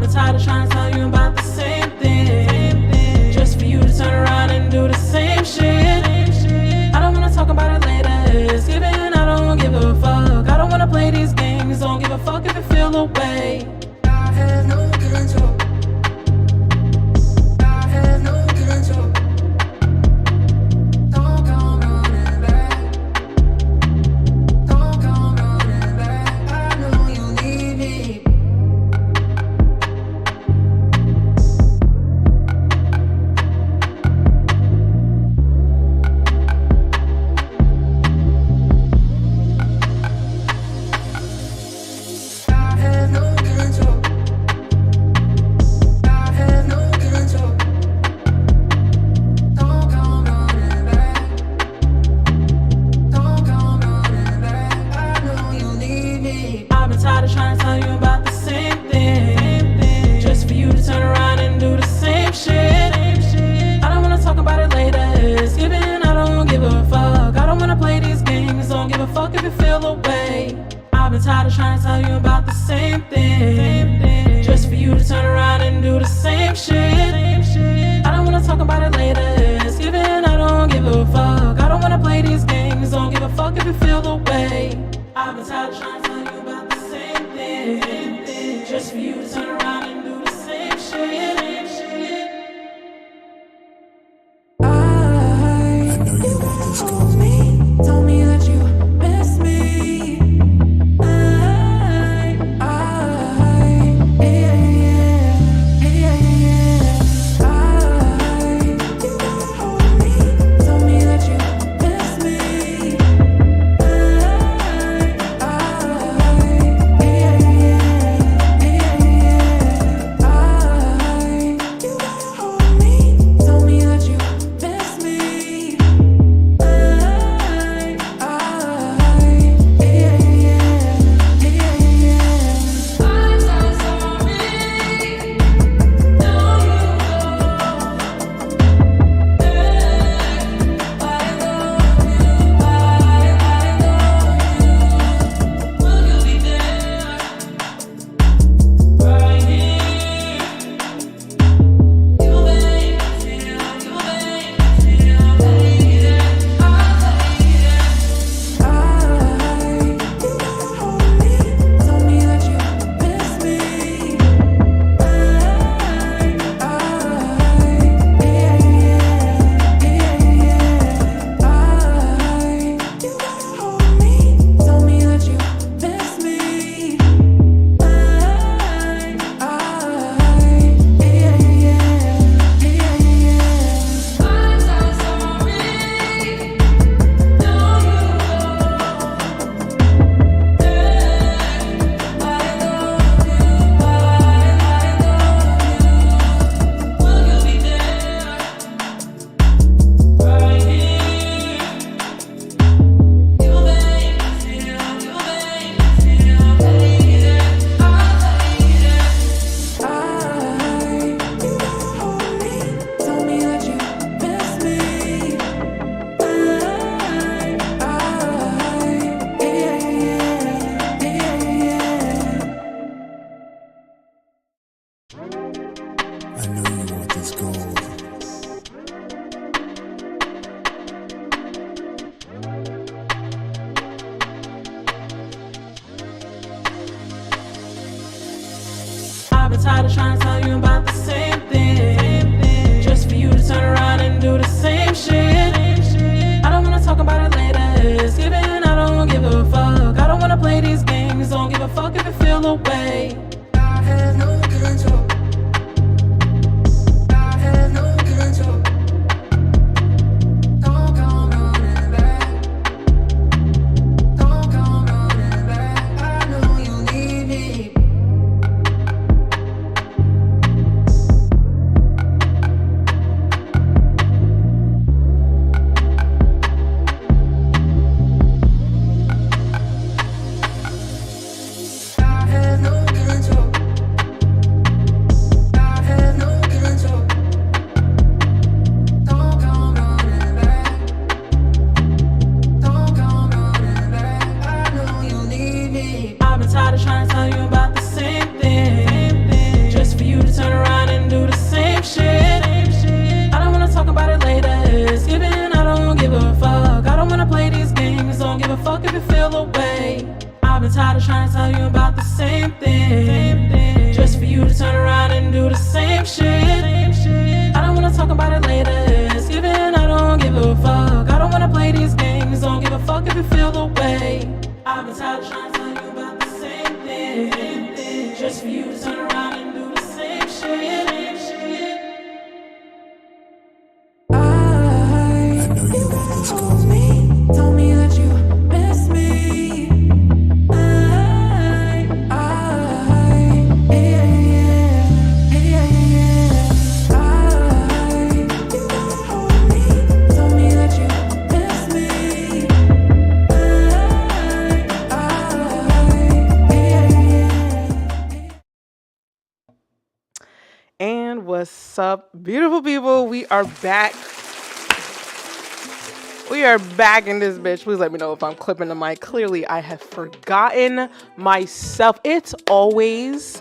been tired of trying to tell you about the same thing, just for you to turn around and do the same shit. I don't wanna talk about it later, it's given, I don't give a fuck. I don't wanna play these games, don't give a fuck if you feel away. I have no control. I have no control. Don't come running back. Don't come running back. I know you need me. I have no control. I have no control. Don't come running back. Don't come running back. I know you need me. I've been tired of trying to tell you about the same thing, just for you to turn around and do the same shit. I don't wanna talk about it later, it's given, I don't give a fuck. I don't wanna play these games, don't give a fuck if you feel away. I've been tired of trying to tell you about the same thing, just for you to turn around and do the same shit. I don't wanna talk about it later, it's given, I don't give a fuck. I don't wanna play these games, don't give a fuck if you feel away. I've been tired of trying to tell you about the same thing, just for you to turn around and do the same shit. I know you want this call me. Tell me that you miss me. I know you want this gold. I've been tired of trying to tell you about the same thing, just for you to turn around and do the same shit. I don't wanna talk about it later, it's given, I don't give a fuck. I don't wanna play these games, don't give a fuck if you feel away. I have no control. I have no control. Don't come running back. Don't come running back. I know you need me. I have no control. I have no control. Don't come running back. Don't come running back. I know you need me. I've been tired of trying to tell you about the same thing, just for you feel the way. I've been tired of trying to tell you about the same thing, just for you to turn around and do the same shit. I don't wanna talk about it later. It's given, I don't give a fuck. I don't wanna play these games. Don't give a fuck if you feel the way. I've been tired of trying to tell you about the same thing, just for you to turn around and do the same shit. I know you wanna call me. Tell me that you miss me. And what's up, beautiful people? We are back. We are back in this bitch. Please let me know if I'm clipping the mic. Clearly, I have forgotten myself. It's always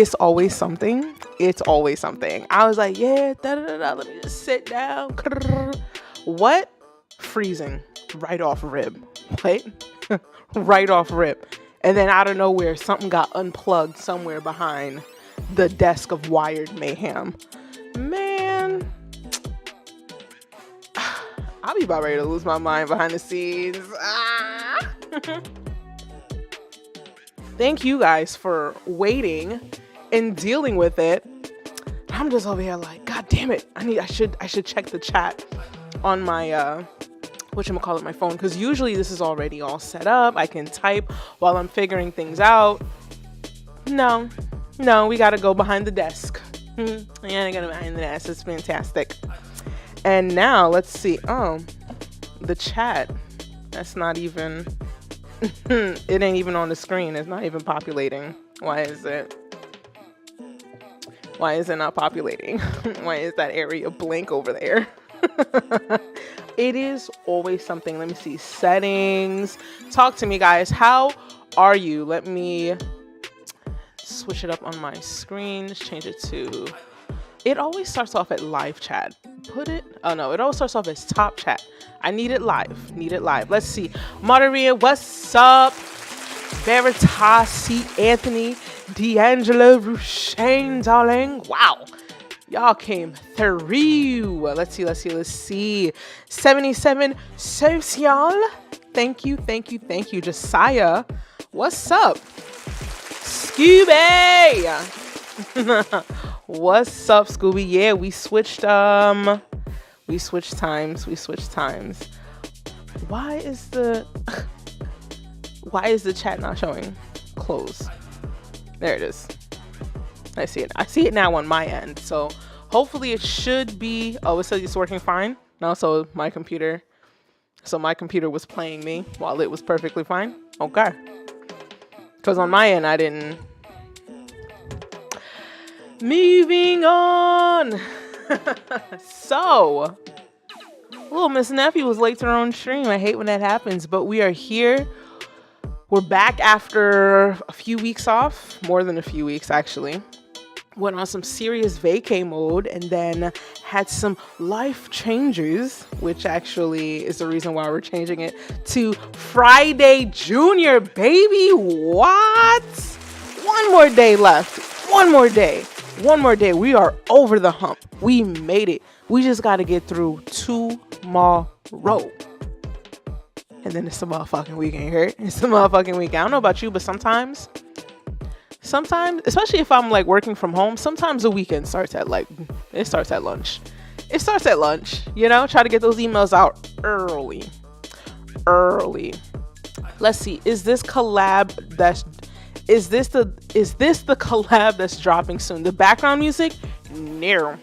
something. It's always something. I was like, yeah, let me just sit down. What? Freezing. Right off rib. What? Right off rib. And then out of nowhere, something got unplugged somewhere behind the desk of wired mayhem. Man, I'll be about ready to lose my mind behind the scenes. Thank you guys for waiting and dealing with it. I'm just over here like, God damn it. I should check the chat on my whatchamacallit, my phone, because usually this is already all set up. I can type while I'm figuring things out. No, we gotta go behind the desk. Yeah, I gotta go behind the desk. It's fantastic. And now let's see. The chat. That's not even. It ain't even on the screen. It's not even populating. Why is it? Why is it not populating? Why is that area blank over there? It is always something. Let me see. Settings. Talk to me, guys. How are you? Let me switch it up on my screen. Just change it to. It always starts off at live chat. Oh no, it always starts off as top chat. I need it live. Let's see. Maria, what's up? Veritasi, Anthony, D'Angelo, Rushane, darling. Wow. Y'all came through. Let's see. 77 Social. Thank you. Josiah, what's up? Scooby. What's up, Scooby? Yeah, we switched times. Why is the chat not showing? Close. There it is. I see it now on my end. So hopefully it should be. Oh, it says it's working fine. No, so my computer was playing me while it was perfectly fine. Okay. Because on my end I didn't. Moving on. So little Miss Nephew was late to her own stream. I hate when that happens, but we are here. We're back after a few weeks off, more than a few weeks actually. Went on some serious vacay mode and then had some life changes, which actually is the reason why we're changing it to Friday Junior, baby. What? One more day left. One more day. We are over the hump. We made it. We just got to get through tomorrow. And then it's the motherfucking weekend here. It's the motherfucking weekend. I don't know about you, but sometimes, especially if I'm like working from home, sometimes the weekend starts at lunch. It starts at lunch, you know, try to get those emails out early. Let's see. Is this the collab that's dropping soon? The background music? No.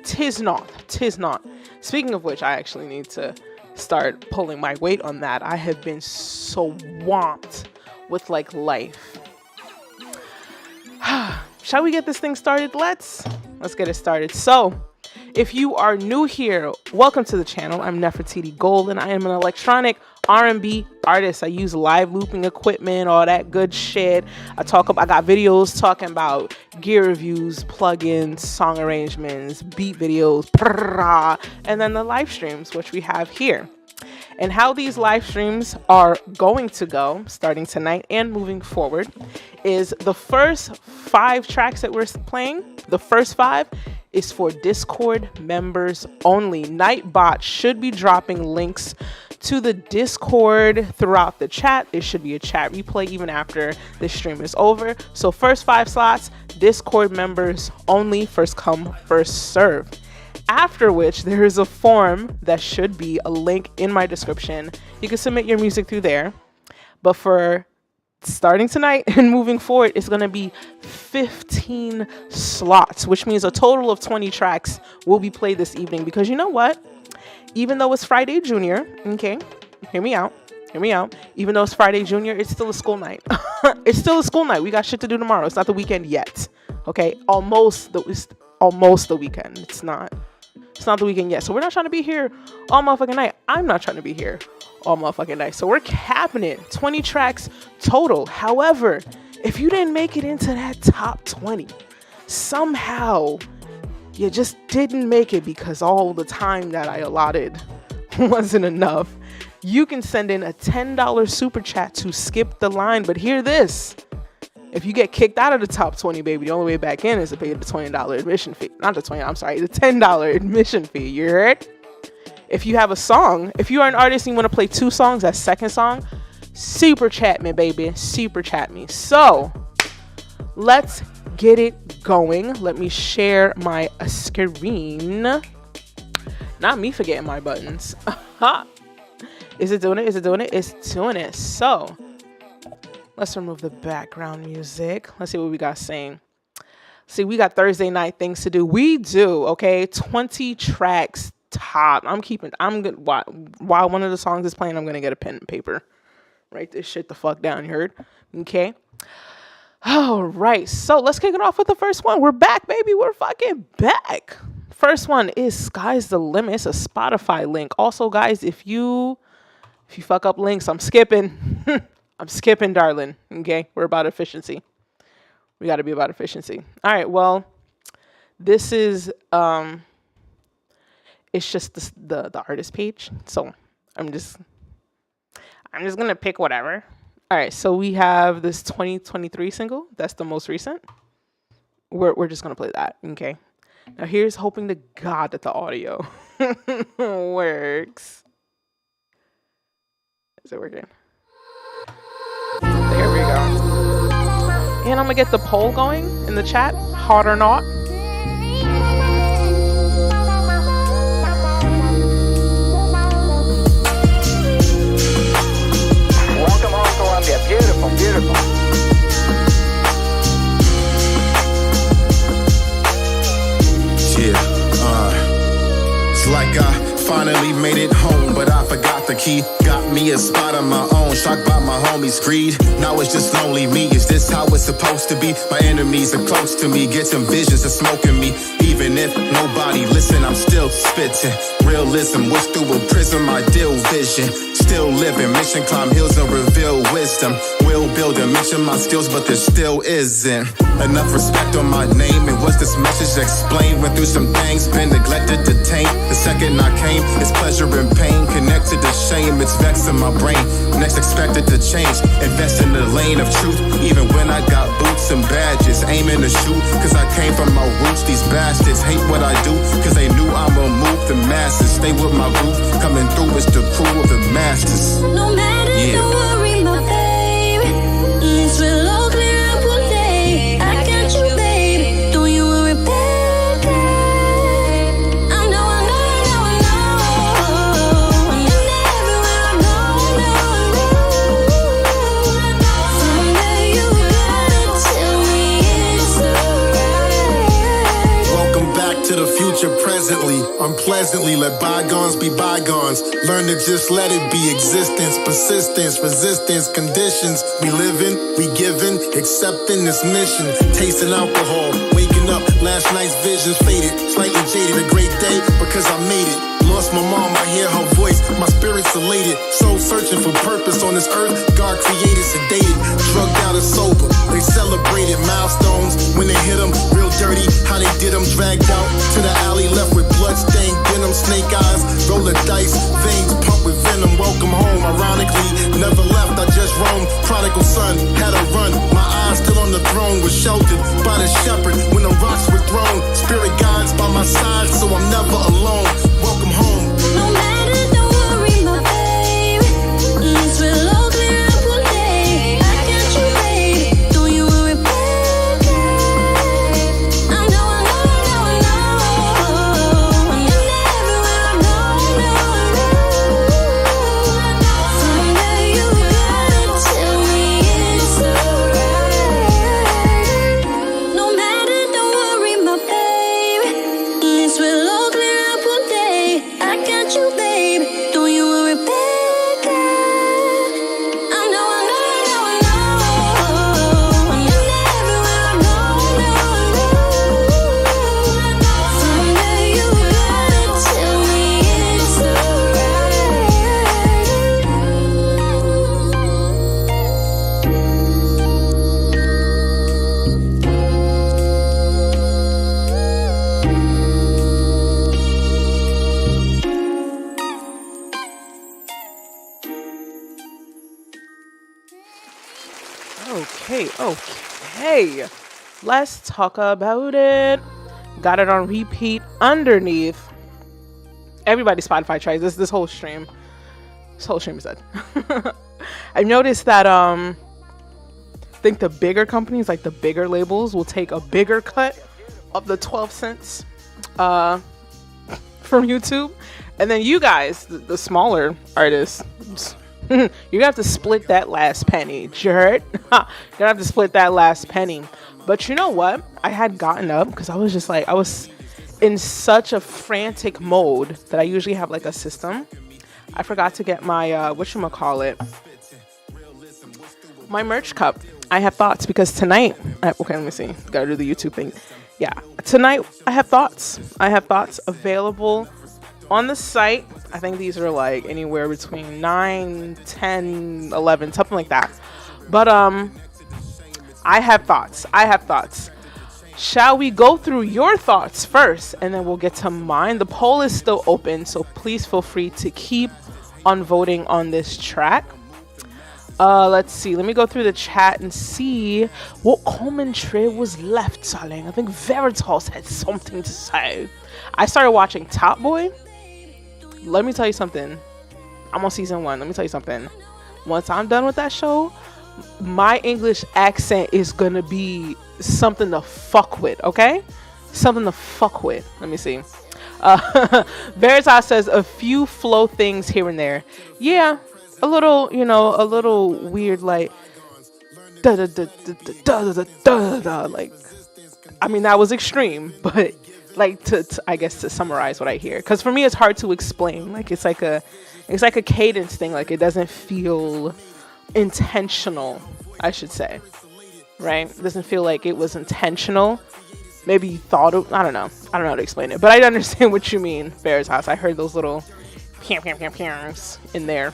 Tis not. Speaking of which, I actually need to start pulling my weight on that. I have been so swamped with like life. Shall we get this thing started? Let's get it started. So if you are new here, welcome to the channel. I'm Nefertiti Gold and I am an electronic R&B artist. I use live looping equipment, all that good shit. I got videos talking about gear reviews, plugins, song arrangements, beat videos, and then the live streams, which we have here. And how these live streams are going to go, starting tonight and moving forward, is the first 5 tracks that we're playing, the first 5 is for Discord members only. Nightbot should be dropping links to the Discord throughout the chat. There should be a chat replay even after this stream is over. So first 5 slots, Discord members only, first come, first serve. After which, there is a form that should be a link in my description. You can submit your music through there. But for starting tonight and moving forward, it's going to be 15 slots, which means a total of 20 tracks will be played this evening. Because you know what? Even though it's Friday Junior, okay, hear me out. Even though it's Friday Junior, it's still a school night. It's still a school night. We got shit to do tomorrow. It's not the weekend yet. Okay, almost the weekend. It's not the weekend yet. So we're not trying to be here all motherfucking night. I'm not trying to be here all motherfucking night. So we're capping it. 20 tracks total. However, if you didn't make it into that top 20, somehow you just didn't make it because all the time that I allotted wasn't enough, you can send in a $10 super chat to skip the line. But hear this. If you get kicked out of the top 20, baby, the only way back in is to pay the $20 admission fee. Not the $10 admission fee. You heard? If you have a song, if you are an artist and you want to play 2 songs, that second song, super chat me, baby. Super chat me. So let's get it going. Let me share my screen. Not me forgetting my buttons. Is it doing it? It's doing it. So let's remove the background music. Let's see what we got saying. See, we got Thursday night things to do. We do, okay? 20 tracks top. I'm good. While one of the songs is playing, I'm going to get a pen and paper. Write this shit the fuck down, you heard? Okay? All right. So let's kick it off with the first one. We're back, baby. We're fucking back. First one is Sky's the Limit. It's a Spotify link. Also, guys, if you fuck up links, I'm skipping. I'm skipping, darling. Okay, we're about efficiency. We got to be about efficiency. All right. Well, this is it's just the artist page. So I'm just gonna pick whatever. All right. So we have this 2023 single. That's the most recent. We're just gonna play that. Okay. Now here's hoping to God that the audio works. Is it working? There we go. And I'm gonna get the poll going in the chat. Hot or not? Welcome home, Columbia. Beautiful, beautiful. It's like I finally made it home, but I forgot the key. Got me a spot on my own, shocked by my homies' greed. Now it's just lonely me. Is this how it's supposed to be? My enemies are close to me, get some visions of smoking me. Even if nobody listen, I'm still spitting. Realism, wish through a prism, ideal vision. Still living, mission climb hills and reveal wisdom. Will build and mention my skills, but there still isn't enough respect on my name. And what's this message explained? Went through some things, been neglected, detained. The second I came, it's pleasure and pain. Connected to shame, it's vexing my brain. Next expected to change, invest in the lane of truth. Even when I got boots and badges, aiming to shoot. Cause I came from my roots, these bastards hate what I do. Cause they knew I'ma move the masses. Stay with my roof, coming through is the crew of the masters. No matter the worry, my babe. This will all clear up one day. I got you, baby. Don't you worry, baby. I know. And everywhere I go, someday you gotta tell me it's alright. Welcome back to the future presently. Unpleasantly, let bygones be bygones. Learn to just let it be. Existence, persistence, resistance, conditions. We living, we giving, accepting this mission. Tasting alcohol, waking up, last night's visions faded. Slightly jaded, a great day because I made it. Lost my mom, I hear her voice, my spirit's elated. Soul searching for purpose on this earth, God created, sedated. Drugged out and sober, they celebrated milestones when they hit them real dirty. How they did them dragged out to the alley, left with bloodstained denim, snake eyes, roll the dice, veins pumped with venom. Welcome home, ironically, never left, I just roamed. Prodigal son, had a run, my eyes still on the throne, was sheltered by the shepherd when the rocks were thrown. Spirit guides by my side, so I'm never alone. Welcome home. No matter, don't worry, my babe. This will all clear up one day. I got you, babe. Don't you worry, babe. I know. And everywhere I go, someday you gotta tell me it's alright. No matter, don't worry, my babe. This will all clear up one day. I got you, babe. Don't you worry, babe. I know. And everywhere I go, someday you gotta tell me it's Okay. Let's talk about it. Got it on repeat underneath. Everybody Spotify tries this whole stream. This whole stream is dead. I noticed that I think the bigger companies, like the bigger labels, will take a bigger cut of the 12 cents from YouTube. And then you guys, the smaller artists, you're gonna have to split that last penny. You heard? You're gonna have to split that last penny. But you know what? I had gotten up because I was in such a frantic mode that I usually have like a system. I forgot to get my whatchamacallit, my merch cup. I have thoughts because tonight, okay, let me see. Gotta do the YouTube thing. Yeah, tonight I have thoughts. I have thoughts available on the site. I think these are like anywhere between 9, 10, 11, something like that. But I have thoughts. Shall we go through your thoughts first and then we'll get to mine? The poll is still open, so please feel free to keep on voting on this track. Let's see. Let me go through the chat and see what commentary was left, darling. I think Veritas had something to say. I started watching Top Boy. Let me tell you something. I'm on season 1. Let me tell you something. Once I'm done with that show, my English accent is gonna be something to fuck with, okay? Something to fuck with. Let me see. Veritas says a few flow things here and there. Yeah, a little weird, like da da da da da da da da. Like, I mean, that was extreme, but like to I guess to summarize what I hear, because for me it's hard to explain. Like it's like a cadence thing. Like it doesn't feel intentional, I should say, right? It doesn't feel like it was intentional. Maybe you thought of, I don't know how to explain it, but I understand what you mean, Veritas. I heard those little pews in there.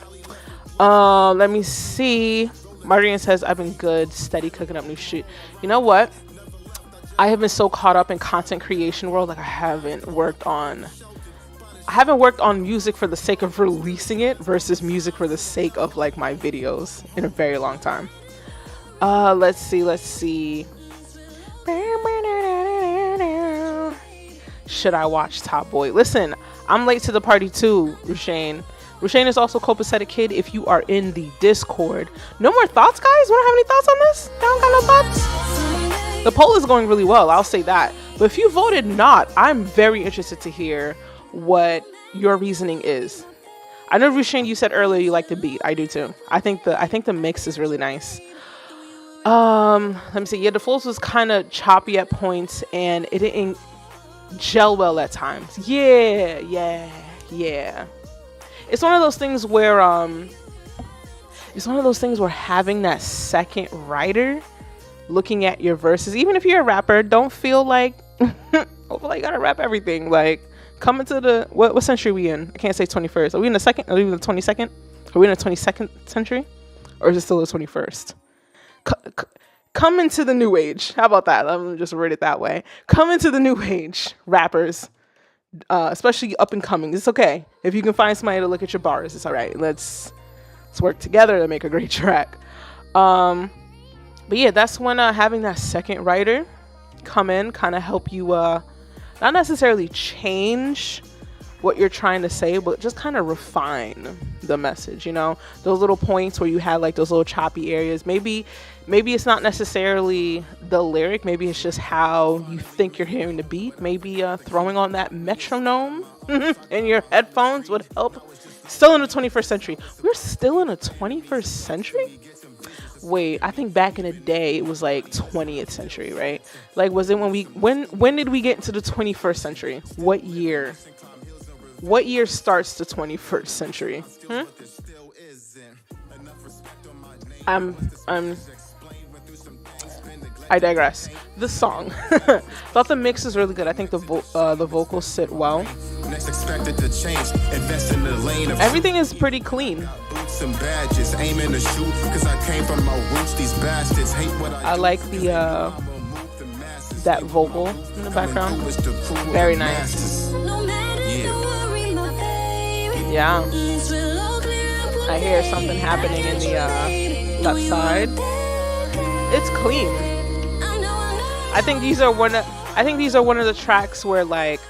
Let me see. Marian says, I've been good, steady cooking up new shit. You know what? I have been so caught up in content creation world, like I haven't worked on music for the sake of releasing it versus music for the sake of like my videos in a very long time. Let's see. Should I watch Top Boy? Listen, I'm late to the party too, Rushane. Rushane is also copacetic kid if you are in the Discord. No more thoughts, guys? We don't have any thoughts on this? Y'all don't got no thoughts? The poll is going really well, I'll say that. But if you voted not, I'm very interested to hear what your reasoning is. I know, Rushane, you said earlier you like the beat. I do too. I think the mix is really nice. Let me see. Yeah, the flows was kind of choppy at points and it didn't gel well at times. Yeah. It's one of those things where having that second writer looking at your verses, even if you're a rapper, don't feel like you gotta rap everything. Like, come into the what century are we in? I can't say 21st. Are we in the second? Are we in the 22nd? Are we in the 22nd century, or is it still the 21st? come into the new age. How about that? Let me just word it that way. Come into the new age, rappers, especially up and coming. It's okay if you can find somebody to look at your bars. It's all right. Let's work together to make a great track. But yeah, that's when having that second writer come in kind of help you not necessarily change what you're trying to say, but just kind of refine the message, you know, those little points where you had like those little choppy areas. Maybe it's not necessarily the lyric, maybe it's just how you think you're hearing the beat. Maybe throwing on that metronome in your headphones would help. Still in the 21st century. We're still in the 21st century? Wait, I think back in the day it was like 20th century, right? Like, was it when did we get into the 21st century? What year? What year starts the 21st century? I digress. The song. Thought the mix is really good. I think the vocals sit well. Everything is pretty clean. I like the that vocal in the background. Very nice. Yeah. I hear something happening in the that side. It's clean. I think these are one of the tracks where like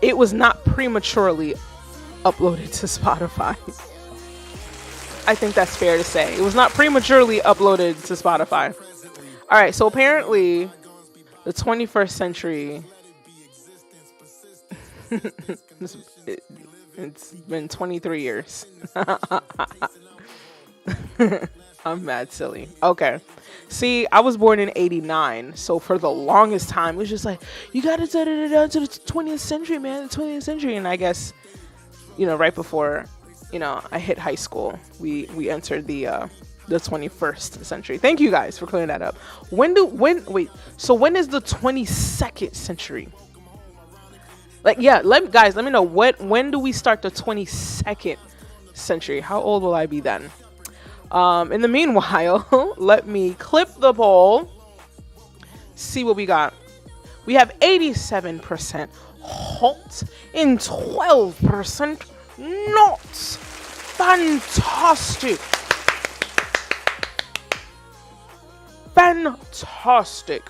it was not prematurely uploaded to Spotify. I think that's fair to say. It was not prematurely uploaded to Spotify. All right, so apparently the 21st century it's been 23 years. I'm mad silly. Okay. See, I was born in 89, so for the longest time, it was just like, you gotta set it down to the 20th century, man, the 20th century. And I guess, you know, right before, you know, I hit high school, we entered the 21st century. Thank you guys for clearing that up. So when is the 22nd century? Like, yeah, let me know when do we start the 22nd century? How old will I be then? In the meanwhile, let me clip the poll. See what we got. We have 87% hot and 12% not. Fantastic. Fantastic.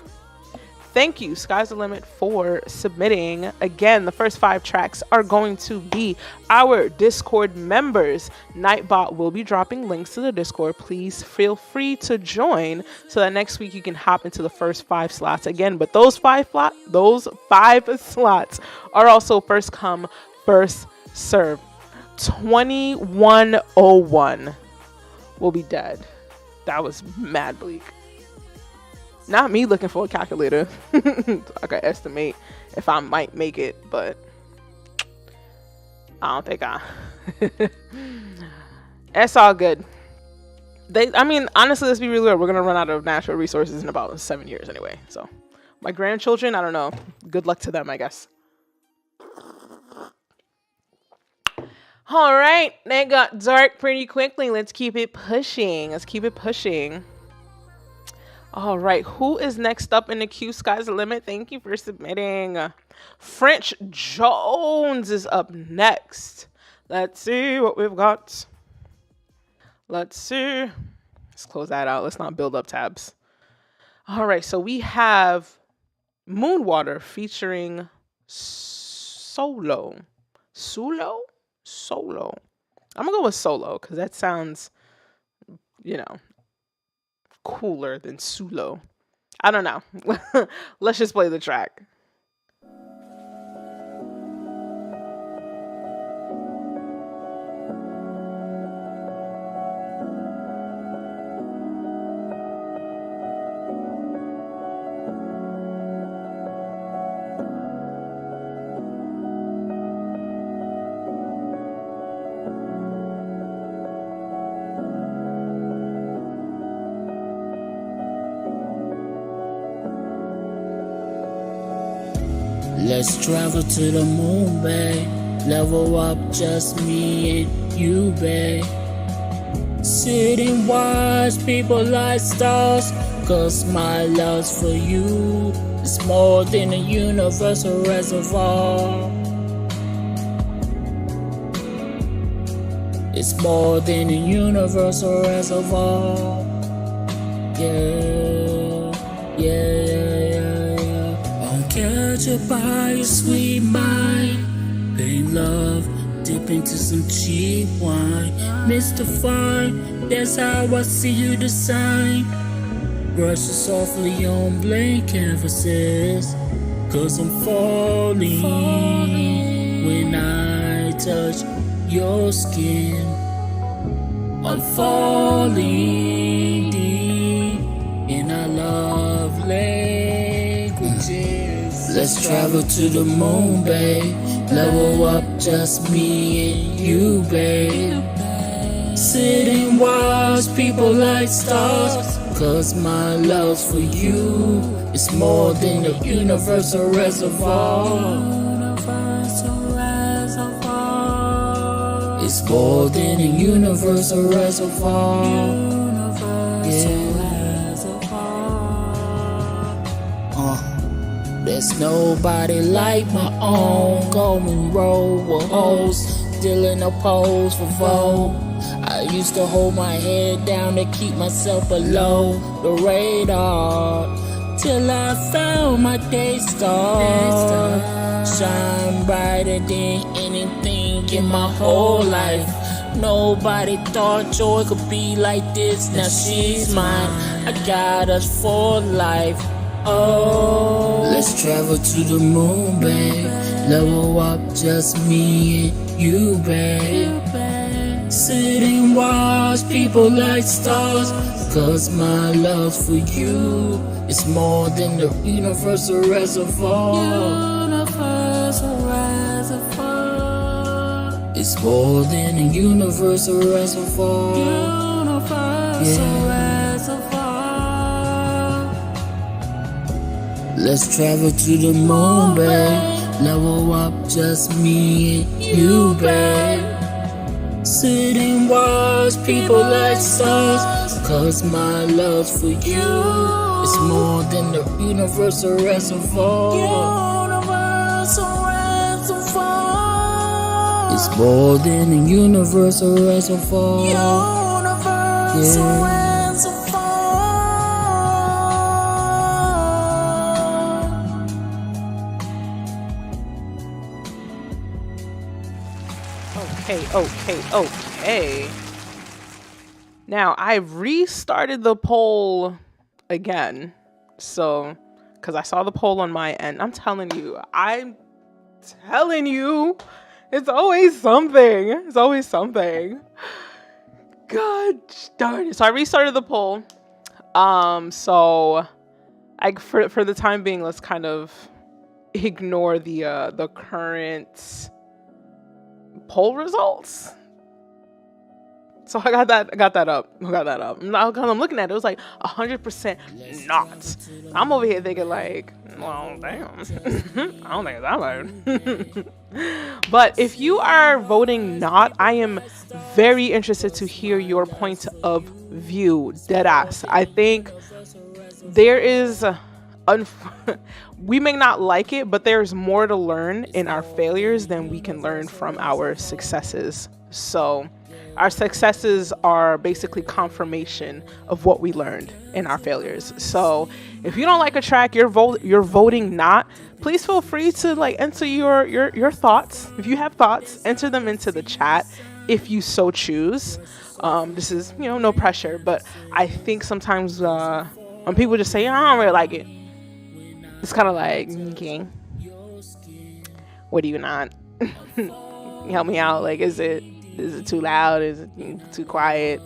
Thank you, Sky's the Limit, for submitting. Again, the first 5 tracks are going to be our Discord members. Nightbot will be dropping links to the Discord. Please feel free to join so that next week you can hop into the first 5 slots again. But those 5 slots are also first come, first serve. 2101 will be dead. That was mad bleak. Not me looking for a calculator. I can estimate if I might make it, but I don't think it's all good. Honestly, let's be real. We're gonna run out of natural resources in about 7 years anyway. So my grandchildren, I don't know. Good luck to them, I guess. All right, that got dark pretty quickly. Let's keep it pushing. All right, who is next up in the queue? Sky's the Limit. Thank you for submitting. French Jones is up next. Let's see what we've got. Let's see. Let's close that out. Let's not build up tabs. All right, so we have Moonwater featuring Solo. I'm going to go with Solo because that sounds, you know, cooler than Sulo. I don't know. Let's just play the track. Let's travel to the moon, babe. Level up, just me and you, babe. Sit and watch people like stars, 'cause my love's for you is more than a universal reservoir. It's more than a universal reservoir. Yeah, yeah, yeah, yeah, yeah. I'll catch you by your sweet mind. Pain love, dip into some cheap wine. Mystify, that's how I see you design. Brush it softly on blank canvases, 'cause I'm falling when I touch your skin. I'm falling deep in our love languages. Let's travel to the moon, babe. Level up, just me and you, babe. Sit and watch people like stars, 'cause my love's for you. It's more than a universal reservoir. It's more than a universal reservoir. There's nobody like my own. Going roll with hoes, still in a pose for Vogue. I used to hold my head down to keep myself below the radar, till I found my day star. Shine brighter than anything in my whole life. Nobody thought joy could be like this. Now she's mine, I got us for life. Oh, let's travel to the moon, babe. Level up, just me and you, babe. Sit and watch people like stars, 'cause my love's for you. It's more than the universal reservoir. Universal reservoir. It's more than a universal reservoir. Universal reservoir. Let's travel to the moon, babe. Level up, just me and you, babe. Sit and watch people like stars, 'cause my love's for you. It's more than the universal reservoir. Universal reservoir. It's more than a universal reservoir. Universal reservoir. Okay. Now, I restarted the poll again. So, because I saw the poll on my end. I'm telling you, it's always something. It's always something. God darn it. So, I restarted the poll. So, for the time being, let's kind of ignore the current poll results. So I got that up. Now, because I'm looking at it, it was like 100% not. I'm over here thinking like, well, damn. I don't think it's that bad. But if you are voting not, I am very interested to hear your point of view. Deadass. I think there is we may not like it, but there's more to learn in our failures than we can learn from our successes. So our successes are basically confirmation of what we learned in our failures. So if you don't like a track, you're voting not, please feel free to like enter your thoughts. If you have thoughts, enter them into the chat if you so choose. This is, no pressure, but I think sometimes when people just say, I don't really like it, it's kind of like, okay, what do you not? Help me out. Like, is it too loud? Is it too quiet?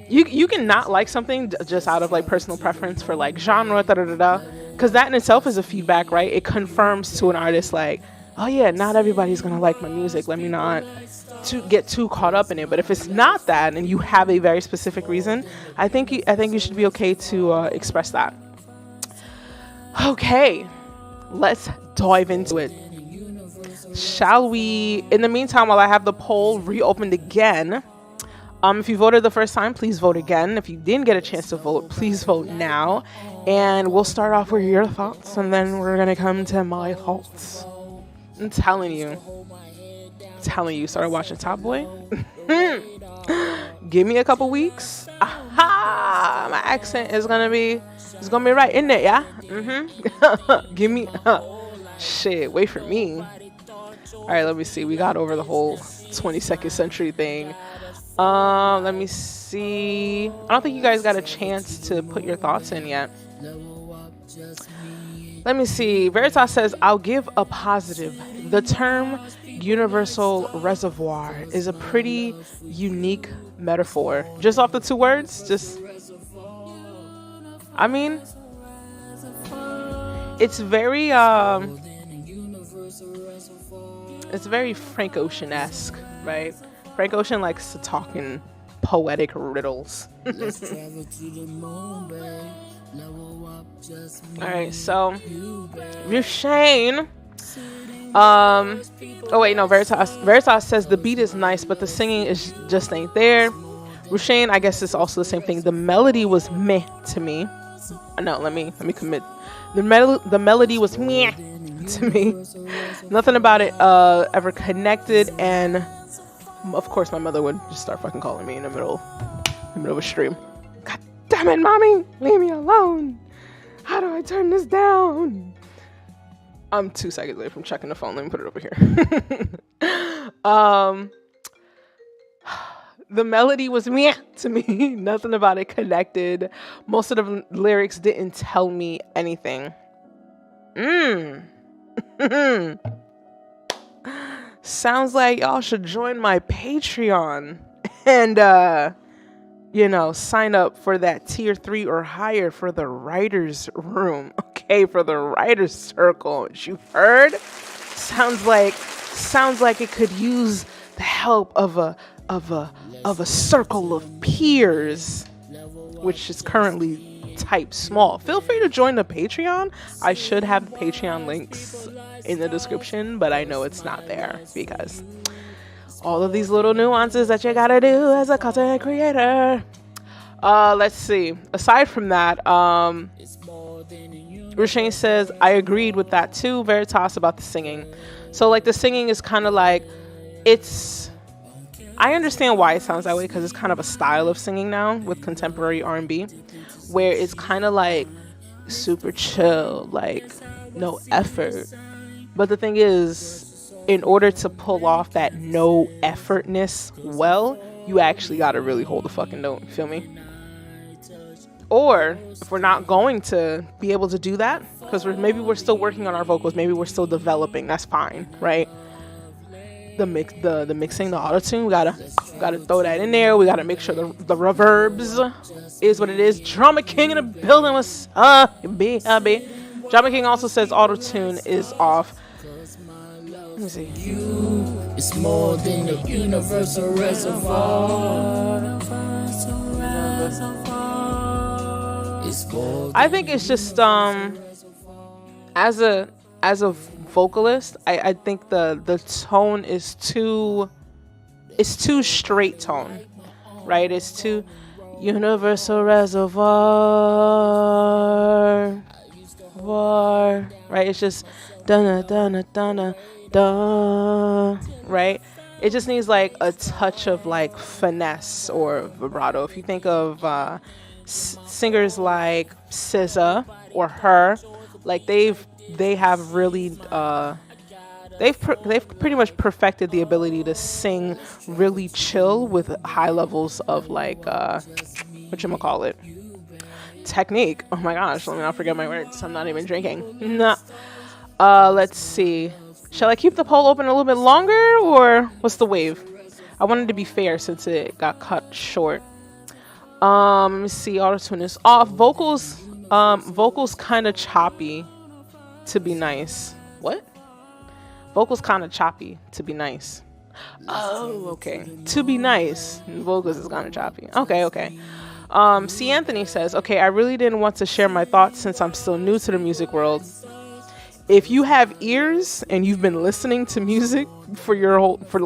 You can not like something just out of like personal preference for like genre, because that in itself is a feedback, right? It confirms to an artist like, oh yeah, not everybody's gonna like my music. Let me not get too caught up in it. But if it's not that, and you have a very specific reason, I think you should be okay to express that. Okay, let's dive into it. Shall we? In the meantime, while I have the poll reopened again, If you voted the first time, please vote again. If you didn't get a chance to vote, please vote now. And we'll start off with your thoughts, and then we're gonna come to my thoughts. I'm telling you, started watching Top Boy. Give me a couple weeks. Aha! My accent is gonna be right in there, yeah. Give me shit. Wait for me. All right, let me see. We got over the whole 22nd century thing. Let me see. I don't think you guys got a chance to put your thoughts in yet. Let me see. Veritas says, I'll give a positive. The term universal reservoir is a pretty unique metaphor. Just off the two words, I mean, it's very Frank Ocean-esque, right? Frank Ocean likes to talk in poetic riddles. Alright, so Shane. Oh wait, no, Veritas says the beat is nice, but the singing is just ain't there. Rushane, I guess it's also the same thing. The melody was meh to me. No, let me commit. The melody was meh to me. Nothing about it ever connected, and of course my mother would just start fucking calling me in the middle of a stream. God damn it, mommy, leave me alone. How do I turn this down? I'm 2 seconds away from checking the phone. Let me put it over here. The melody was meh to me. Nothing about it connected. Most of the lyrics didn't tell me anything. Sounds like y'all should join my Patreon and sign up for that tier 3 or higher for the writers room. Okay, for the writers circle. As you heard, sounds like it could use the help of a circle of peers, which is currently type small. Feel free to join the Patreon. I should have the Patreon links in the description, but I know it's not there because all of these little nuances that you gotta do as a content creator. Let's see. Aside from that, Rushane says, I agreed with that too, Veritas, about the singing. So like the singing is kind of like, I understand why it sounds that way because it's kind of a style of singing now with contemporary R&B where it's kind of like super chill, like no effort. But the thing is, in order to pull off that no effortness well, you actually got to really hold the fucking note. You feel me? Or if we're not going to be able to do that, because maybe we're still working on our vocals, maybe we're still developing, that's fine, right? The mixing, the auto-tune, we gotta throw that in there. We gotta make sure the reverbs is what it is. Drama King in the building, what's up, B-hubby? Drama King also says auto-tune is off. Let me see. It's more than a universal reservoir. I think it's just as a vocalist, I think the tone is too straight tone, right? It's too universal reservoir, right? It's just dun right? It just needs like a touch of like finesse or vibrato. If you think of singers like SZA or Her, like they have really they've pretty much perfected the ability to sing really chill with high levels of like whatchamacallit, technique. Oh my gosh, let me not forget my words. I'm not even drinking. Nah. Let's see. Shall I keep the poll open a little bit longer or what's the wave? I wanted to be fair since it got cut short. Let me see. Auto-tune is off. Vocals kind of choppy to be nice. What? Vocals kind of choppy to be nice. Oh, okay. To be nice. Vocals is kind of choppy. Okay. C. Anthony says, okay, I really didn't want to share my thoughts since I'm still new to the music world. if you have ears and you've been listening to music for your whole for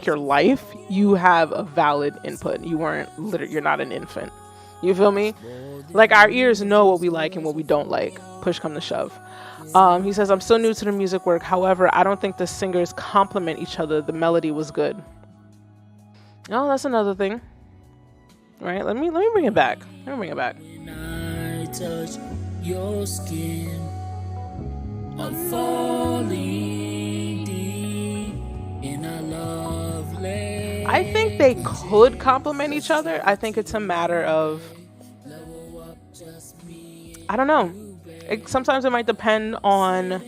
your life, you have a valid input. You're not an infant. You feel me? Like, our ears know what we like and what we don't like. Push come to shove. He says, I'm still new to the music work. However, I don't think the singers complement each other. The melody was good. Oh, that's another thing. Right? Let me bring it back. When I touch your skin, I'm falling deep in a lovely. I think they could complement each other. I think it's a matter of, I don't know. Sometimes it might depend on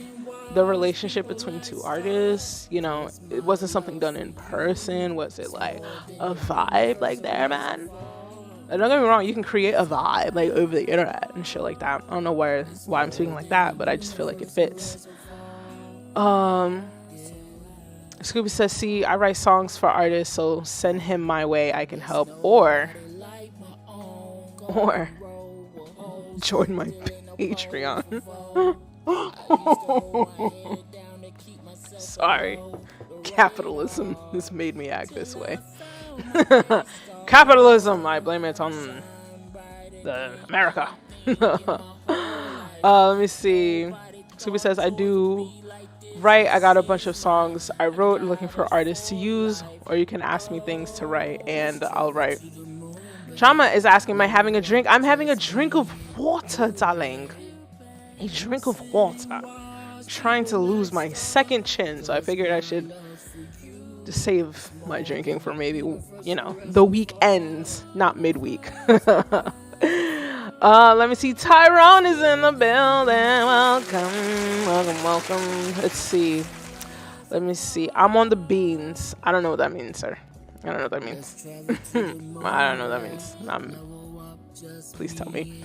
the relationship between two artists. You know, it wasn't something done in person. Was it like a vibe like there, man? And don't get me wrong, you can create a vibe like over the internet and shit like that. I don't know why I'm speaking like that, but I just feel like it fits. Scooby says, see, I write songs for artists, so send him my way, I can help. Or join my Patreon. Sorry. Capitalism has made me act this way. Capitalism, I blame it on the America. Let me see. Scooby says, I do write. I got a bunch of songs I wrote looking for artists to use, or you can ask me things to write and I'll write. Chama is asking, am I having a drink? I'm having a drink of water, darling. A drink of water. Trying to lose my second chin, so I figured I should just save my drinking for maybe, you know, the weekends, not midweek. Let me see. Tyrone is in the building. Welcome. Let's see. Let me see. I'm on the beans. I don't know what that means, sir. I don't know what that means. I don't know what that means. Please tell me.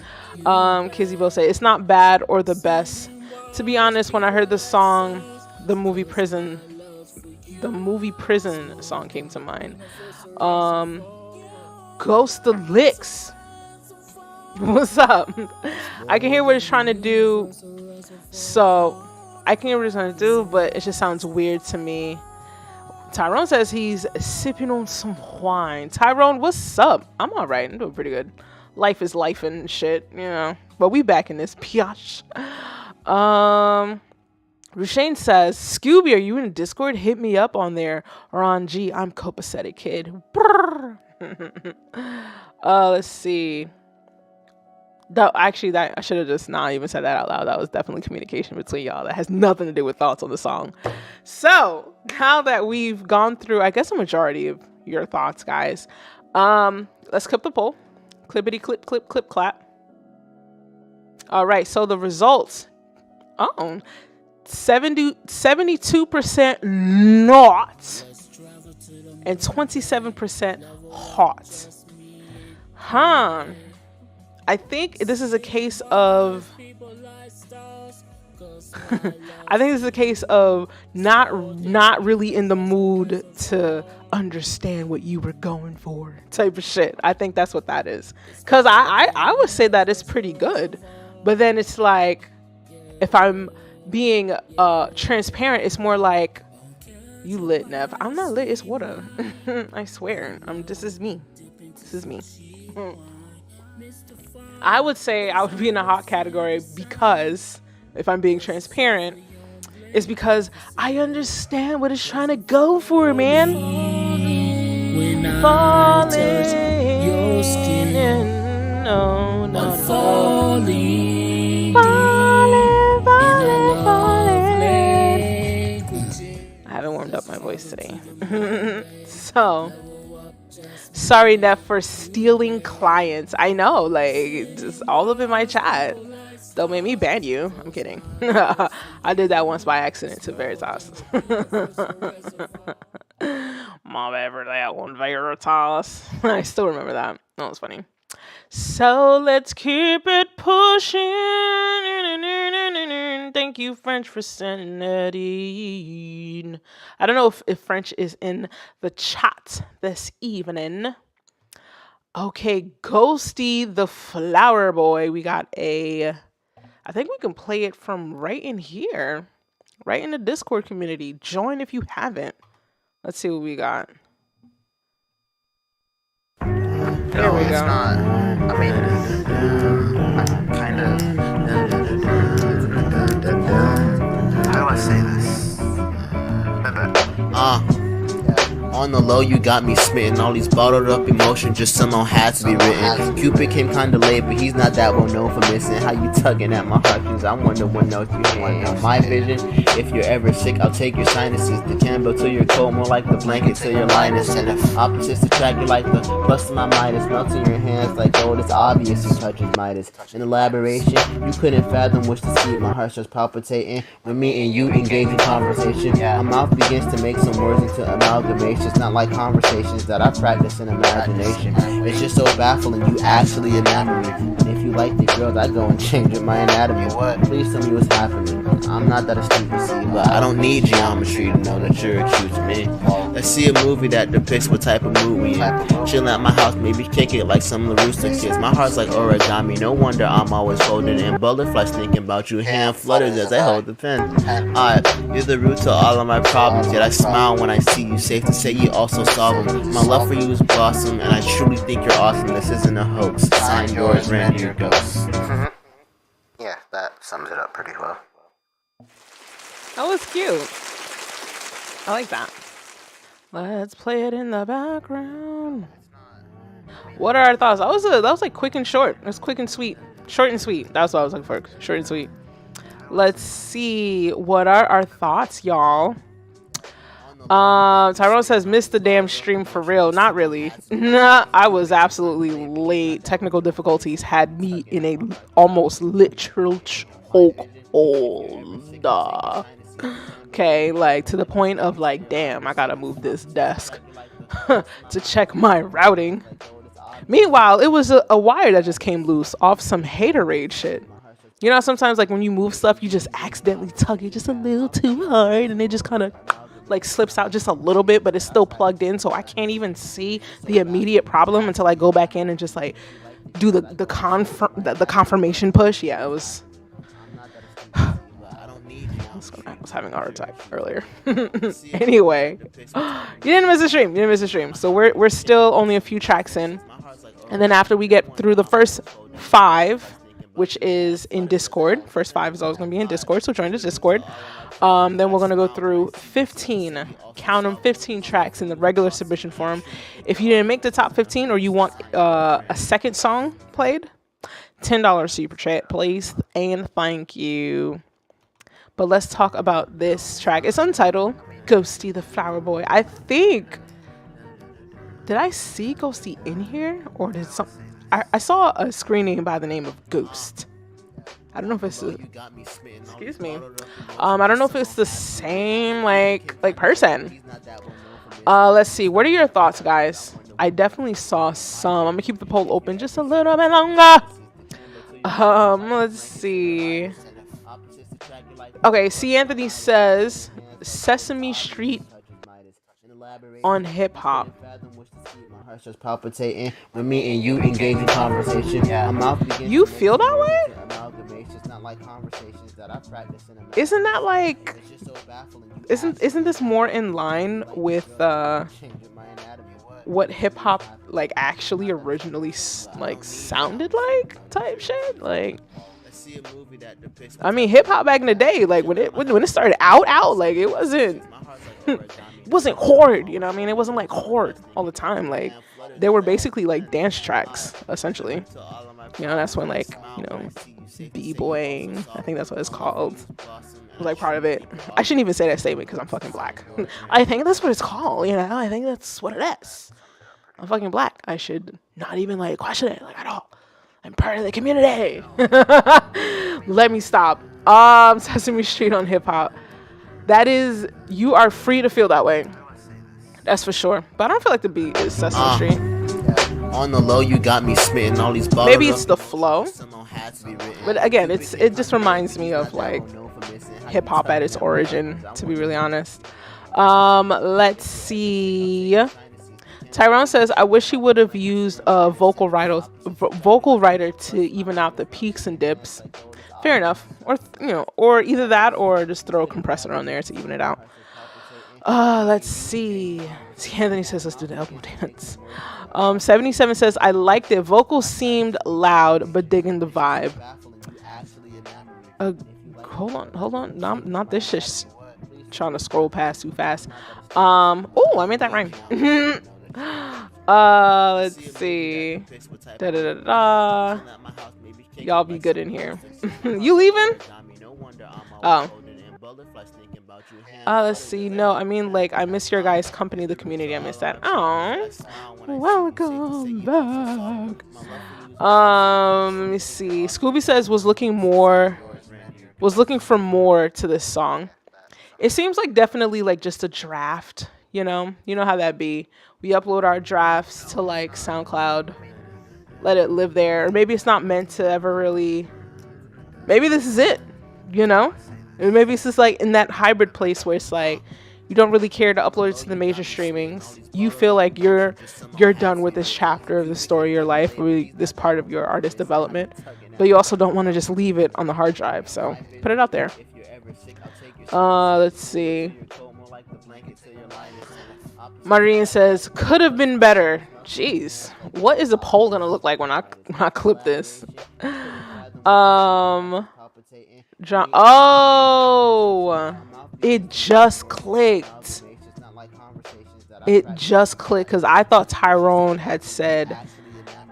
Kizzy will say, it's not bad or the best. To be honest, when I heard the song, the movie Prison song came to mind. Ghost the Licks. What's up? I can hear what it's trying to do. So I can hear what it's trying to do, but it just sounds weird to me. Tyrone says he's sipping on some wine. Tyrone, what's up? I'm all right. I'm doing pretty good. Life is life and shit, you know. But we back in this piash. Rushane says, Scooby, are you in Discord? Hit me up on there or on G. I'm copacetic kid. Let's see. That I should have just not even said that out loud. That was definitely communication between y'all. That has nothing to do with thoughts on the song. So now that we've gone through, I guess, a majority of your thoughts, guys, let's clip the poll. Clippity clip clip clip clap. All right. So the results. 72% not and 27% hot. I think this is a case of not really in the mood to understand what you were going for type of shit. I think that's what that is. Cause I would say that it's pretty good, but then it's like, if I'm being transparent, it's more like, you lit, Nev. I'm not lit, it's water. I swear. This is me. I would say I would be in a hot category because, if I'm being transparent, it's because I understand what it's trying to go for, man. When I Falling touch your skin, no. I'm falling. I haven't warmed up my voice today. So, sorry, Neff, for stealing clients. I know, like, just all up in my chat. Don't make me ban you. I'm kidding. I did that once by accident to Veritas. My bad for that one, Veritas. I still remember that. That was funny. So let's keep it pushing. Thank you, French, for sending that in. I don't know if French is in the chat this evening. Okay, Ghosty the Flower Boy. We got a I think we can play it from right in here, right in the Discord community. Join if you haven't. Let's see what we got. There No, we it's go. not. I mean, kind of. How do I say this? On the low, you got me smitten. All these bottled up emotions just somehow had to be written. Cupid came kinda late, but he's not that well known for missing. How you tugging at my heartstrings? I wonder what notes you hit. My vision, if you're ever sick, I'll take your sinuses. The candle till you're cold, more like the blanket till your Linus. And if opposites attract you like the plus to my Midas, melting your hands like gold. It's obvious you touch his Midas. In elaboration, you couldn't fathom which to speak. My heart starts palpitating when me and you engage in conversation. My mouth begins to make some words into amalgamation. It's not like conversations that I practice in imagination. It's just so baffling, you actually enamor me. And if you like the girls, I go and change up my anatomy. Please tell me what's happening. I'm not that astute to see, but I don't need geometry to know that you're acute to me. Let's see a movie that depicts what type of mood we in. Chillin' at my house, maybe kick it like some of the Rooster Kids. My heart's like origami, no wonder I'm always folding in. Butterflies thinking about you, hand flutters as I hold the pen. You're the root to all of my problems, yet I smile when I see you. Safe to say you also solve them. My love for you is blossom, and I truly think you're awesome. This isn't a hoax. Sign yours, Randy, your ghost. Yeah, that sums it up pretty well. That was cute. I like that. Let's play it in the background. What are our thoughts? That was like quick and short. It was quick and sweet. Short and sweet. That's what I was looking for. Short and sweet. Let's see. What are our thoughts, y'all? Tyrone says, missed the damn stream for real. Not really. Nah, I was absolutely late. Technical difficulties had me in a almost literal chokehold. Okay, like to the point of like, damn, I gotta move this desk to check my routing. Meanwhile, it was a wire that just came loose off some haterade shit. You know, sometimes like when you move stuff, you just accidentally tug it just a little too hard and it just kind of like slips out just a little bit, but it's still plugged in, so I can't even see the immediate problem until I go back in and just like do the confirmation push. Yeah, it was. I was having a heart attack earlier. Anyway, you didn't miss a stream. You didn't miss a stream. So we're still only a few tracks in, and then after we get through the first 5, which is in Discord. First 5 is always going to be in Discord, so join the Discord. Then we're going to go through 15, count them, 15 tracks in the regular submission forum. If you didn't make the top 15 or you want a second song played, $10 super chat, please, and thank you. But let's talk about this track. It's untitled, Ghosty the Flower Boy. I think, did I see Ghosty in here? Or did some... I saw a screen name by the name of Ghost. I don't know if it's excuse me. I don't know if it's the same like person. Let's see. What are your thoughts, guys? I definitely saw some. I'm gonna keep the poll open just a little bit longer. Let's see. Okay, C. Anthony says Sesame Street on hip hop. My heart starts palpitating when me and you engage in conversation. You feel that way? Isn't that like? Isn't this more in line with what hip hop like actually originally like sounded like type shit? Like, I mean, hip hop back in the day, like when it started out, like it wasn't. It wasn't hard, you know what I mean? It wasn't like hard all the time. Like they were basically like dance tracks, essentially. You know, that's when like, you know, b-boying, I think that's what it's called, was like part of it. I shouldn't even say that statement because I'm fucking black. I think that's what it's called, you know? I think that's what it is. I'm fucking black. I should not even like question it like at all. I'm part of the community. Let me stop. Sesame Street on hip hop. That is, you are free to feel that way. That's for sure. But I don't feel like the beat is Sesame Street. On the low, you got me smitten. All these maybe it's the flow. But again, it just reminds me of like hip hop at its origin, to be really honest. Let's see. Tyrone says, I wish he would have used a vocal writer to even out the peaks and dips. Fair enough. Or, or either that or just throw a compressor on there to even it out. Let's see. Anthony says, let's do the elbow dance. 77 says, I liked it. Vocals seemed loud, but digging the vibe. Hold on. Not this shit. Trying to scroll past too fast. Oh, I made that rhyme. Let's see. Y'all be good in here. You leaving? Oh. Let's see. No, I mean, like, I miss your guys' company, the community. I miss that. Oh, welcome back. Let me see. Scooby says was looking for more to this song. It seems like definitely like just a draft. You know how that be. We upload our drafts to like SoundCloud, let it live there. Or maybe it's not meant to ever really. Maybe this is it. And maybe it's just like in that hybrid place where it's like you don't really care to upload it to the major streamings. You feel like you're done with this chapter of the story of your life, or this part of your artist development, but you also don't want to just leave it on the hard drive. So put it out there. Let's see. Marine says could have been better. Jeez, what is a poll gonna look like when I clip this? John. Oh, it just clicked. Because I thought Tyrone had said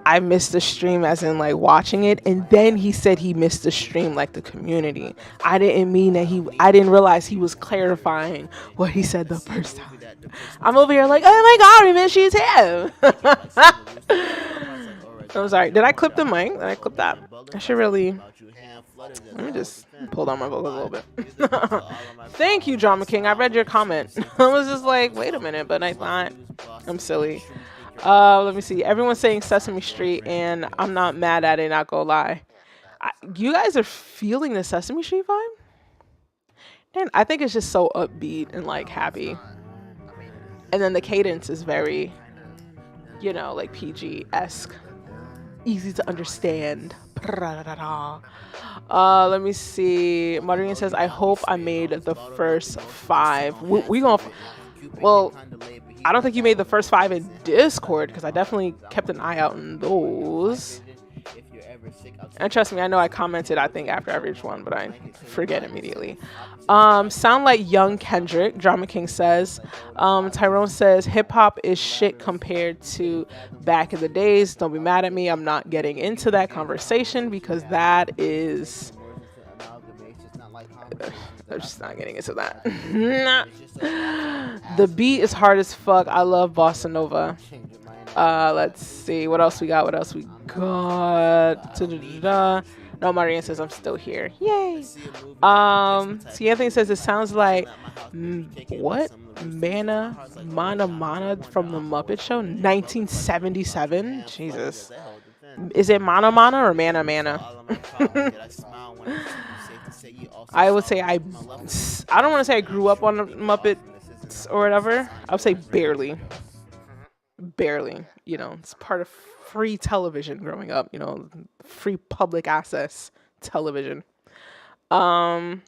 I missed the stream as in like watching it, and then he said he missed the stream like the community. I didn't mean that I didn't realize he was clarifying what he said the first time. I'm over here like, oh my god, we missed you too. I'm sorry. Did I clip the mic? Did I clip that? I should really. Let me just pull down my vocals a little bit. Thank you, Drama King. I read your comment. I was just like, wait a minute, but I thought I'm silly. Let me see. Everyone's saying Sesame Street, and I'm not mad at it, not gonna lie. You guys are feeling the Sesame Street vibe? And I think it's just so upbeat and like happy. And then the cadence is very, like PG-esque. Easy to understand. Let me see. Maureen says, I hope I made the first 5. Well, I don't think you made the first 5 in Discord, because I definitely kept an eye out on those. And trust me, I know I commented, I think, after every one, but I forget immediately. Sound like young Kendrick, Drama King says. Tyrone says, hip-hop is shit compared to back in the days. Don't be mad at me. I'm not getting into that conversation because that is... I'm just not getting into that. The beat is hard as fuck. I love Bossa Nova. Let's see. What else we got? No, Marianne says I'm still here. Yay. See, Anthony says it sounds like what? Mana from the Muppet Show, 1977. Jesus. Is it Mana or Mana? I would say I don't want to say I grew up on the Muppets or whatever. I would say barely. It's part of free television growing up, free public access television. Tyrone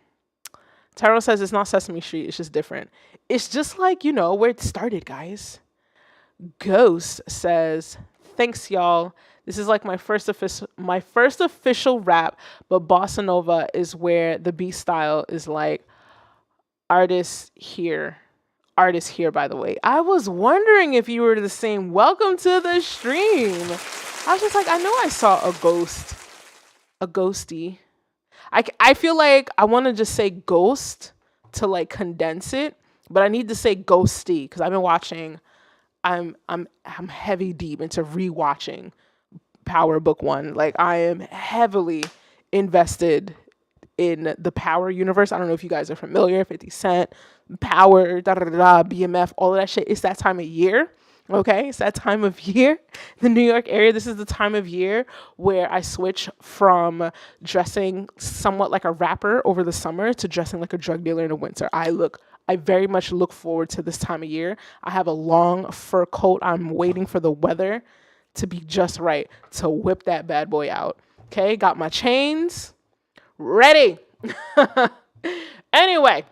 says it's not Sesame Street, it's just different. It's just like, where it started, guys. Ghost says, thanks y'all. This is like my first official rap, but Bossa Nova is where the beat style is like artists here, by the way. I was wondering if you were the same. Welcome to the stream. I was just like, I know I saw a ghosty. I feel like I want to just say ghost to like condense it, but I need to say ghosty because I've been watching. I'm heavy deep into rewatching Power Book 1. Like I am heavily invested in the Power universe. I don't know if you guys are familiar. 50 Cent, Power, BMF, all of that shit. It's that time of year. Okay, it's that time of year. The New York area, this is the time of year where I switch from dressing somewhat like a rapper over the summer to dressing like a drug dealer in the winter. I I very much look forward to this time of year. I have a long fur coat. I'm waiting for the weather to be just right to whip that bad boy out. Okay, got my chains ready. Anyway,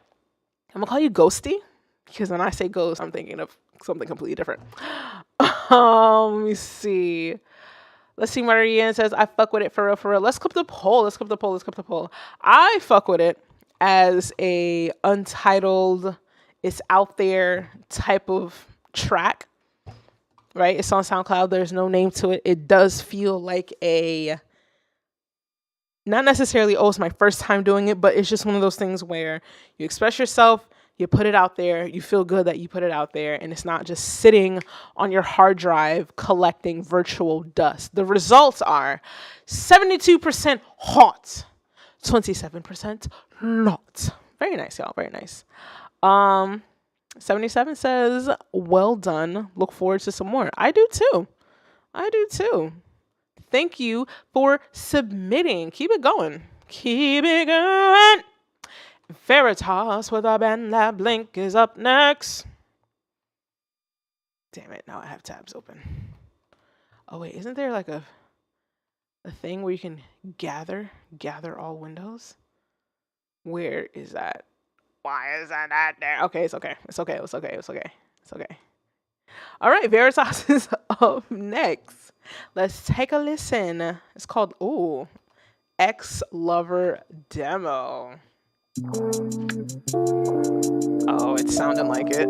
I'm gonna call you Ghosty because when I say ghost, I'm thinking of something completely different. Let me see. Let's see. Marianne says, I fuck with it for real, for real. Let's clip the poll. Let's clip the poll. Let's clip the poll. I fuck with it as a untitled, it's out there type of track, right? It's on SoundCloud. There's no name to it. It does feel like a, not necessarily, oh, it's my first time doing it, but it's just one of those things where you express yourself, you put it out there, you feel good that you put it out there, and it's not just sitting on your hard drive collecting virtual dust. The results are 72% hot, 27% not. Very nice, y'all. Very nice. 77 says, well done. Look forward to some more. I do too. I do too. Thank you for submitting. Keep it going. Keep it going. Veritas with our band that blink is up next. Damn it, now I have tabs open. Oh wait, isn't there like a thing where you can gather all windows? Where is that? Why isn't that there? Okay, it's okay. It's okay. It's okay. It's okay. It's okay. All right, Veritas is up next. Let's take a listen. It's called Ex-Lover Demo. Oh, it's sounding like it.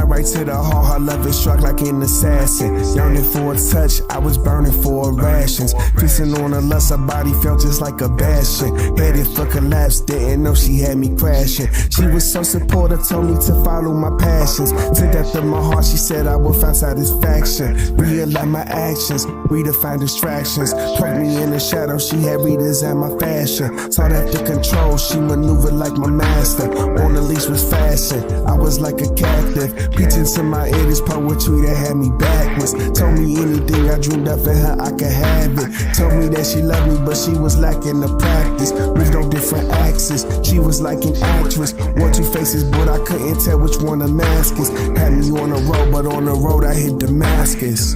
Right to the heart, her love is struck like an assassin. Yearning for a touch, I was burning for rations. Feasting on her lust, her body felt just like a bastion. Headed for collapse, didn't know she had me crashing. She was so supportive, told me to follow my passions. To depth of my heart, she said I would find satisfaction. Realize my actions, redefine distractions. Plugged me in the shadow, she had redesigned my fashion. Sought after control, she maneuvered like my master. On the leash was fashion, I was like a captive. Preaching to my ear this poetry that had me backwards. Told me anything I dreamed up in her, I could have it. Told me that she loved me, but she was lacking the practice. With no different axes, she was like an actress. Wore two faces, but I couldn't tell which one the mask is. Had me on the road, but on the road I hit Damascus.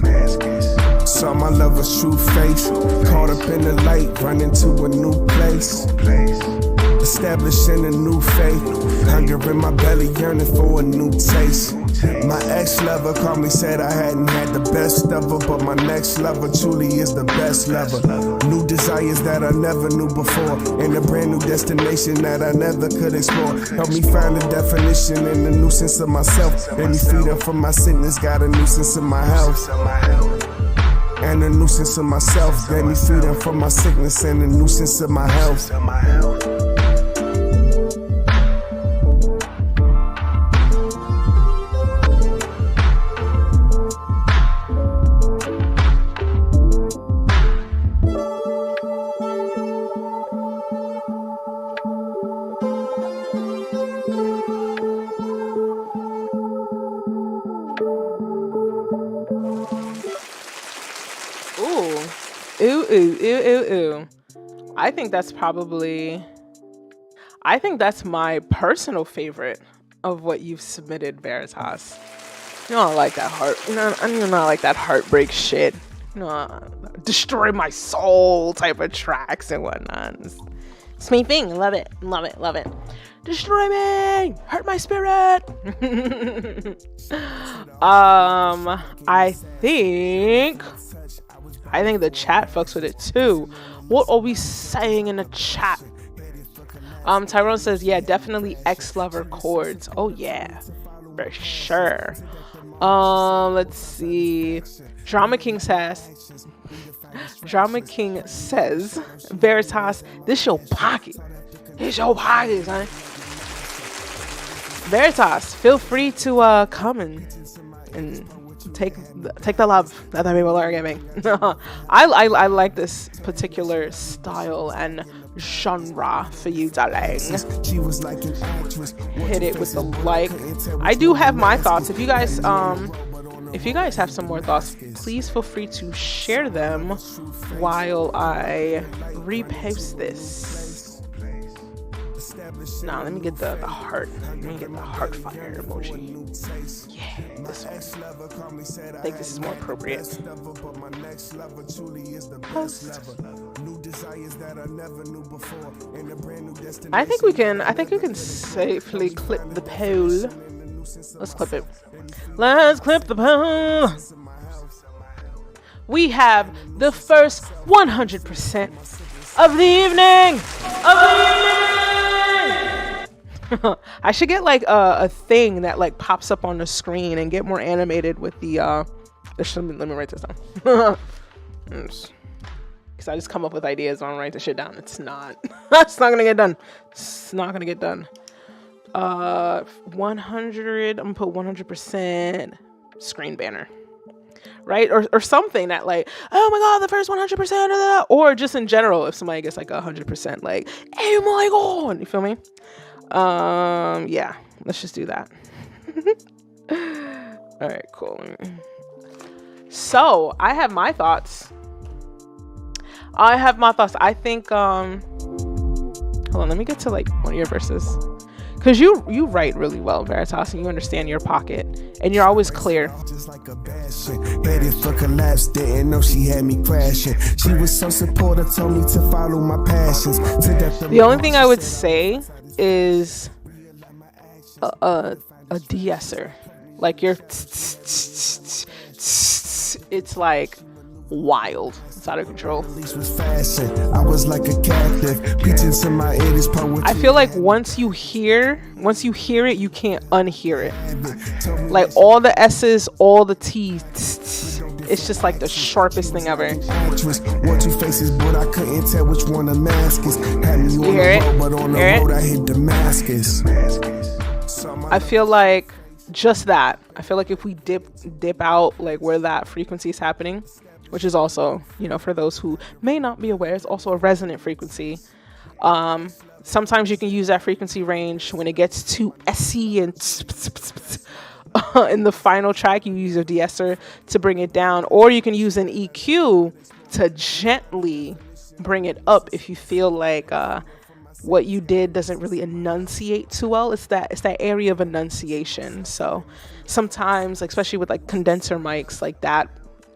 Saw my lover's true face, caught up in the light, running to a new place. Establishing a new faith, hunger in my belly, yearning for a new taste. My ex-lover called me, said I hadn't had the best of her, but my next lover truly is the best lover. New desires that I never knew before, and a brand new destination that I never could explore. Help me find a definition and the nuisance of myself. Let me freedom from my sickness, got a nuisance of my health. And a nuisance of myself, gave me freedom from my sickness and a nuisance of my health. Ooh. I think that's my personal favorite of what you've submitted, Veritas. You know, I like that I like that heartbreak shit. You know, destroy my soul type of tracks and whatnot. It's my thing. Love it. Destroy me, hurt my spirit. I think the chat fucks with it too. What are we saying in the chat? Tyrone says, yeah, definitely ex-lover chords. Oh yeah, for sure. Let's see. Drama King says, Veritas, this your pocket. It's your pocket, son. Veritas, feel free to come and take the love that the people are giving. I like this particular style and genre for you, darling. She was like an actress. Hit it with the like. I do have my thoughts. If you guys have some more thoughts, please feel free to share them while I repost this. Now let me get the heart. Let me get the heart fire emoji. Yeah, this one. I think this is more appropriate. I think we can safely clip the poll. Let's clip it. Let's clip the poll. We have the first 100% of the evening. I should get like a thing that like pops up on the screen and get more animated with the let me write this down. Because I just come up with ideas, I don't write the shit down. It's not gonna get done. It's not gonna get done. 100, I'm gonna put 100% screen banner, right? Or something that like, oh my god, the first 100% of that, or just in general, if somebody gets like 100%, like, oh my god, you feel me? Yeah, let's just do that. All right, cool. So I have my thoughts. I think hold on, let me get to like one of your verses, because you write really well, Veritas, and you understand your pocket, and you're always clear. Just like a bastion. Headed for collapse, didn't know she had me crashing. She was so supportive, told me to follow my passions. The only thing I would say is a de-esser. Like your it's like wild. It's out of control. I was like a captive, preaching to my ears. I feel like once you hear it, you can't unhear it. Like all the S's, all the T's. It's just like the sharpest thing ever. You hear it? I feel like just that. I feel like if we dip out like where that frequency is happening, which is also, you know, for those who may not be aware, it's also a resonant frequency. Sometimes you can use that frequency range when it gets too SE and in the final track, you use a de-esser to bring it down, or you can use an EQ to gently bring it up if you feel like what you did doesn't really enunciate too well. It's that area of enunciation. So sometimes, like, especially with like condenser mics like that,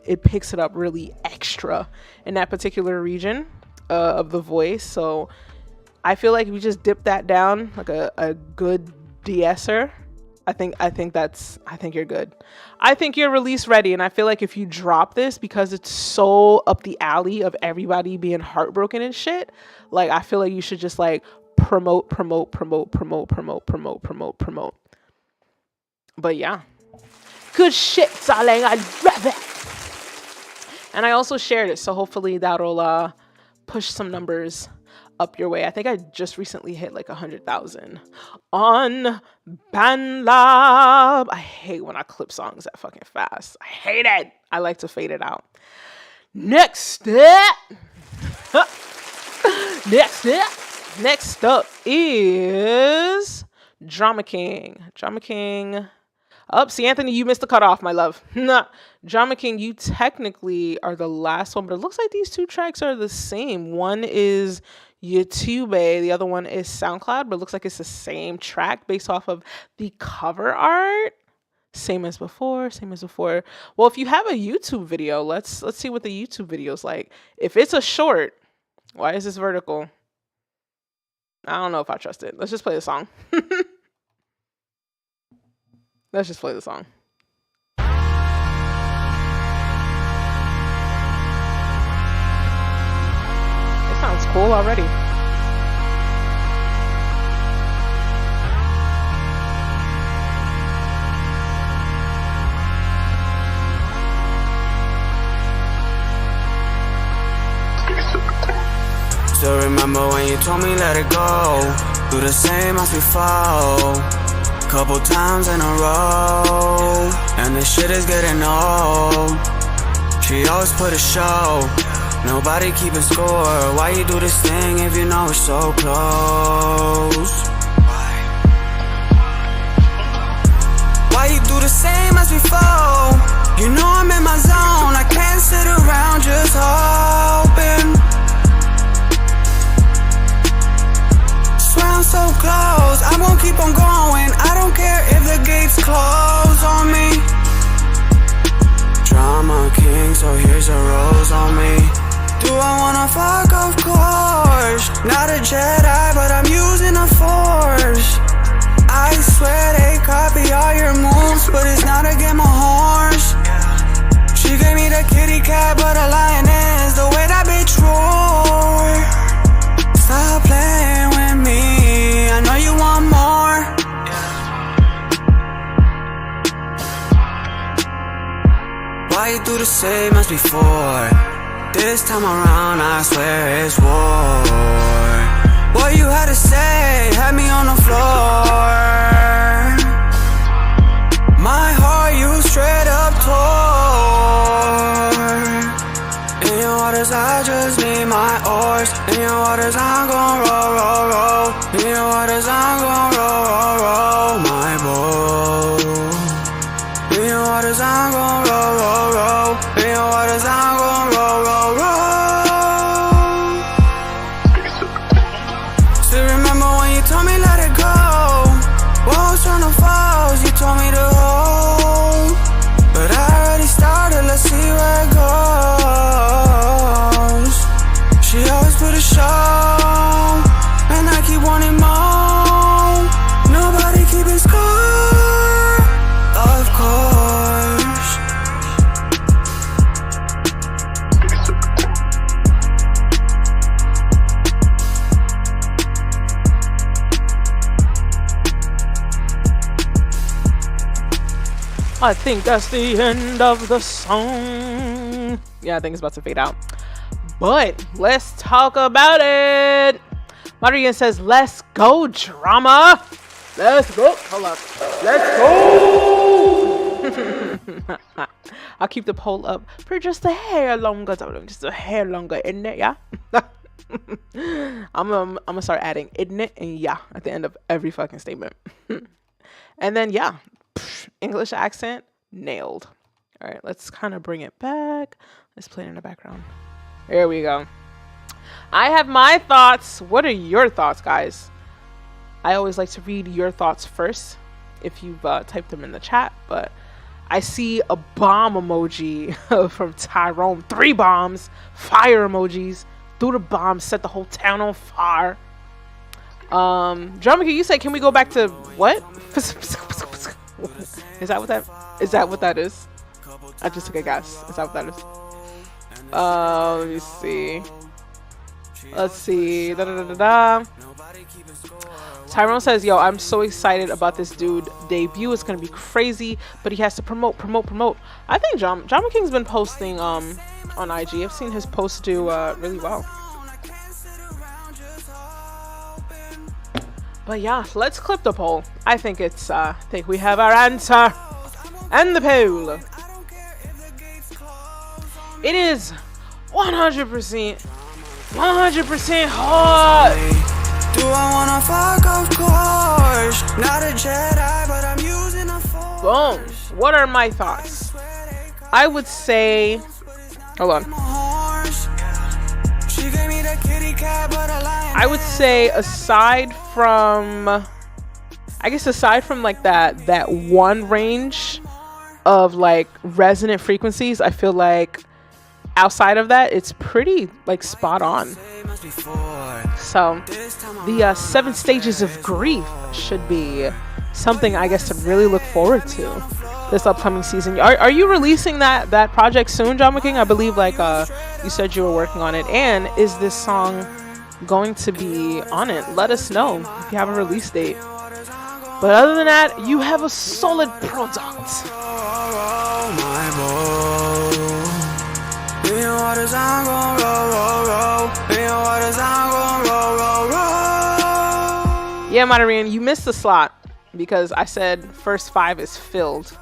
it picks it up really extra in that particular region of the voice. So I feel like if you just dip that down like a good de-esser, I think you're good. I think you're release ready, and I feel like if you drop this, because it's so up the alley of everybody being heartbroken and shit, like I feel like you should just like promote. But yeah, good shit, darling. I love it. And I also shared it, so hopefully that'll push some numbers up your way. I think I just recently hit like 100,000 on BandLab. I hate when I clip songs that fucking fast. I hate it. I like to fade it out. Next up is Drama King. See, Anthony, you missed the cutoff, my love. Drama King, you technically are the last one, but it looks like these two tracks are the same. One is YouTube, the other one is SoundCloud, but it looks like it's the same track based off of the cover art. Same as before. Well, if you have a YouTube video, let's see what the YouTube video is like. If it's a short, why is this vertical? I don't know if I trust it. Let's just play the song. Let's just play the song. It sounds cool already. Still remember when you told me let it go. Do the same as before. couple times in a row, and this shit is getting old. She always put a show, nobody keeping score. Why you do this thing if you know it's so close? Why you do the same as before? You know I'm in my zone, I can't sit around just hoping. Swear I'm so close, I'm gonna keep on going. I don't care if the gates close on me. Drama king, so here's a rose on me. Do I wanna fuck? Of course. Not a Jedi, but I'm using a force. I swear they copy all your moves, but it's not a game of horse. She gave me the kitty cat, but a lioness. The way that bitch roar. Stop playing with me, I know you want more. Why you do the same as before? This time around I swear it's war. What you had to say had me on the floor. My heart you straight up tore. In your waters I just need my oars. In your waters I'm gon' roll, roll, roll. In your waters I'm gon' roll, roll, roll. My boat. In your waters I'm gon' roll, roll, roll. In your waters I'm gon' roll, roll, roll. Still remember when you told me let it go. Walls on the falls, you told me to hold. But I already started, let's see where it goes. She always put a show, and I keep wanting more. Nobody keeping score, of course. I think that's the end of the song. Yeah, I think it's about to fade out. But let's talk about it. Marian says, let's go, drama. Let's go. Hold up. Let's go. I'll keep the poll up for just a hair longer. Just a hair longer, isn't it? Yeah. I'm gonna start adding isn't it and yeah at the end of every fucking statement. And then yeah, English accent nailed. All right, let's kind of bring it back. Let's play it in the background. There we go. I have my thoughts. What are your thoughts, guys? I always like to read your thoughts first if you've typed them in the chat, but I see a bomb emoji from Tyrone. 3 bombs, fire emojis. Threw the bomb, set the whole town on fire. Drama, can you say, can we go back to what? Is that what that is? I just took a guess. Is that what that is? Let me see. Let's see. Tyrone says, yo, I'm so excited about this dude debut. It's gonna be crazy, but he has to promote. I think Drama King's been posting on IG. I've seen his posts do really well. But yeah, let's clip the poll. I think we have our answer. And the poll. It is 100% hot. Do I wanna fuck? Of course. Not a Jedi, but I'm using a force. Boom. What are my thoughts? I would say, hold on. I would say aside from like that one range of like resonant frequencies, I feel like outside of that it's pretty like spot on. So the 7 stages of grief should be something I guess to really look forward to this upcoming season. Are you releasing that project soon, Drama King? I believe like you said you were working on it. And is this song going to be on it? Let us know if you have a release date. But other than that, you have a solid product. Yeah, Madarian, you missed the slot. because I said first 5 is filled.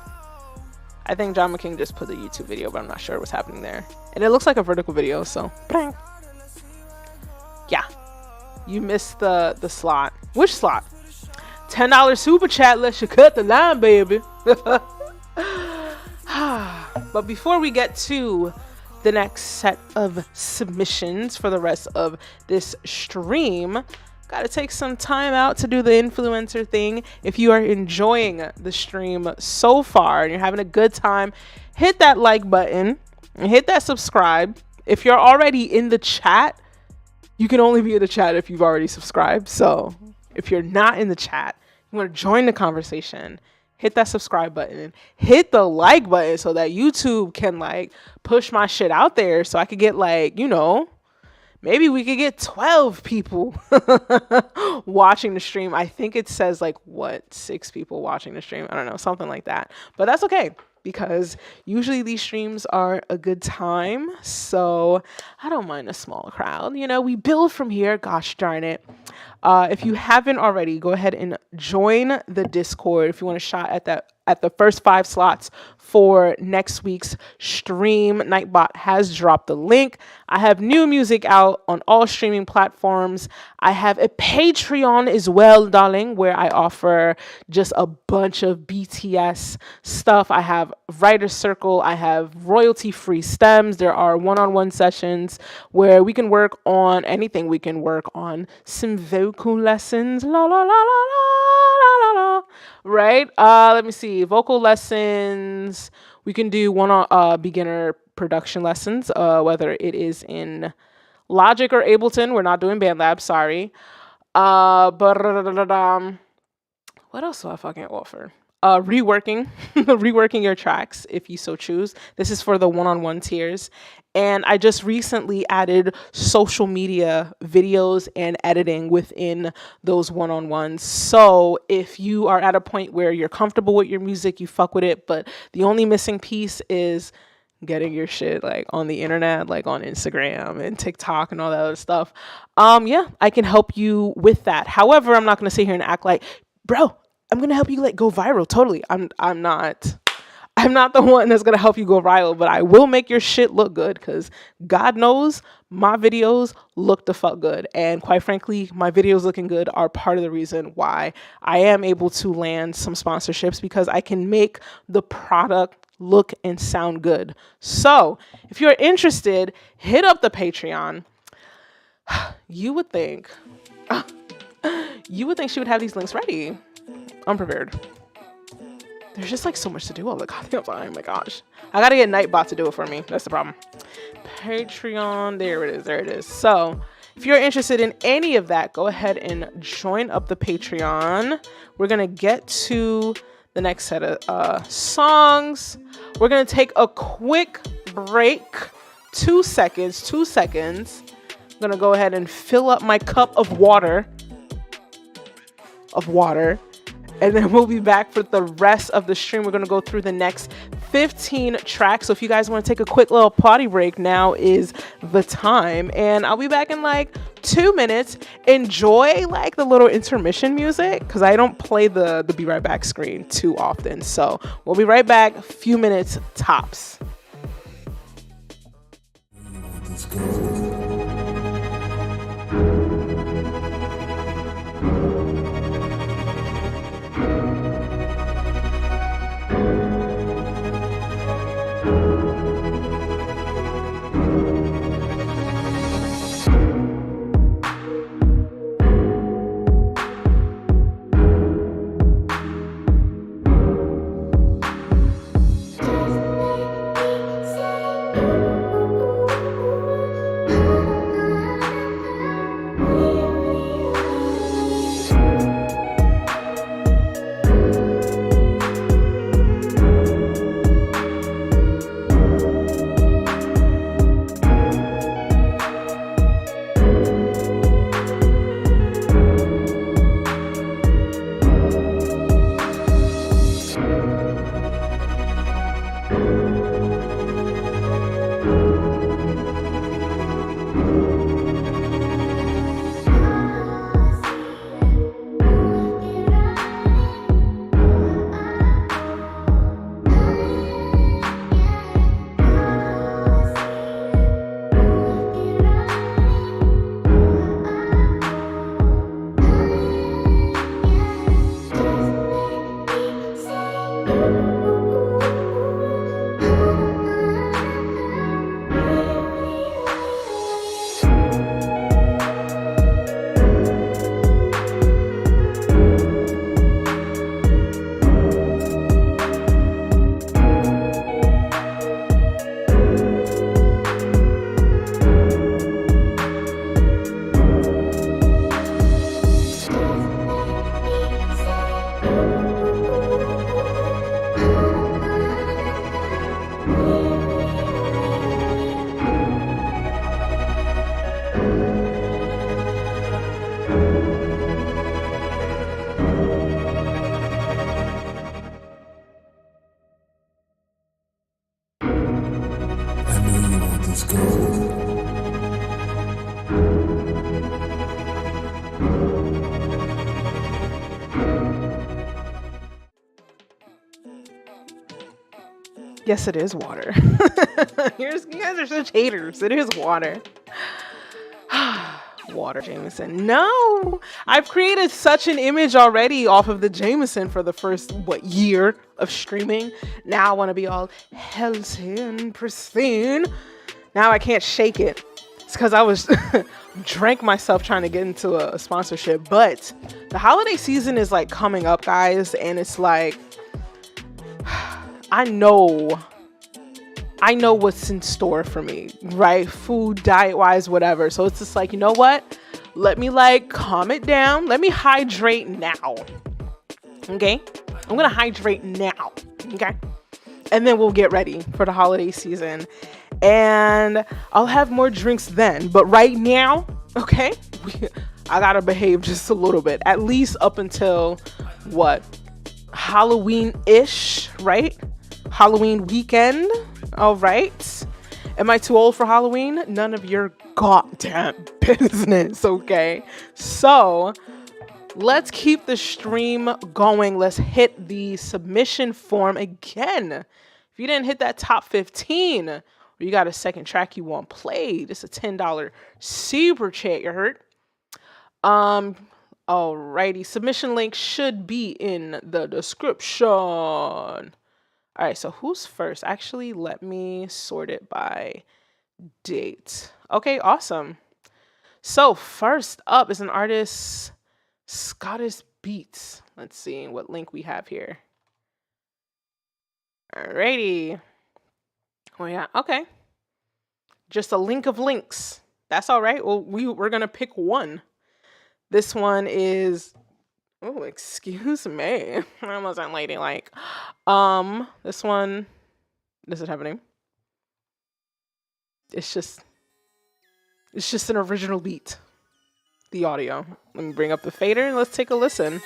I think John McKing just put the YouTube video, but I'm not sure what's happening there. And it looks like a vertical video, so yeah. You missed the slot. Which slot? $10 super chat lets you cut the line, baby. But before we get to the next set of submissions for the rest of this stream, gotta take some time out to do the influencer thing. If you are enjoying the stream so far and you're having a good time, hit that like button and hit that subscribe. If you're already in the chat, you can only be in the chat if you've already subscribed. So if you're not in the chat, you want to join the conversation, hit that subscribe button, hit the like button so that YouTube can like push my shit out there so I could get like, you know, maybe we could get 12 people watching the stream. I think it says like 6 people watching the stream. I don't know, something like that. But that's okay, because usually these streams are a good time. So I don't mind a small crowd. You know, we build from here. Gosh darn it. If you haven't already, go ahead and join the Discord if you want a shot at the first 5 slots for next week's stream. Nightbot has dropped the link. I have new music out on all streaming platforms. I have a Patreon as well, darling, where I offer just a bunch of BTS stuff. I have Writer Circle. I have royalty-free stems. There are one-on-one sessions where we can work on anything. We can work on some vocal lessons. La la la la la la la. Right? Let me see. Vocal lessons. We can do one beginner production lessons, whether it is in Logic or Ableton. We're not doing BandLab, sorry. What else do I fucking offer? Reworking your tracks if you so choose. This is for the one-on-one tiers. And I just recently added social media videos and editing within those one-on-ones. So if you are at a point where you're comfortable with your music, you fuck with it, but the only missing piece is getting your shit like on the internet, like on Instagram and TikTok and all that other stuff. Yeah, I can help you with that. However, I'm not gonna sit here and act like, bro, I'm gonna help you like go viral. Totally. I'm not the one that's gonna help you go viral, but I will make your shit look good, because God knows my videos look the fuck good. And quite frankly, my videos looking good are part of the reason why I am able to land some sponsorships, because I can make the product look and sound good. So if you're interested, hit up the Patreon. You would think she would have these links ready. Unprepared. There's just like so much to do all the goddamn time. Oh my gosh. I gotta get Nightbot to do it for me. That's the problem. Patreon. There it is. So if you're interested in any of that, go ahead and join up the Patreon. We're gonna get to the next set of songs. We're gonna take a quick break. 2 seconds. I'm gonna go ahead and fill up my cup of water. And then we'll be back for the rest of the stream. We're going to go through the next 15 tracks. So if you guys want to take a quick little potty break, now is the time. And I'll be back in like 2 minutes. Enjoy like the little intermission music, because I don't play the be right back screen too often. So we'll be right back. A few minutes tops. Let's go. Yes, it is water. You guys are such haters. It is water. Water Jameson. No, I've created such an image already off of the Jameson for the first year of streaming. Now I want to be all healthy and pristine. Now I can't shake it. It's because I was drank myself trying to get into a sponsorship. But the holiday season is like coming up, guys, and it's like I know what's in store for me, right? Food, diet-wise, whatever. So it's just like, you know what? Let me like calm it down. Let me hydrate now. Okay? I'm gonna hydrate now. Okay? And then we'll get ready for the holiday season. And I'll have more drinks then. But right now, okay? I gotta behave just a little bit. At least up until what? Halloween-ish, right? Halloween weekend. All right. Am I too old for Halloween? None of your goddamn business, okay? So let's keep the stream going. Let's hit the submission form again. If you didn't hit that top 15, or you got a second track you want played, it's a $10 super chat, you heard? Alrighty. Submission link should be in the description. All right, so who's first? Actually, let me sort it by date. Okay, awesome. So first up is an artist, Scottish Beats. Let's see what link we have here. Alrighty. Oh yeah, okay. Just a link of links. That's all right. Well, we're gonna pick one. This one is. Oh, excuse me. I wasn't ladylike. This one, does it have a name? It's just an original beat. The audio. Let me bring up the fader and let's take a listen.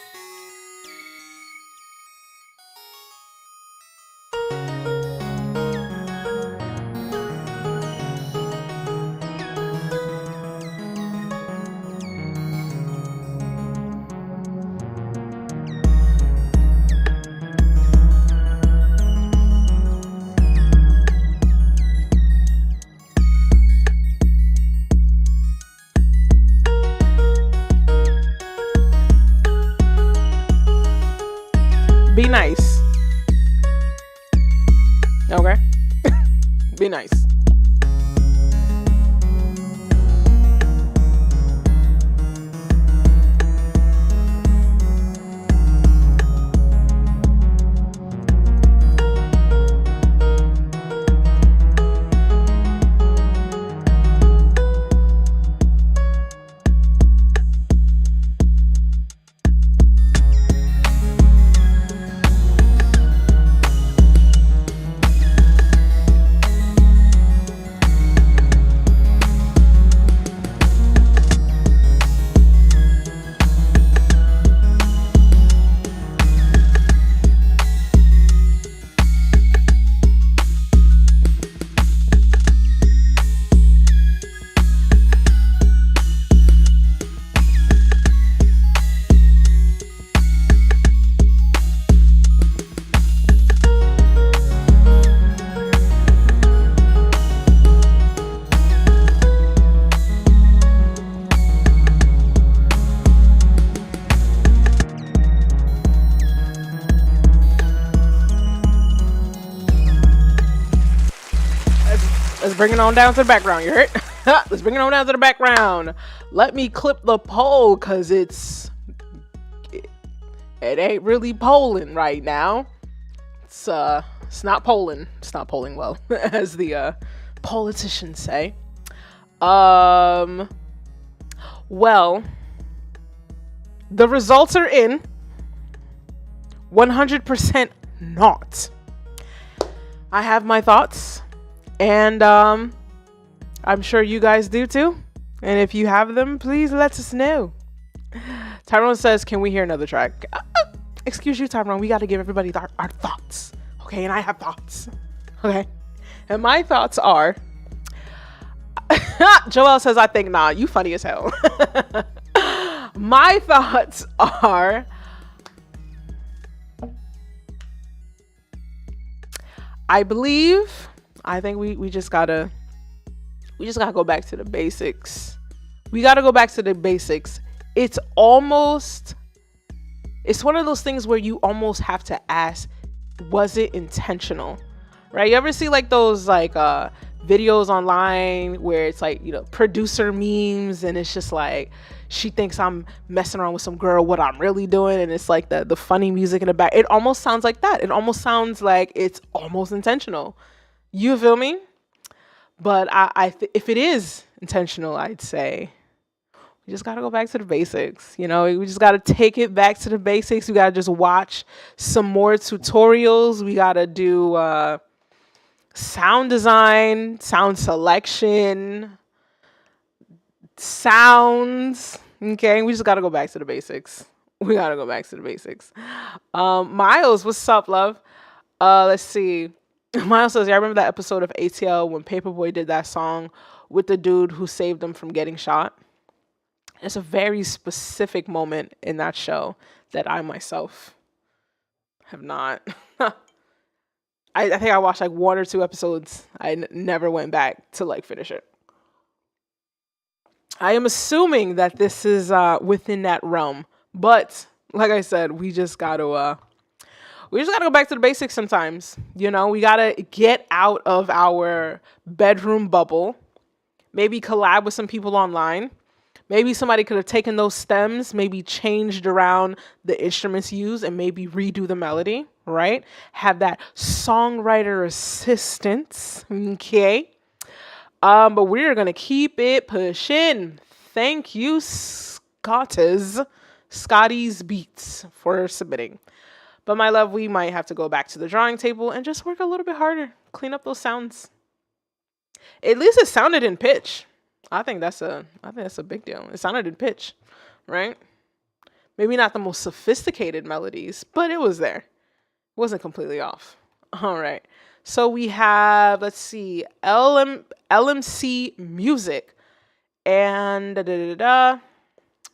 Be nice. Okay. Be nice. Let's bring it on down to the background, you heard? Let's bring it on down to the background. Let me clip the poll, cause it ain't really polling right now. It's not polling. It's not polling well, as the politicians say. Well, the results are in. 100% not. I have my thoughts. And I'm sure you guys do too. And if you have them, please let us know. Tyrone says, can we hear another track? Excuse you, Tyrone. We got to give everybody our thoughts. Okay, and I have thoughts. Okay. And my thoughts are, Joel says, I think not. You funny as hell. My thoughts are, I think we just gotta go back to the basics. We gotta go back to the basics. It's one of those things where you almost have to ask, was it intentional? Right? You ever see like those like videos online where it's like, you know, producer memes, and it's just like, she thinks I'm messing around with some girl, what I'm really doing, and it's like the funny music in the back. It almost sounds like that. It almost sounds like it's almost intentional. You feel me? But if it is intentional, I'd say we just got to go back to the basics. You know, we just got to take it back to the basics. We got to just watch some more tutorials. We got to do sound design, sound selection, sounds. Okay, we just got to go back to the basics. We got to go back to the basics. Miles, what's up, love? Let's see. Miles says, yeah, I remember that episode of ATL when Paperboy did that song with the dude who saved him from getting shot. It's a very specific moment in that show that I myself have not. I think I watched like 1 or 2 episodes. I never went back to like finish it. I am assuming that this is within that realm, but like I said, we just gotta go back to the basics sometimes. You know, we gotta get out of our bedroom bubble. Maybe collab with some people online. Maybe somebody could have taken those stems, maybe changed around the instruments used, and maybe redo the melody, right? Have that songwriter assistance, okay? But we're going to keep it pushing. Thank you, Scotty's Beats, for submitting. But my love, we might have to go back to the drawing table and just work a little bit harder. Clean up those sounds. At least it sounded in pitch. I think that's a big deal. It sounded in pitch, right? Maybe not the most sophisticated melodies, but it was there. It wasn't completely off. All right. So we have, let's see, LMC Music, and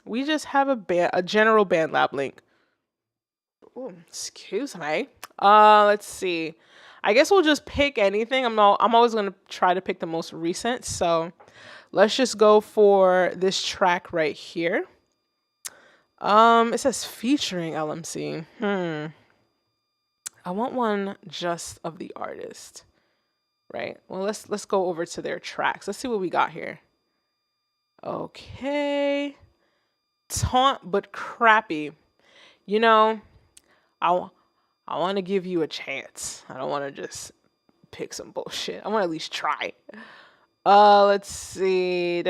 we just have a general band lab link. Ooh, excuse me. Let's see. I guess we'll just pick anything. I'm always gonna try to pick the most recent. So let's just go for this track right here. It says featuring LMC. I want one just of the artist, right? Well, let's go over to their tracks. Let's see what we got here. Okay. Taunt but crappy. You know, I want to give you a chance. I don't want to just pick some bullshit. I want to at least try. Let's see.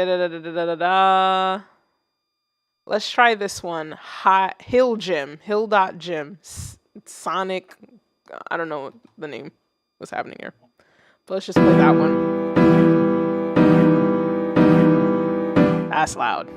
Let's try this one. Hill.gym. Sonic. I don't know the name. What's happening here? But let's just play that one. That's loud.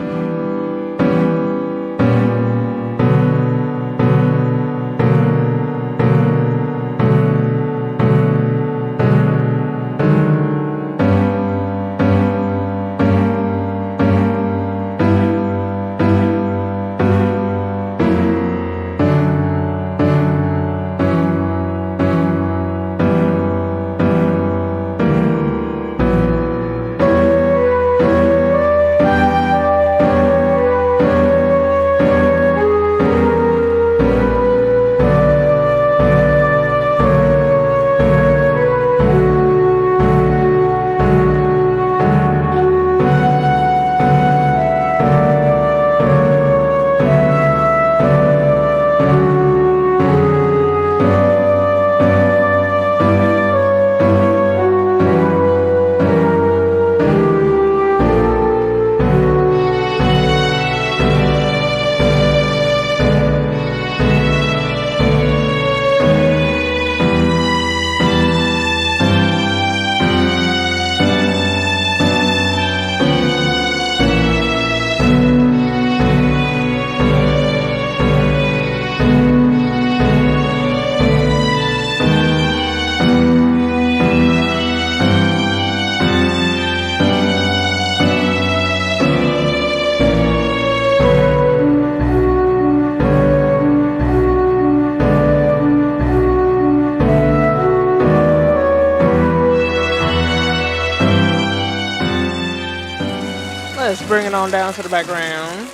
Let's bring it on down to the background.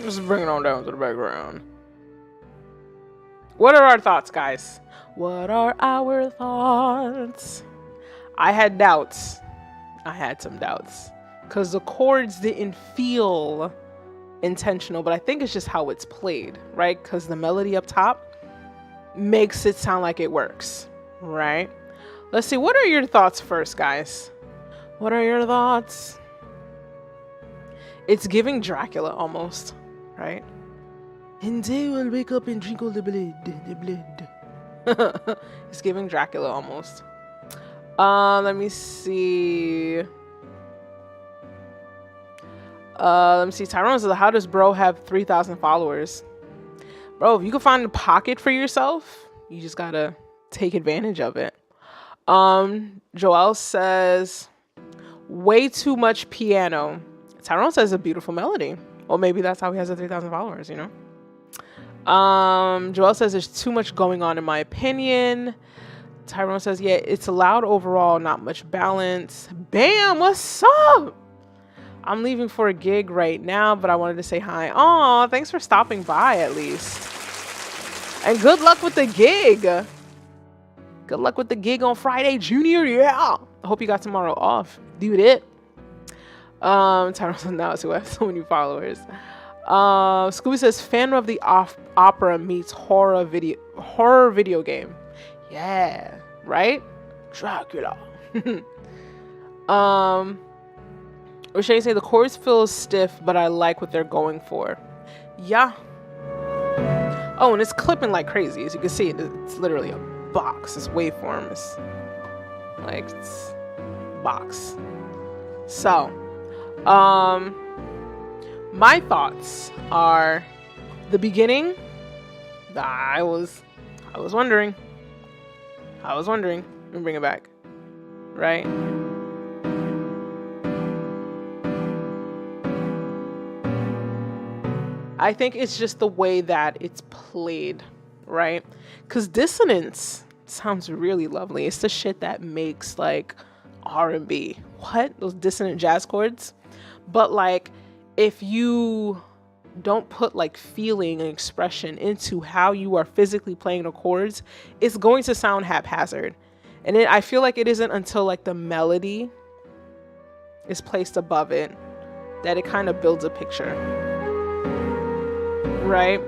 Let's bring it on down to the background. What are our thoughts, guys? What are our thoughts? I had doubts. I had some doubts. Because the chords didn't feel intentional, but I think it's just how it's played, right? Because the melody up top makes it sound like it works, right? Let's see, what are your thoughts first, guys? What are your thoughts? It's giving Dracula almost, right? And they will wake up and drink all the blood. It's giving Dracula almost. Let me see. Tyrone says, how does bro have 3,000 followers? Bro, if you can find a pocket for yourself, you just gotta take advantage of it. Joel says, way too much piano. Tyrone says a beautiful melody. Well, maybe that's how he has the 3,000 followers, you know? Joel says there's too much going on in my opinion. Tyrone says, yeah, it's loud overall, not much balance. Bam, what's up? I'm leaving for a gig right now, but I wanted to say hi. Aw, thanks for stopping by at least. And good luck with the gig. Good luck with the gig on Friday, Junior. Yeah. I hope you got tomorrow off. Dude it. Tyrone says, now it's who has so many followers. Scooby says, fan of the opera meets horror video game. Yeah, right? Dracula. O'Shea say the chords feel stiff, but I like what they're going for. Yeah. Oh, and it's clipping like crazy. As you can see, it's literally a box. This waveform is like it's box. So, my thoughts are the beginning. I was wondering. Let me bring it back. Right? I think it's just the way that it's played, right? Because dissonance sounds really lovely. It's the shit that makes like R&B. What? Those dissonant jazz chords? But like, if you don't put like feeling and expression into how you are physically playing the chords, it's going to sound haphazard. And I feel like it isn't until like the melody is placed above it that it kind of builds a picture. Right?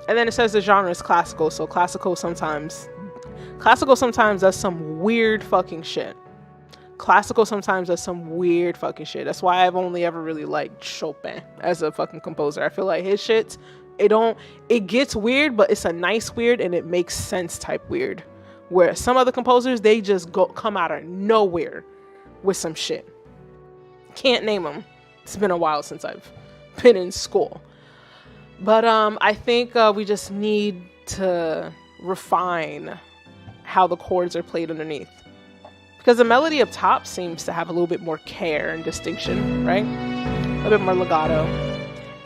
And then it says the genre is classical, so classical sometimes does some weird fucking shit. Classical sometimes does some weird fucking shit. That's why I've only ever really liked Chopin as a fucking composer. I feel like his shit, it gets weird, but it's a nice weird and it makes sense type weird. Where some other composers, they just come out of nowhere with some shit. Can't name them. It's been a while since I've been in school. But I think we just need to refine how the chords are played underneath. Because the melody up top seems to have a little bit more care and distinction, right? A little bit more legato.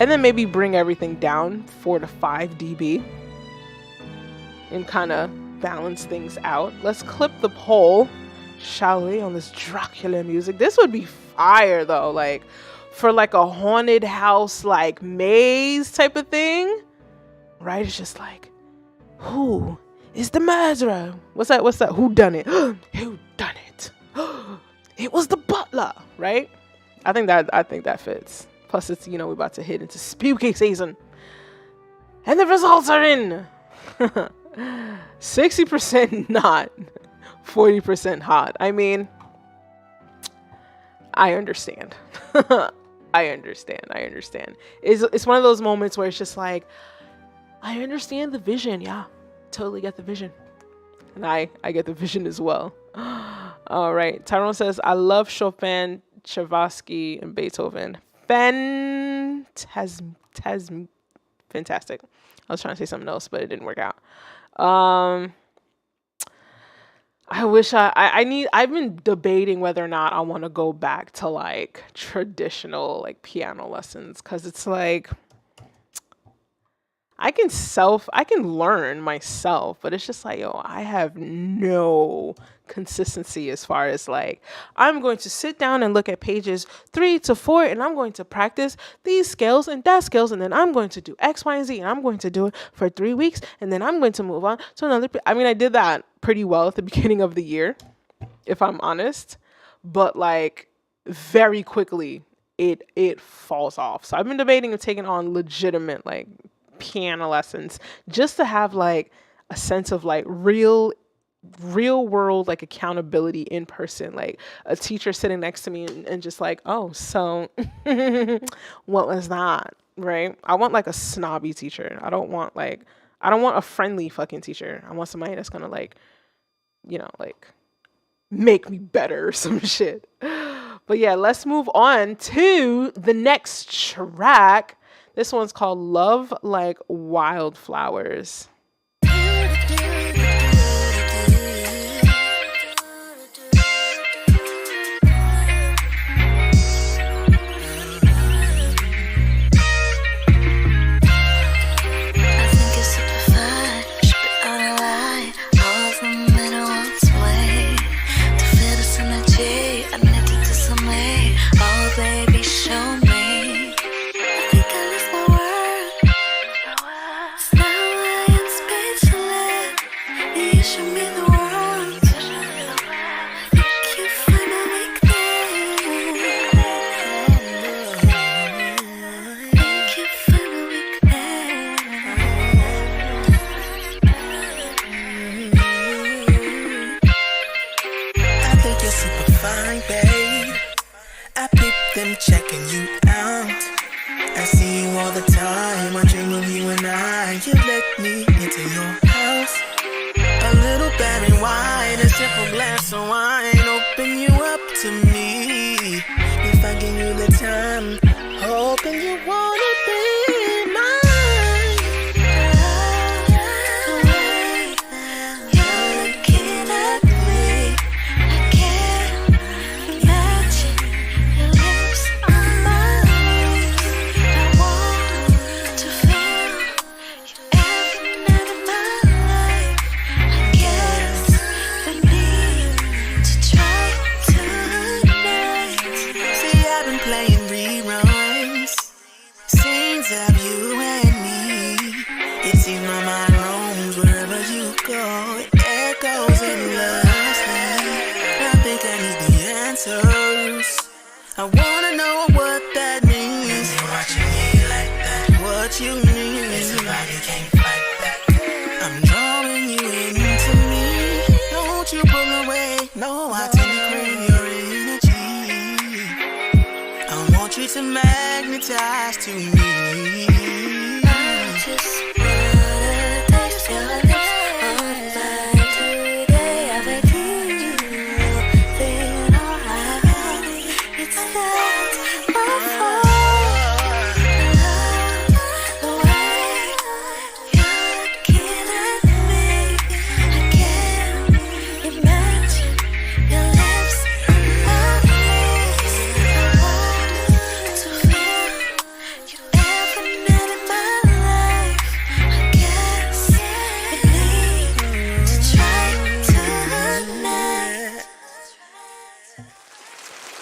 And then maybe bring everything down 4 to 5 dB. And kind of balance things out. Let's clip the poll, shall we, on this Dracula music. This would be fire though, like for like a haunted house, like maze type of thing, right? It's just like, who is the murderer? What's that? Who done it? Who done it? It was the butler, right? I think that fits. Plus, it's, we're about to hit into spooky season, and the results are in. 60% not, 40% hot. I mean, I understand. I understand. It's one of those moments where it's just like, I understand the vision. Yeah, totally get the vision. And I get the vision as well. All right. Tyrone says, I love Chopin, Tchaikovsky, and Beethoven. Fantastic. I was trying to say something else, but it didn't work out. I wish I've been debating whether or not I want to go back to like traditional like piano lessons, because it's like, I can learn myself, but it's just like, yo, I have no consistency as far as like, I'm going to sit down and look at pages 3 to 4 and I'm going to practice these skills and that skills. And then I'm going to do X, Y, and Z and I'm going to do it for 3 weeks. And then I'm going to move on to another. I mean, I did that pretty well at the beginning of the year, if I'm honest, but like very quickly it falls off. So I've been debating and taking on legitimate like piano lessons just to have like a sense of like real world like accountability in person, like a teacher sitting next to me and just like, oh, so what was that, right? I want like a snobby teacher. I don't want a friendly fucking teacher. I want somebody that's gonna like, you know, like make me better or some shit. But yeah, let's move on to the next track. This one's called Love Like Wildflowers. Checking you out, I see you all the time. I dream of you and I. You let me into your house. A little berry wine, a simple glass of wine. Open you up to me. If I give you the time, hoping you wanna be mine. I wanna know what that means. You're watching me like that. What you mean? It's a vibe you can't fight back. I'm drawing you into me. Don't you pull away. No, I tend to crave your energy. I want you to magnetize to me. I just wanna taste your lips all night today. I bet you feel alright. It's that before. The way you're looking at me, I can't imagine your lips on my face. I want to feel you every minute of my life. I guess we need to try tonight.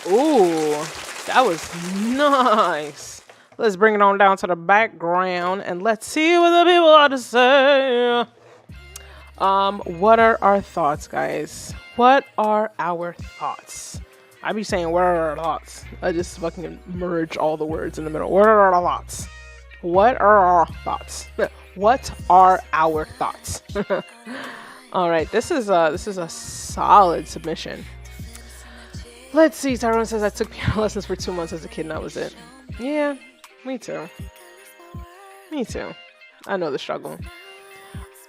Ooh, that was nice. Let's bring it on down to the background and let's see what the people have to say. What are our thoughts, guys? What are our thoughts? I be saying, what are our thoughts? I just fucking merge all the words in the middle. What are our thoughts? What are our thoughts? What are our thoughts? All right, this is a solid submission. Let's see. Tyrone says, I took piano lessons for 2 months as a kid and that was it. Yeah, me too. Me too. I know the struggle.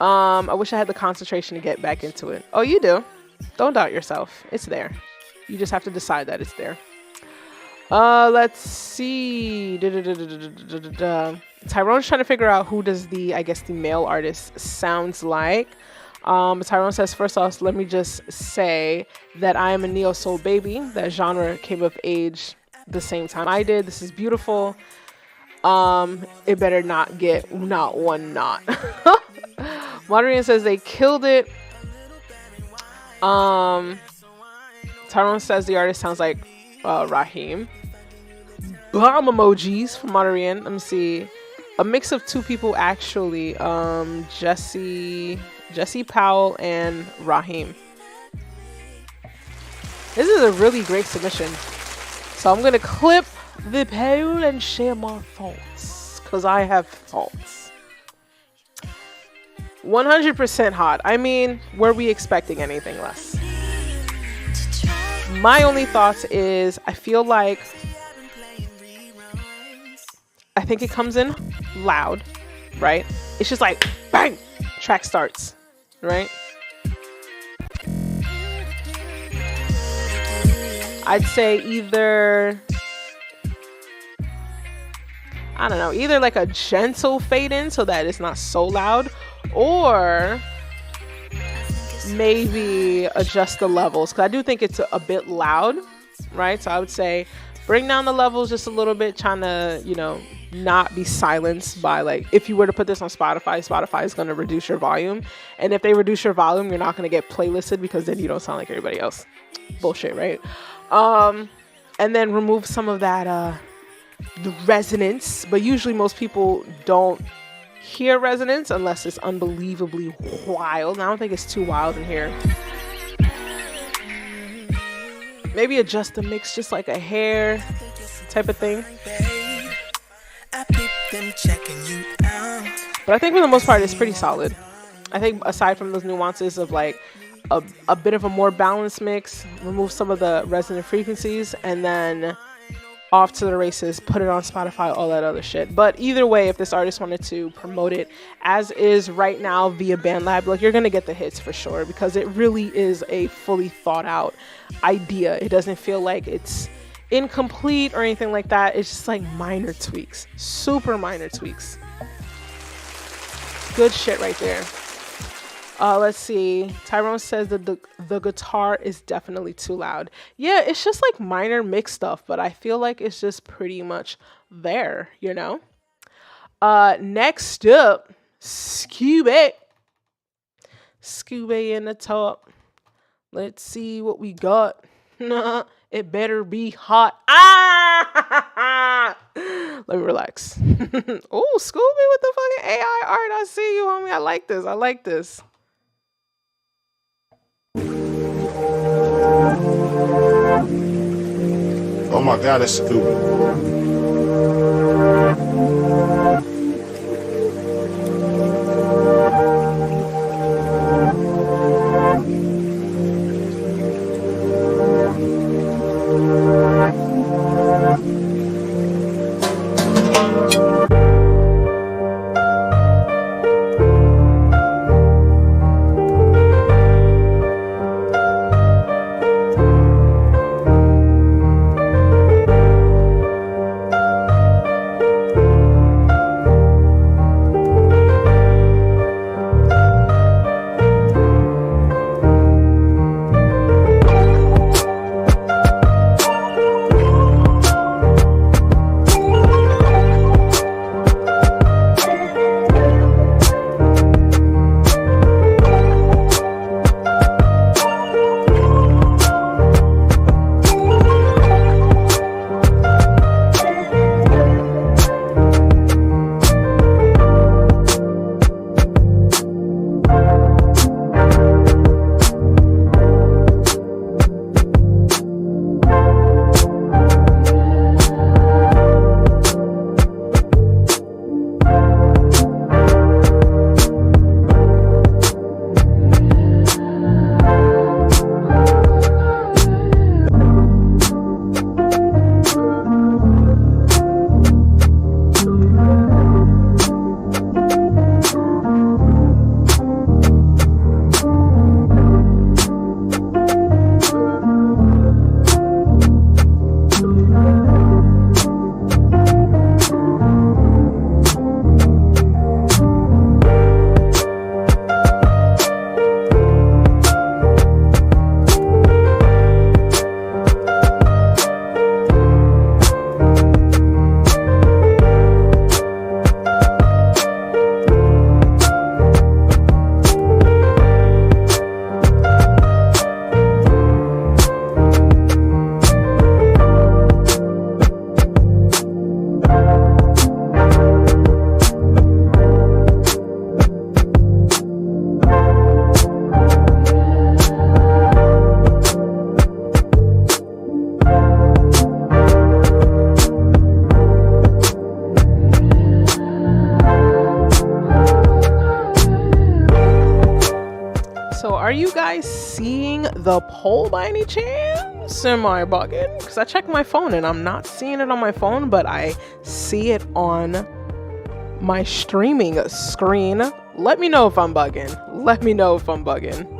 I wish I had the concentration to get back into it. Oh, you do. Don't doubt yourself. It's there. You just have to decide that it's there. Let's see. Tyrone's trying to figure out who does the male artist sounds like. Tyrone says, first off, let me just say that I am a neo soul baby. That genre came of age the same time I did. This is beautiful. It better not get not one knot. Moderian says they killed it. Tyrone says the artist sounds like Raheem. Bomb emojis from Moderian. Let me see. A mix of two people actually. Jesse Powell and Raheem. This is a really great submission. So I'm gonna clip the poll and share my thoughts, because I have thoughts. 100% hot. I mean, were we expecting anything less? My only thoughts is I feel like I think it comes in loud, right? It's just like bang, track starts, right? I'd say either, I don't know, either like a gentle fade in so that it's not so loud, or maybe adjust the levels, because I do think it's a bit loud, right? So I would say bring down the levels just a little bit, trying to, you know, not be silenced by, like, if you were to put this on Spotify is going to reduce your volume, and if they reduce your volume, you're not going to get playlisted, because then you don't sound like everybody else. Bullshit, right? And then remove some of that the resonance, but usually most people don't hear resonance unless it's unbelievably wild, and I don't think it's too wild in here. Maybe adjust the mix just like a hair type of thing. But I think for the most part it's pretty solid. I think aside from those nuances of like a bit of a more balanced mix, remove some of the resonant frequencies, and then off to the races, put it on Spotify, all that other shit. But either way, if this artist wanted to promote it as is right now via BandLab, like, you're gonna get the hits for sure, because it really is a fully thought out idea. It doesn't feel like it's incomplete or anything like that. It's just like minor tweaks, super minor tweaks. Good shit right there. Let's see. Tyrone says that the guitar is definitely too loud. Yeah, it's just like minor mix stuff, but I feel like it's just pretty much there, you know? Next up, Scooby. Scooby in the top. Let's see what we got. It better be hot. Ah! Let me relax. Oh, Scooby with the fucking AI art. I see you, homie. I like this. I like this. Oh my God, that's Scooby. the poll by any chance? Am I bugging? Because I checked my phone and I'm not seeing it on my phone, but I see it on my streaming screen. Let me know if I'm bugging. Let me know if I'm bugging.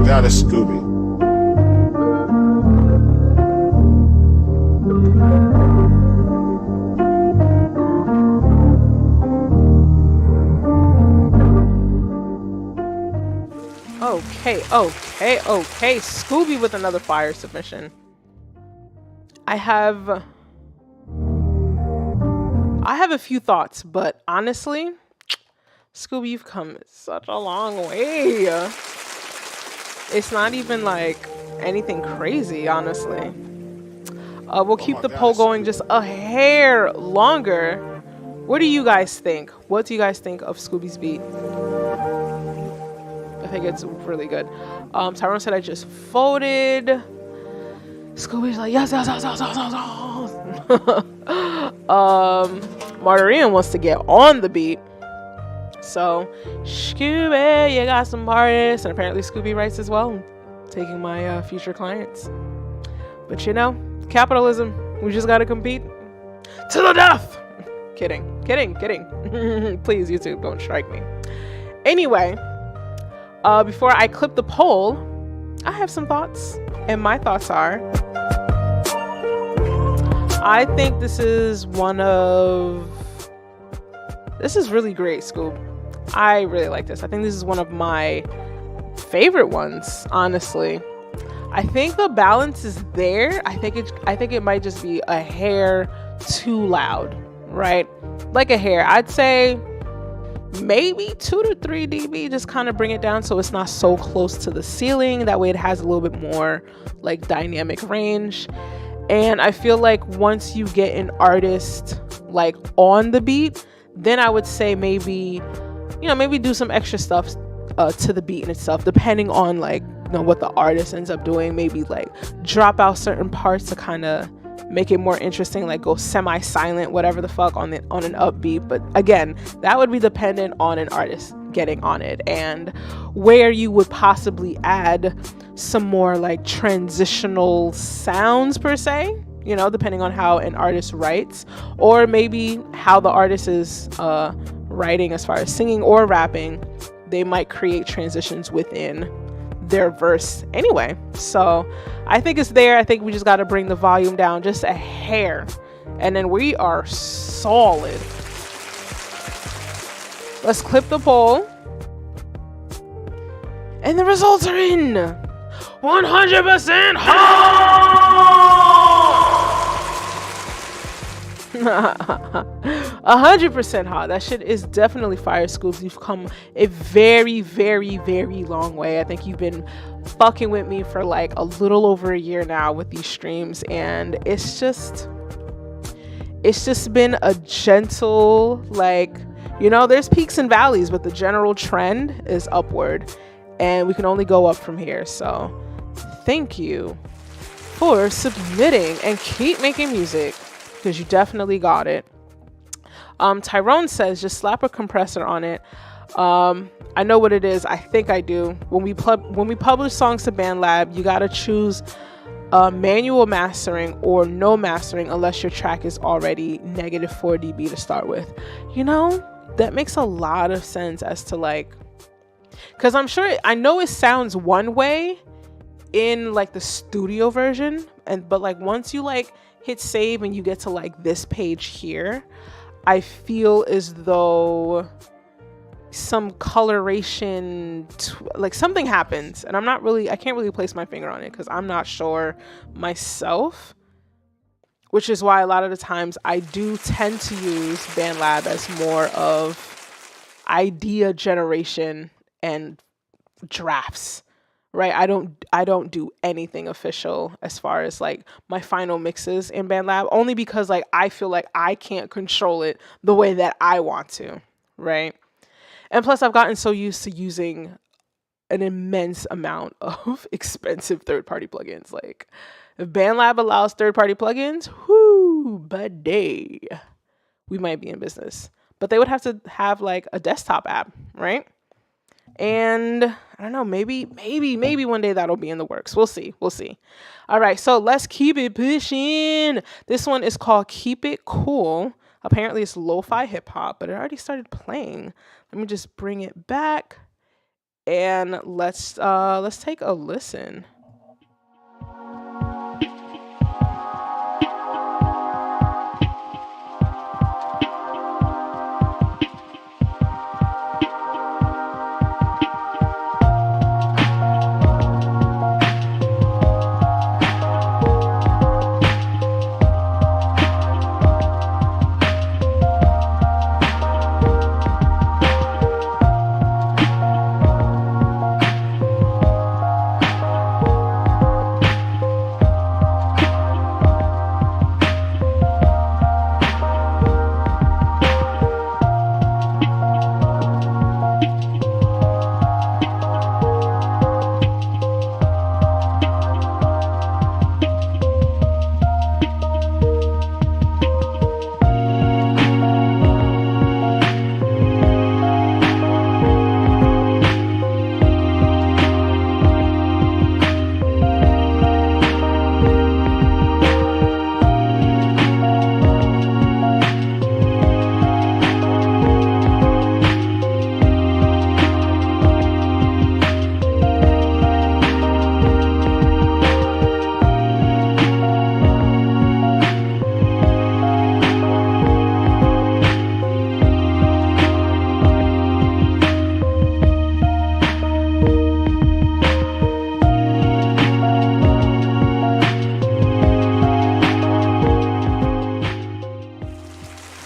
God, it's Scooby. Okay. Scooby with another fire submission. I have a few thoughts, but honestly, Scooby, you've come such a long way. It's not even like anything crazy, honestly. We'll keep the poll going just a hair longer. What do you guys think? What do you guys think of Scooby's beat? I think it's really good. Tyrone said I just voted. Scooby's like, yes. Martarian wants to get on the beat. So, Scooby, you got some artists. And apparently Scooby writes as well, taking my future clients. But you know, capitalism, we just gotta compete to the death. Kidding. Please, YouTube, don't strike me. Anyway, before I clip the poll, I have some thoughts. And my thoughts are, I think this is really great, Scoob. I really like this. I think this is one of my favorite ones, honestly. I think the balance is there. I think it might just be a hair too loud, right? Like a hair. I'd say maybe 2 to 3 dB, just kind of bring it down so it's not so close to the ceiling. That way it has a little bit more like dynamic range. And I feel like once you get an artist like on the beat, then I would say maybe do some extra stuff to the beat in itself, depending on like, what the artist ends up doing. Maybe like drop out certain parts to kind of make it more interesting, like go semi-silent, whatever the fuck on an upbeat. But again, that would be dependent on an artist getting on it and where you would possibly add some more like transitional sounds per se, depending on how an artist writes, or maybe how the artist is writing as far as singing or rapping. They might create transitions within their verse anyway. So I think it's there. I think we just got to bring the volume down just a hair, and then we are solid. Let's clip the poll, and the results are in. 100% hot. 100% hot. That shit is definitely fire, Scoops. You've come a very, very, very long way. I think you've been fucking with me for like a little over a year now with these streams, and it's just been a gentle, like, there's peaks and valleys, but the general trend is upward, and we can only go up from here. So thank you for submitting, and keep making music, because you definitely got it. Tyrone says just slap a compressor on it. I know what it is. I think I do. When we publish songs to BandLab, you gotta choose manual mastering or no mastering unless your track is already -4 dB to start with. That makes a lot of sense as to like, because I know it sounds one way in like the studio version, but like once you like hit save and you get to like this page here, I feel as though some coloration, like something happens, and I can't really place my finger on it because I'm not sure myself, which is why a lot of the times I do tend to use BandLab as more of idea generation and drafts right? I don't do anything official as far as like my final mixes in BandLab, only because like I feel like I can't control it the way that I want to, right? And plus I've gotten so used to using an immense amount of expensive third-party plugins. Like if BandLab allows third-party plugins, whoo, buddy, we might be in business. But they would have to have like a desktop app, right? And I don't know, maybe one day that'll be in the works. We'll see. All right, so let's keep it pushing. This one is called Keep It Cool. Apparently it's lo-fi hip hop, but it already started playing. Let me just bring it back and let's take a listen.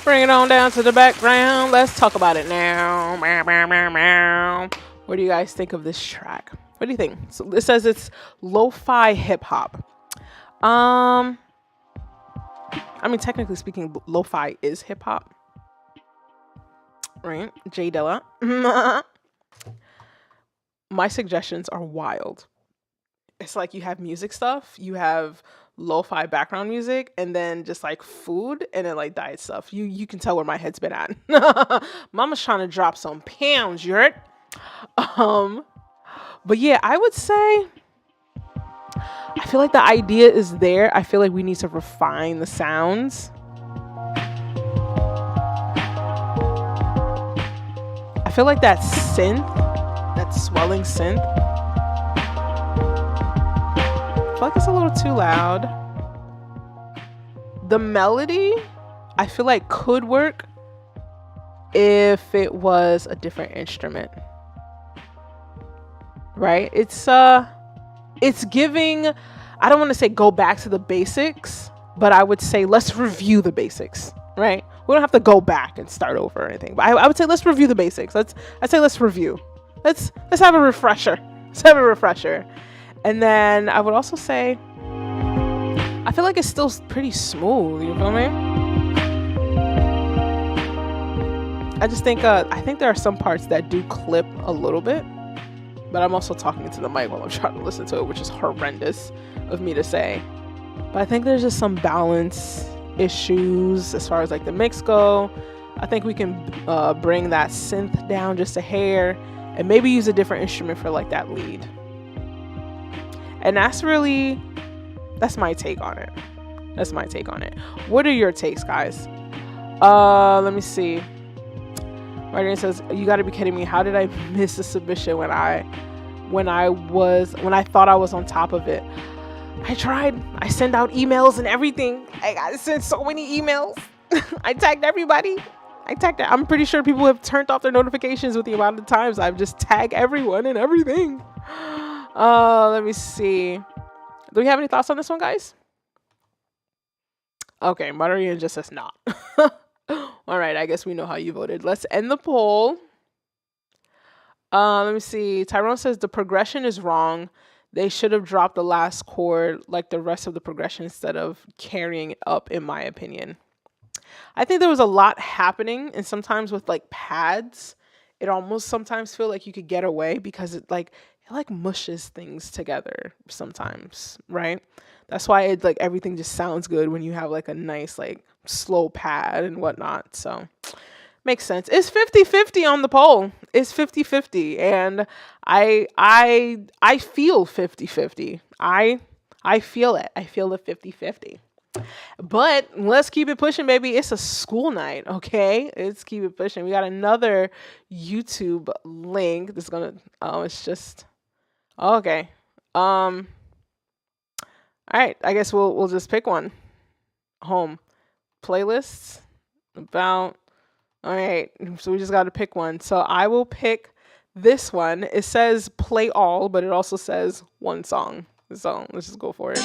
Bring it on down to the background. Let's talk about it now. What do you guys think of this track? What do you think? So it says it's lo-fi hip hop. I mean, technically speaking, lo-fi is hip hop, right? J Dilla. My suggestions are wild. It's like you have music stuff, you have lo-fi background music, and then just like food, and then like diet stuff. You can tell where my head's been at. Mama's trying to drop some pounds, you heard? But yeah, I would say I feel like the idea is there. I feel like we need to refine the sounds. I feel like that synth, that swelling synth, I feel like it's a little too loud. The melody, I feel like could work if it was a different instrument. Right? It's giving, I don't want to say go back to the basics, but I would say let's review the basics, right? We don't have to go back and start over or anything. But I would say let's review the basics. Let's review. Let's have a refresher. Let's have a refresher. And then I would also say, I feel like it's still pretty smooth. You feel me? I just think I think there are some parts that do clip a little bit, but I'm also talking into the mic while I'm trying to listen to it, which is horrendous of me to say. But I think there's just some balance issues as far as like the mix go. I think we can bring that synth down just a hair and maybe use a different instrument for like that lead. And that's my take on it. That's my take on it. What are your takes, guys? Let me see. Martin says, you gotta be kidding me. How did I miss a submission when I thought I was on top of it? I tried. I sent out emails and everything. I sent so many emails. I tagged everybody. I'm pretty sure people have turned off their notifications with the amount of times I've just tagged everyone and everything. Let me see. Do we have any thoughts on this one, guys? Okay, Marian just says not. All right, I guess we know how you voted. Let's end the poll. Let me see. Tyrone says the progression is wrong. They should have dropped the last chord like the rest of the progression instead of carrying it up, in my opinion. I think there was a lot happening, and sometimes with like pads, it almost sometimes feel like you could get away because it mushes things together sometimes, right? That's why it like everything just sounds good when you have like a nice like slow pad and whatnot. So makes sense. It's 50-50 on the poll. It's 50-50, and I feel 50-50. I feel it. I feel the 50-50. But let's keep it pushing, baby. It's a school night, okay? Let's keep it pushing. We got another YouTube link. This is gonna it's just okay. All right, I guess we'll just pick one. Home. Playlists. About all right. So we just gotta pick one. So I will pick this one. It says play all, but it also says one song. So let's just go for it.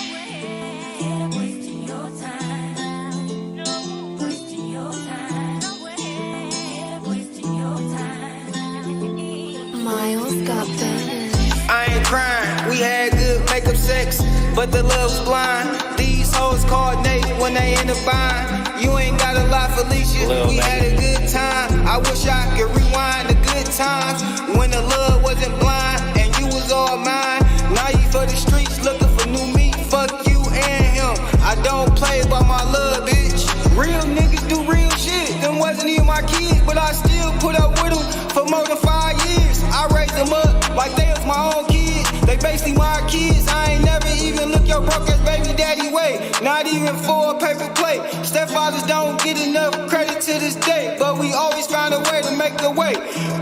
Miles got bangers. I ain't crying, we had good makeup sex, but the love's blind. These hoes coordinate when they in the bind. You ain't got a lot, Felicia, we had a good time. I wish I could rewind the good times when the love wasn't blind and you was all mine. Now you for the streets looking for new meat, fuck you and him. I don't play by my love, bitch. Real niggas do real shit. Them wasn't even my kids, but I still put up with them for more than 5 years. I raised them up like they was my own kids. They basically my kids. I ain't never even look your broke ass baby daddy way. Not even for a paper plate. Stepfathers don't get enough credit to this day, but we always find a way to make the way.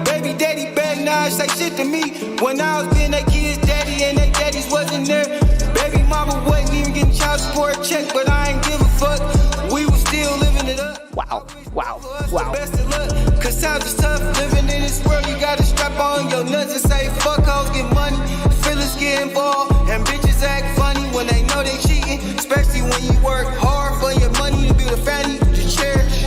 Baby daddy better not say shit to me when I was being that kid's daddy and their daddies wasn't there. Baby mama wasn't even getting child support check, but I ain't give a fuck. We was still living it up. Wow. Best of luck, cause times is tough. Living in this world, you gotta strap on your nuts and say fuck hoes, get money. Feelings get involved, and bitches act funny when they know they cheating. Especially when you work hard for your money to build a family to cherish.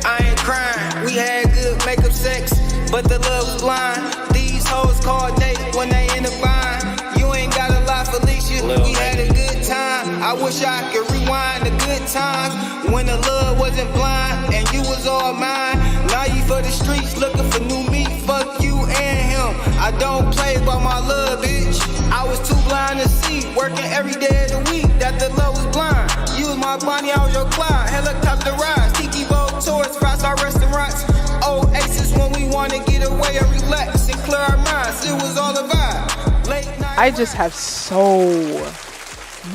I ain't crying, we had good makeup sex, but the love was blind. These hoes coordinate when they in the bind. You ain't got a lot, Felicia, we had a good time. I wish I could rewind the good times when the love wasn't blind and you was all mine. Now you for the streets looking for new meat, fuck you and him. I don't play by my love, bitch. I was too blind to see, working every day of the week, that the love was blind. You was my Bonnie, I was your Clyde. Helicopter rides, tiki boat tours, 5-star restaurants. Old aces when we wanna get away and relax and clear our minds. It was all a vibe. Late night. I just have so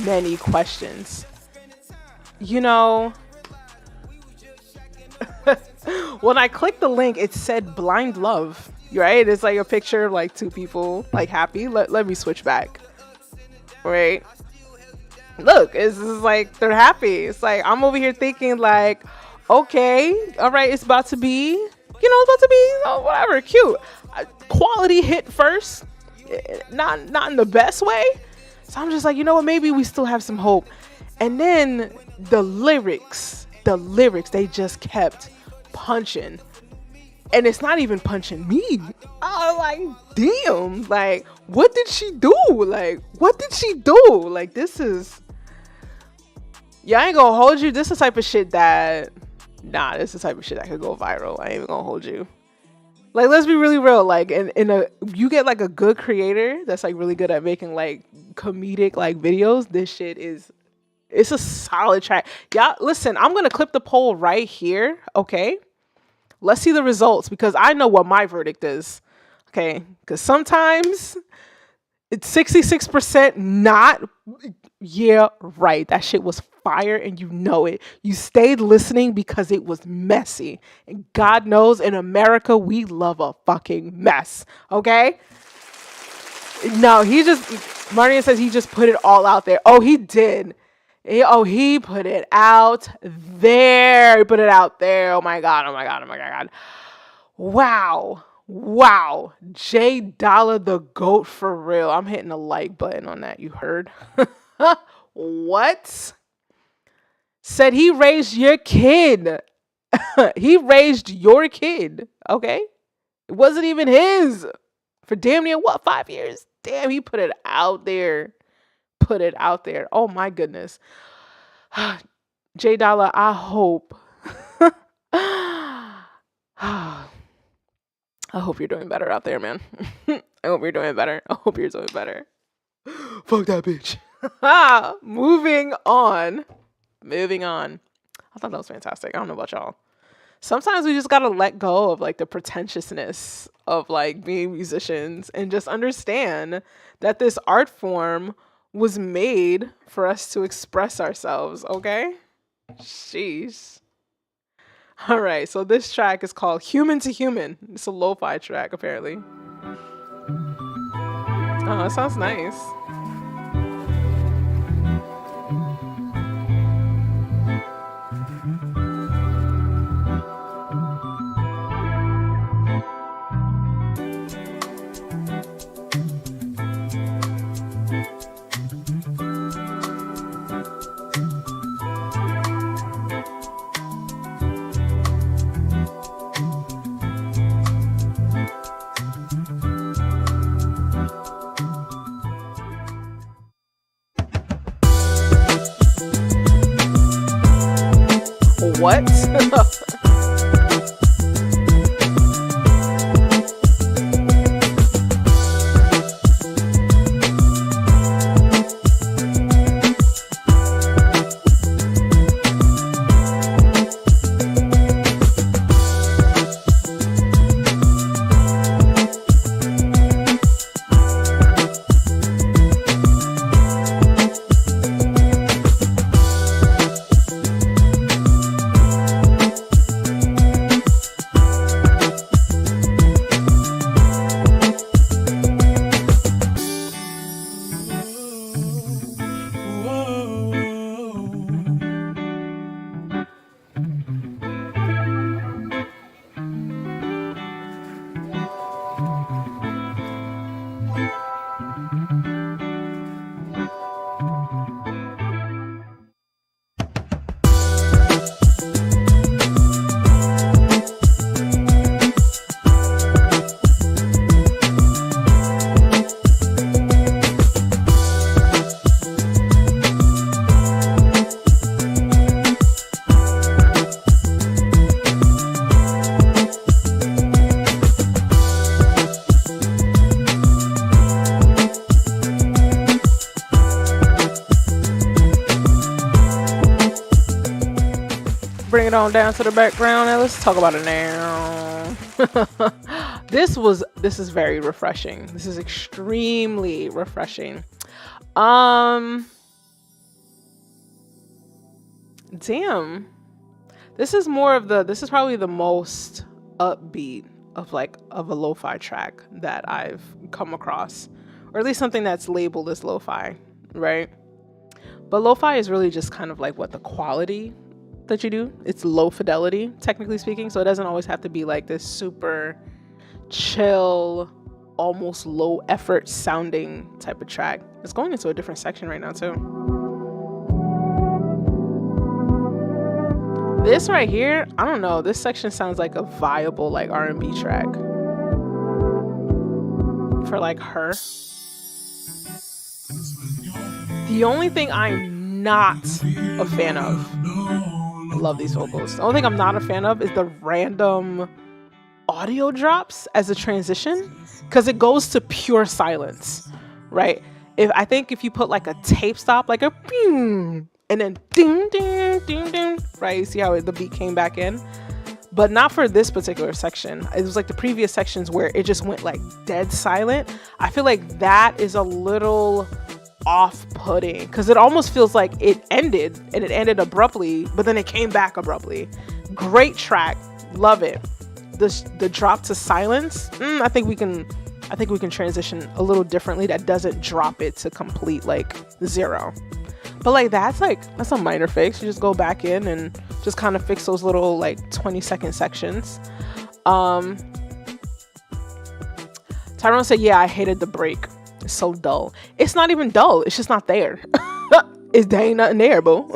many questions. You know, when I clicked the link, it said blind love, right? It's like a picture of like two people like happy. Let me switch back, right? Look, it's like they're happy. It's like I'm over here thinking like, okay, all right, it's about to be, whatever, cute. Quality hit first, not in the best way. So I'm just like, you know what? Maybe we still have some hope. And then the lyrics, they just kept punching. And it's not even punching me. I was like, damn, like, what did she do? Like, what did she do? Like, this is, I ain't gonna hold you. This is the type of shit that, this is the type of shit that could go viral. I ain't even gonna hold you. Like, let's be really real. Like, you get like a good creator that's like really good at making like comedic like videos. This shit it's a solid track. Y'all, listen, I'm gonna clip the poll right here. Okay, let's see the results because I know what my verdict is. Okay, because sometimes it's 66% not. Yeah, right. That shit was fire and you know it. You stayed listening because it was messy. And God knows in America, we love a fucking mess. Okay? No, Marian says he just put it all out there. Oh, he did. He put it out there. He put it out there. Oh my God. Wow. J Dollar the GOAT for real. I'm hitting the like button on that. You heard? What? Said he raised your kid. He raised your kid. Okay? It wasn't even his. For damn near what, 5 years? Damn, he put it out there. Put it out there. Oh my goodness. J Dollar, I hope. I hope you're doing better out there, man. I hope you're doing better. I hope you're doing better. Fuck that bitch. Moving on. Moving on. I thought that was fantastic. I don't know about y'all. Sometimes we just gotta let go of like the pretentiousness of like being musicians and just understand that this art form was made for us to express ourselves, okay? Sheesh. All right, so this track is called Human to Human. It's a lo-fi track, apparently. Oh, it sounds nice. What? Bring it on down to the background and let's talk about it now. This is very refreshing. This is extremely refreshing. Damn. This is probably the most upbeat of a lo-fi track that I've come across, or at least something that's labeled as lo-fi, right? But lo-fi is really just kind of like what the quality that you do. It's low fidelity, technically speaking, so it doesn't always have to be like this super chill, almost low effort sounding type of track. It's going into a different section right now too. This right here, I don't know, this section sounds like a viable like R&B track for like her. The only thing I'm not a fan of, I love these vocals. The only thing I'm not a fan of is the random audio drops as a transition, because it goes to pure silence, right? I think if you put like a tape stop, like a boom, and then ding, ding, ding, ding, right? You see how the beat came back in? But not for this particular section. It was like the previous sections where it just went like dead silent. I feel like that is a little off-putting, because it almost feels like it ended, and it ended abruptly, but then it came back abruptly. Great track, love it. The drop to silence, I think we can transition a little differently that doesn't drop it to complete like zero. But like that's a minor fix. You just go back in and just kind of fix those little like 20-second sections. Tyrone said, yeah, I hated the break. It's so dull. It's not even dull. It's just not there. There ain't nothing there, boo.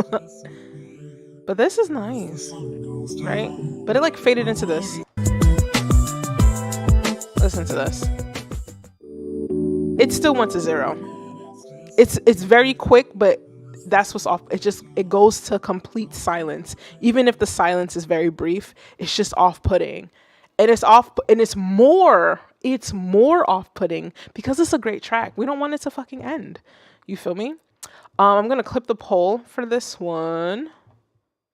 But this is nice, right? But it like faded into this. Listen to this. it still went to 0. It's very quick, but that's what's off. It goes to complete silence. Even if the silence is very brief, it's just off-putting. And it's more off-putting because it's a great track. We don't want it to fucking end. You feel me? I'm gonna clip the poll for this one.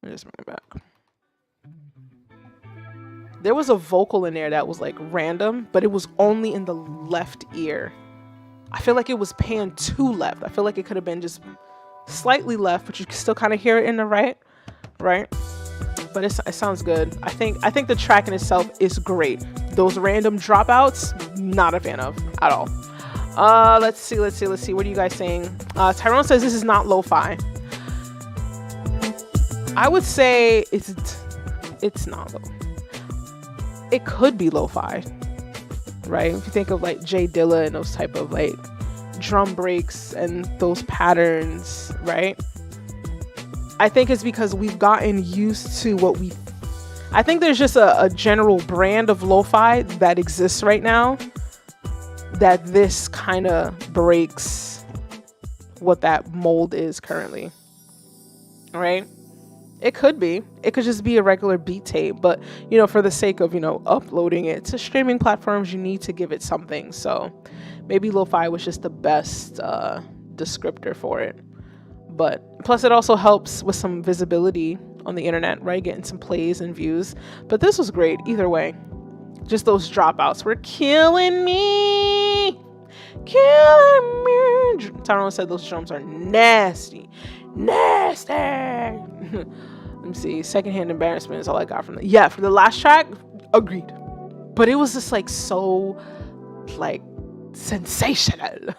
Let me just bring it back. There was a vocal in there that was like random, but it was only in the left ear. I feel like it was panned to left. I feel like it could have been just slightly left, but you can still kind of hear it in the right? But it sounds good. I think the track in itself is great. Those random dropouts, not a fan of at all. Let's see. What are you guys saying? Tyrone says this is not lo-fi. I would say it's not low. It could be lo-fi, right? If you think of like Jay Dilla and those type of like drum breaks and those patterns, right? I think it's because we've gotten used to I think there's just a general brand of lo-fi that exists right now that this kind of breaks what that mold is currently, right? It could just be a regular beat tape, but for the sake of uploading it to streaming platforms, you need to give it something. So maybe lo-fi was just the best descriptor for it. But plus it also helps with some visibility on the internet, right? Getting some plays and views. But this was great either way. Just those dropouts were killing me. Tyrone said those drums are nasty. Let me see. Secondhand embarrassment is all I got from that. Yeah, for the last track, agreed. But it was just like so like sensational.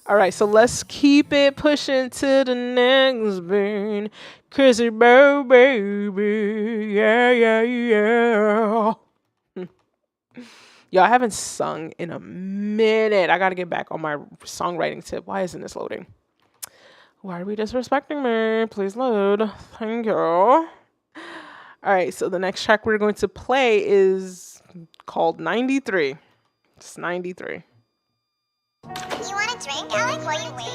All right, so let's keep it pushing to the next beat. Chrissy baby, yeah. Yo, I haven't sung in a minute. I gotta get back on my songwriting tip. Why isn't this loading? Why are we disrespecting me? Please load. Thank you. All right, so the next track we're going to play is called 93. It's 93. You want a drink, Alec, while you wait?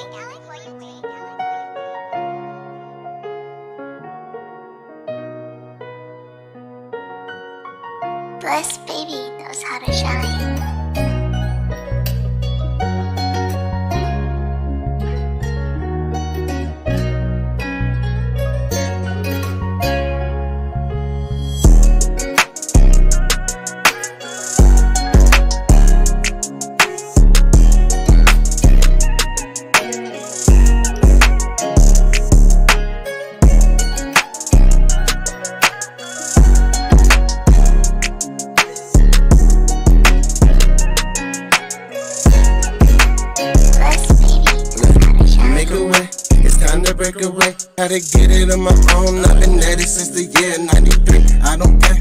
Blessed baby knows how to shine. Break away, had to get it on my own. I've been at it since the year 93. I don't care,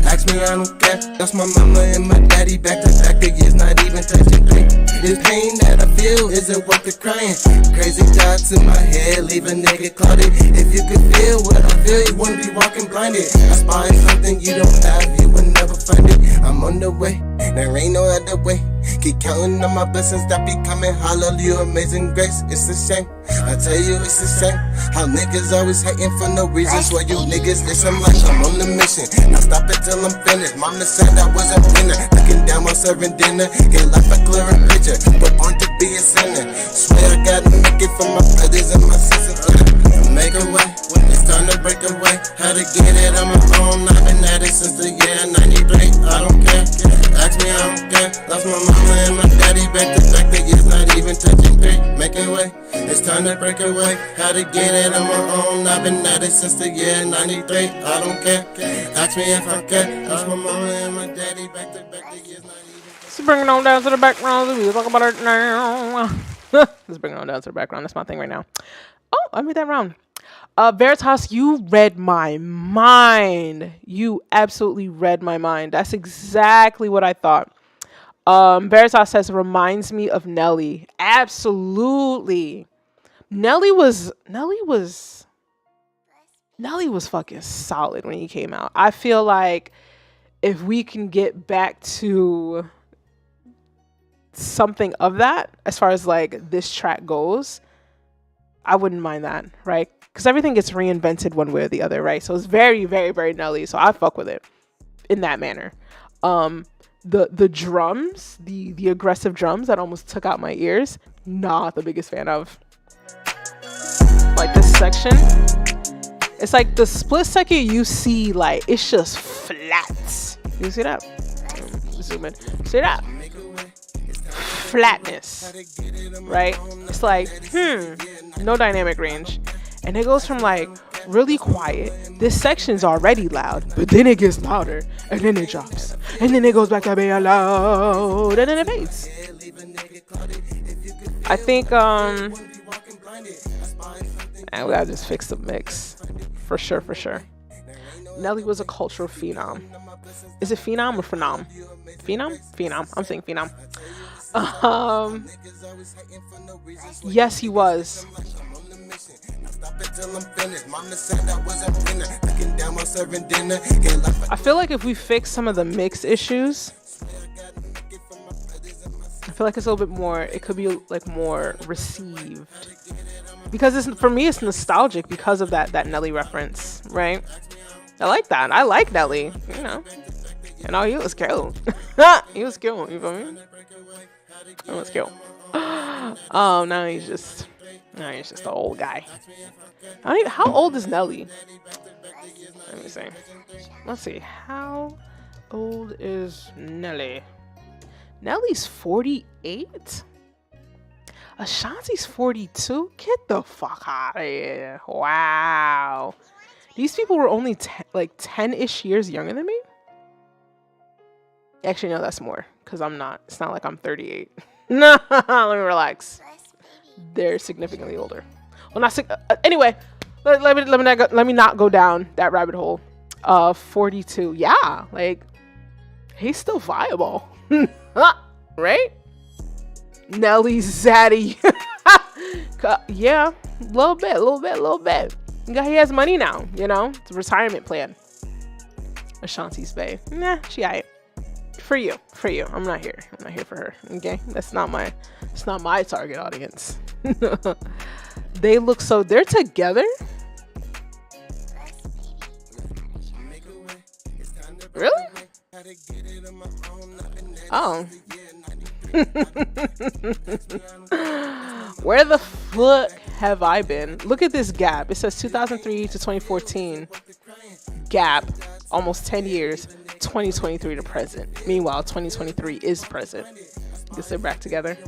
ask me, I don't care. That's my mama and my daddy back to back. The years not even touching 3. This pain that I feel isn't worth the crying. Crazy thoughts in my head, leave a nigga clouded. If you could feel what I feel, you wouldn't be walking blinded. I spy something you don't have, you will never find it. I'm on the way, there ain't no other way. Keep counting on my blessings that be coming. Hallelujah, amazing grace. It's a shame, I tell you it's a shame how niggas always hating for no reason. Swear you niggas listen like I'm on a mission. Now stop it till I'm finished. Mama said I was a winner. Looking down while serving dinner. Get life a clearer picture, but born to be a sinner. Swear I gotta make it for my brothers and my sisters. Make a way, it's time to break away. How to get it on my own. I've been at it since the year 93. I don't care, ask me, I don't care. Lost my mama and my daddy back to back. The years not even touching 3. Make a way, it's time to break away. How to get it on my own. I've been at it since the year 93. I don't care, ask me if I care. Lost my mama and my daddy back to back. The years not even. Let's bring it on down to the background. We talk about it now. Let's bring it on down to the background. That's my thing right now. Oh, I made that round. Veritas, you read my mind. You absolutely read my mind. That's exactly what I thought. Veritas says, reminds me of Nelly. Absolutely. Nelly was fucking solid when he came out. I feel like if we can get back to something of that as far as like this track goes, I wouldn't mind that, right? Because everything gets reinvented one way or the other, right? So it's very, very, very Nelly. So I fuck with it in that manner. The drums, the aggressive drums that almost took out my ears, not the biggest fan of. Like this section, it's like the split second you see, like it's just flat. You see that? Zoom in. See that? Flatness, right? It's like, no dynamic range. And it goes from like really quiet. This section's already loud, but then it gets louder, and then it drops, and then it goes back to being loud, and then it fades. I think and we gotta just fix the mix, for sure. Nelly was a cultural phenom. Is it phenom or phenom? Phenom. I'm saying phenom. Yes, he was. I feel like if we fix some of the mix issues, I feel like it's a little bit more, it could be like more received, because it's, for me it's nostalgic because of that Nelly reference, right? I like that. I like Nelly, you know, he was cute. He was cute, you feel me? He was cute. Oh, now he's just an old guy. How old is Nelly? Let me see. Let's see. How old is Nelly? Nelly's 48? Ashanti's 42? Get the fuck out of here. Wow. These people were only 10-ish years younger than me? Actually, no, that's more. Because I'm not. It's not like I'm 38. No, let me relax. They're significantly older. Well, not anyway. Let me not go down that rabbit hole. 42. Yeah, like he's still viable, right? Nelly Zaddy. Yeah, a little bit. He has money now. You know, it's a retirement plan. Ashanti's bae. Nah, she aight. For you. I'm not here for her. Okay, that's not my target audience. They look so, they're together. Really? Oh. Where the fuck have I been? Look at this gap. It says 2003 to 2014. Gap. Almost 10 years. 2023 to present. Meanwhile, 2023 is present. I guess they're back together.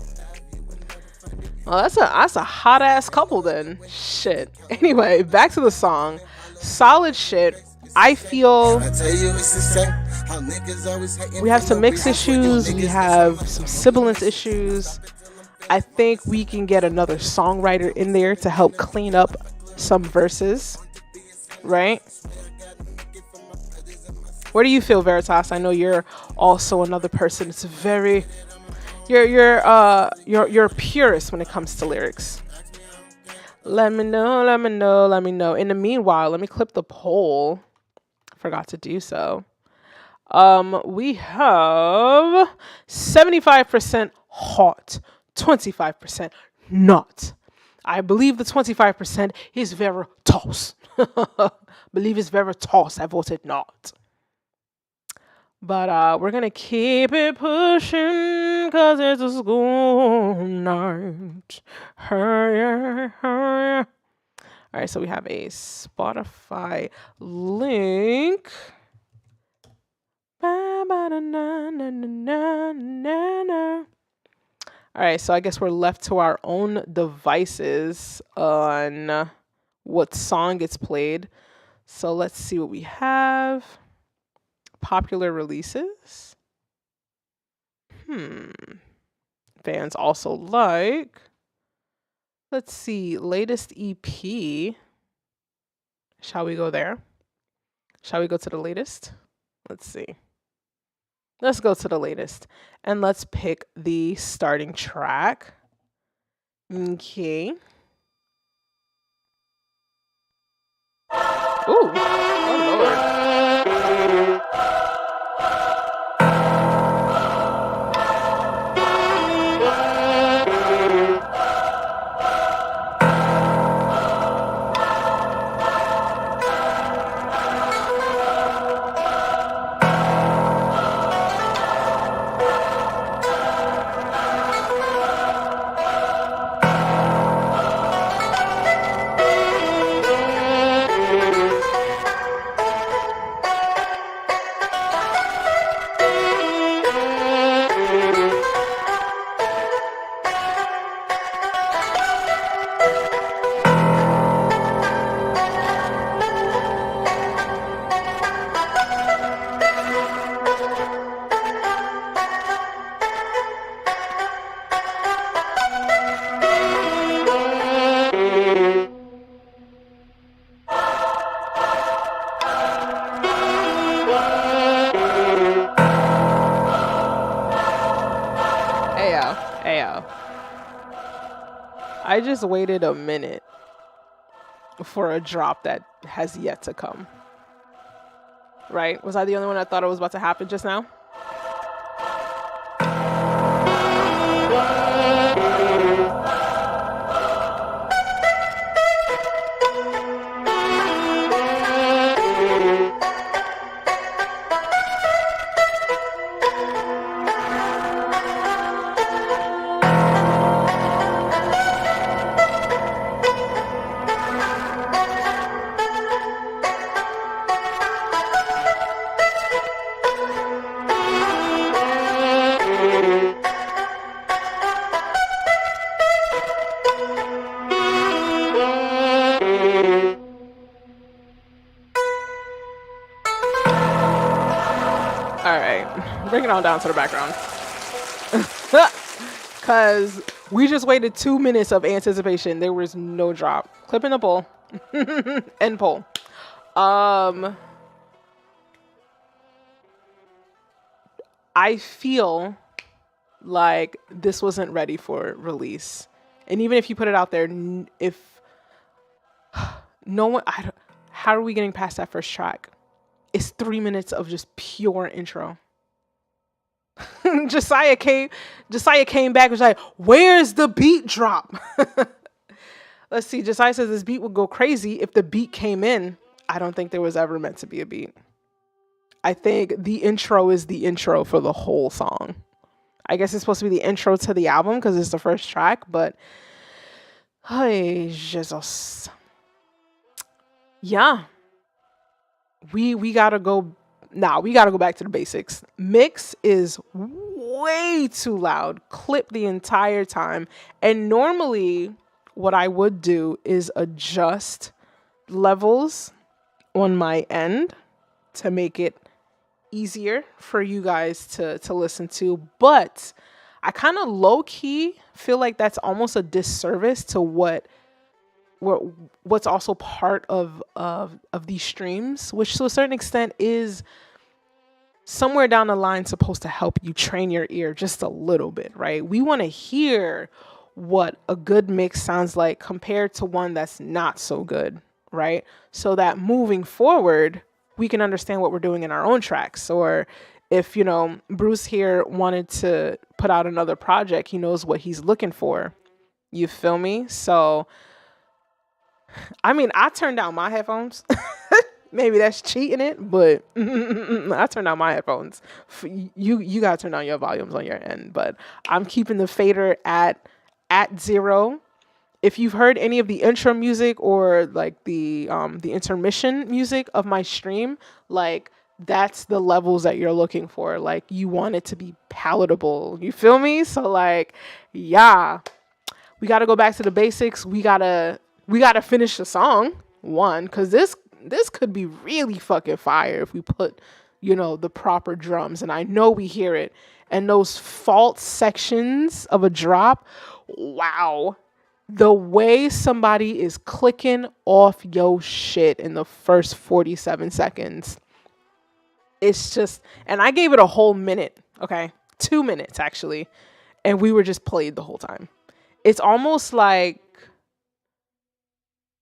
Well, that's a hot ass couple then. Shit. Anyway, back to the song. Solid shit. I feel we have some mix issues. We have some sibilance issues. I think we can get another songwriter in there to help clean up some verses. Right? What do you feel, Veritas? I know you're also another person. It's very you're a purist when it comes to lyrics. Let me know. In the meanwhile, let me clip the poll. Forgot to do so. We have 75% hot, 25% not. I believe the 25% is Veritas. Believe it's Veritas. I voted not. But we're going to keep it pushing because it's a school night. Hurry. All right, so we have a Spotify link. All right, so I guess we're left to our own devices on what song gets played. So let's see what we have. Popular releases. Fans also like. Let's see. Latest EP. Shall we go there? Shall we go to the latest? Let's see. Let's go to the latest. And let's pick the starting track. Okay. Ooh. Oh, Lord. I just waited a minute for a drop that has yet to come. Right? Was I the only one that thought it was about to happen just now? Bring it on down to the background. Because we just waited 2 minutes of anticipation. There was no drop. Clip in the poll. End poll. I feel like this wasn't ready for release. And even if you put it out there, if no one, how are we getting past that first track? It's 3 minutes of just pure intro. Josiah came back and was like, where's the beat drop? Let's see. Josiah says this beat would go crazy if the beat came in. I don't think there was ever meant to be a beat. I think the intro is the intro for the whole song. I guess it's supposed to be the intro to the album because it's the first track, but hey, Jesus. Yeah. We gotta go. Nah, we gotta go back to the basics. Mix is way too loud. Clip the entire time. And normally what I would do is adjust levels on my end to make it easier for you guys to listen to. But I kind of low-key feel like that's almost a disservice to what's also part of these streams, which to a certain extent is somewhere down the line supposed to help you train your ear just a little bit, right? We want to hear what a good mix sounds like compared to one that's not so good, right? So that moving forward, we can understand what we're doing in our own tracks. Or if, Bruce here wanted to put out another project, he knows what he's looking for. You feel me? So I mean, I turned down my headphones. Maybe that's cheating it, but I turned down my headphones. You gotta turn down your volumes on your end, but I'm keeping the fader at 0. If you've heard any of the intro music or like the intermission music of my stream, like that's the levels that you're looking for. Like you want it to be palatable. You feel me? So like, yeah, we gotta go back to the basics. We gotta finish the song, one, because this could be really fucking fire if we put, the proper drums. And I know we hear it. And those fault sections of a drop, wow. The way somebody is clicking off your shit in the first 47 seconds. It's just, and I gave it a whole minute, okay? 2 minutes, actually. And we were just played the whole time. It's almost like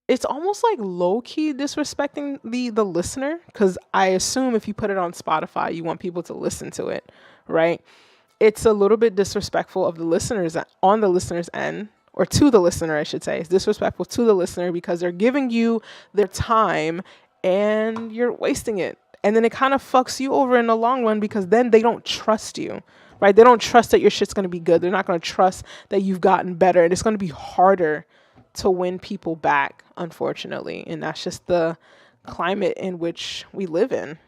low-key disrespecting the listener, because I assume if you put it on Spotify, you want people to listen to it, right? It's a little bit disrespectful of the listeners on the listener's end, or to the listener, I should say. It's disrespectful to the listener because they're giving you their time and you're wasting it. And then it kind of fucks you over in the long run because then they don't trust you, right? They don't trust that your shit's going to be good. They're not going to trust that you've gotten better. And it's going to be harder to win people back, unfortunately. And that's just the climate in which we live in.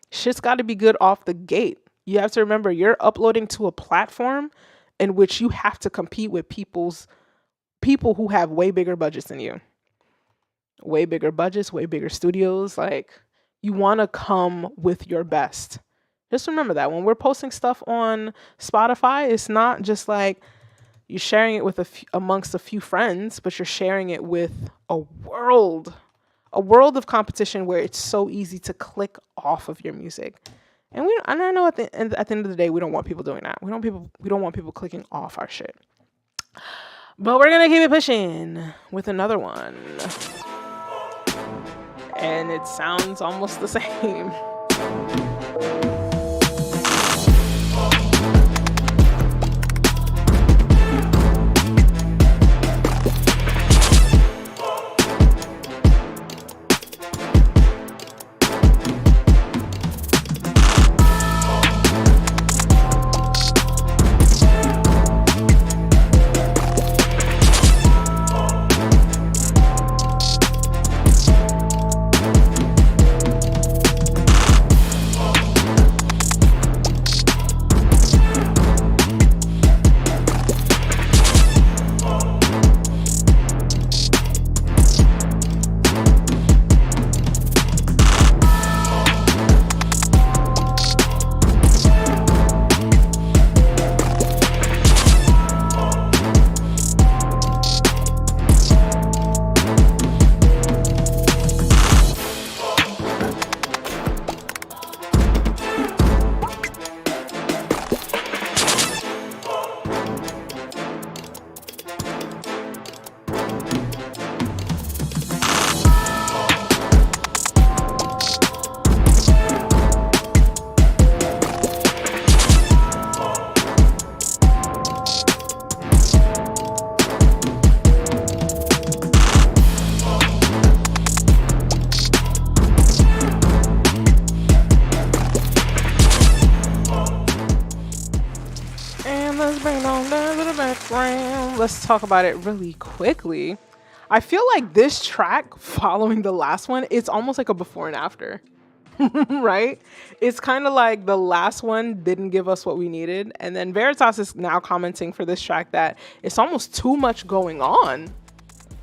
Shit's got to be good off the gate. You have to remember, you're uploading to a platform in which you have to compete with people who have way bigger budgets than you. Way bigger budgets, way bigger studios. Like, you want to come with your best. Just remember that when we're posting stuff on Spotify, it's not just like you're sharing it with amongst a few friends, but you're sharing it with a world of competition where it's so easy to click off of your music. And I know at the end of the day, we don't want people doing that. We don't want people clicking off our shit. But we're gonna keep it pushing with another one. And it sounds almost the same. Let's talk about it really quickly. I feel like this track following the last one, it's almost like a before and after, right? It's kind of like the last one didn't give us what we needed. And then Veritas is now commenting for this track that it's almost too much going on.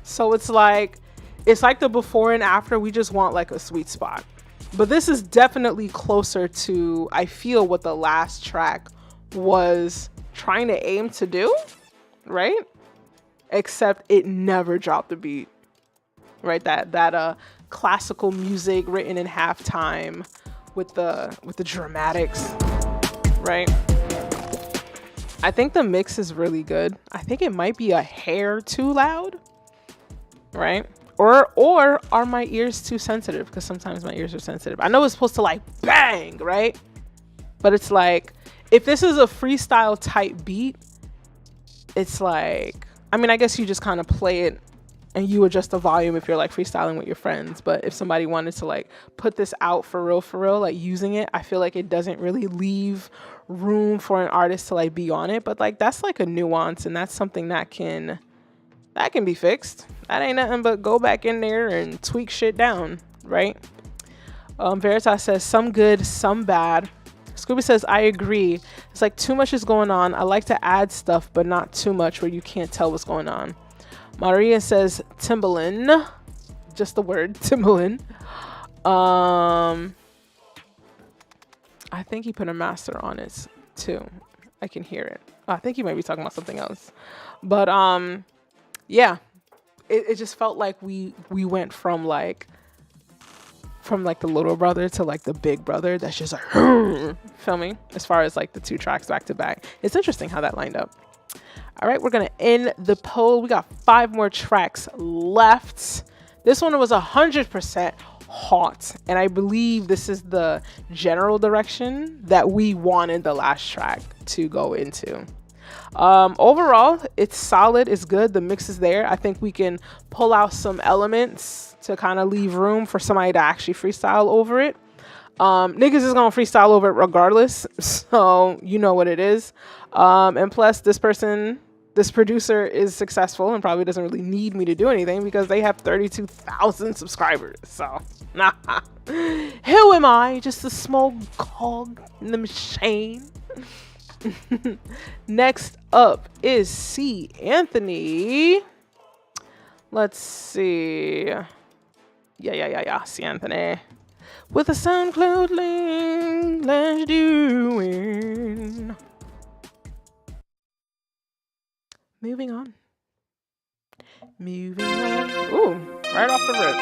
So it's like the before and after, we just want like a sweet spot. But this is definitely closer to, I feel, what the last track was trying to aim to do, right? Except it never dropped the beat, right? That classical music written in halftime with the dramatics, right? I think the mix is really good. I think it might be a hair too loud, right? Or are my ears too sensitive? Because sometimes my ears are sensitive. I know it's supposed to like bang, right? But it's like, if this is a freestyle type beat, it's like, I mean, I guess you just kind of play it and you adjust the volume if you're like freestyling with your friends. But if somebody wanted to like put this out for real, like using it, I feel like it doesn't really leave room for an artist to like be on it. But like, that's like a nuance, and that's something that can be fixed. That ain't nothing but go back in there and tweak shit down, right? Veritas says some good, some bad. Scooby says, I agree. It's like too much is going on. I like to add stuff, but not too much where you can't tell what's going on. Maria says Timbaland. Just the word, Timbaland. I think he put a master on it too. I can hear it. I think he might be talking about something else. But yeah. It just felt like we went from like the little brother to like the big brother that's just like feel me, as far as like the two tracks back to back. It's interesting how that lined up. All right, we're gonna end the poll. We got 5 more tracks left. This one was 100% hot, and I believe this is the general direction that we wanted the last track to go into. Overall, it's solid, it's good, the mix is there. I think we can pull out some elements to kind of leave room for somebody to actually freestyle over it. Niggas is gonna freestyle over it regardless, so you know what it is. And plus, this producer is successful and probably doesn't really need me to do anything because they have 32,000 subscribers. So, nah. Who am I? Just a small cog in the machine. Next up is C. Anthony. Let's see. Yeah. C. Anthony. With a SoundCloud link, let's do it. Moving on. Ooh, right off the rip.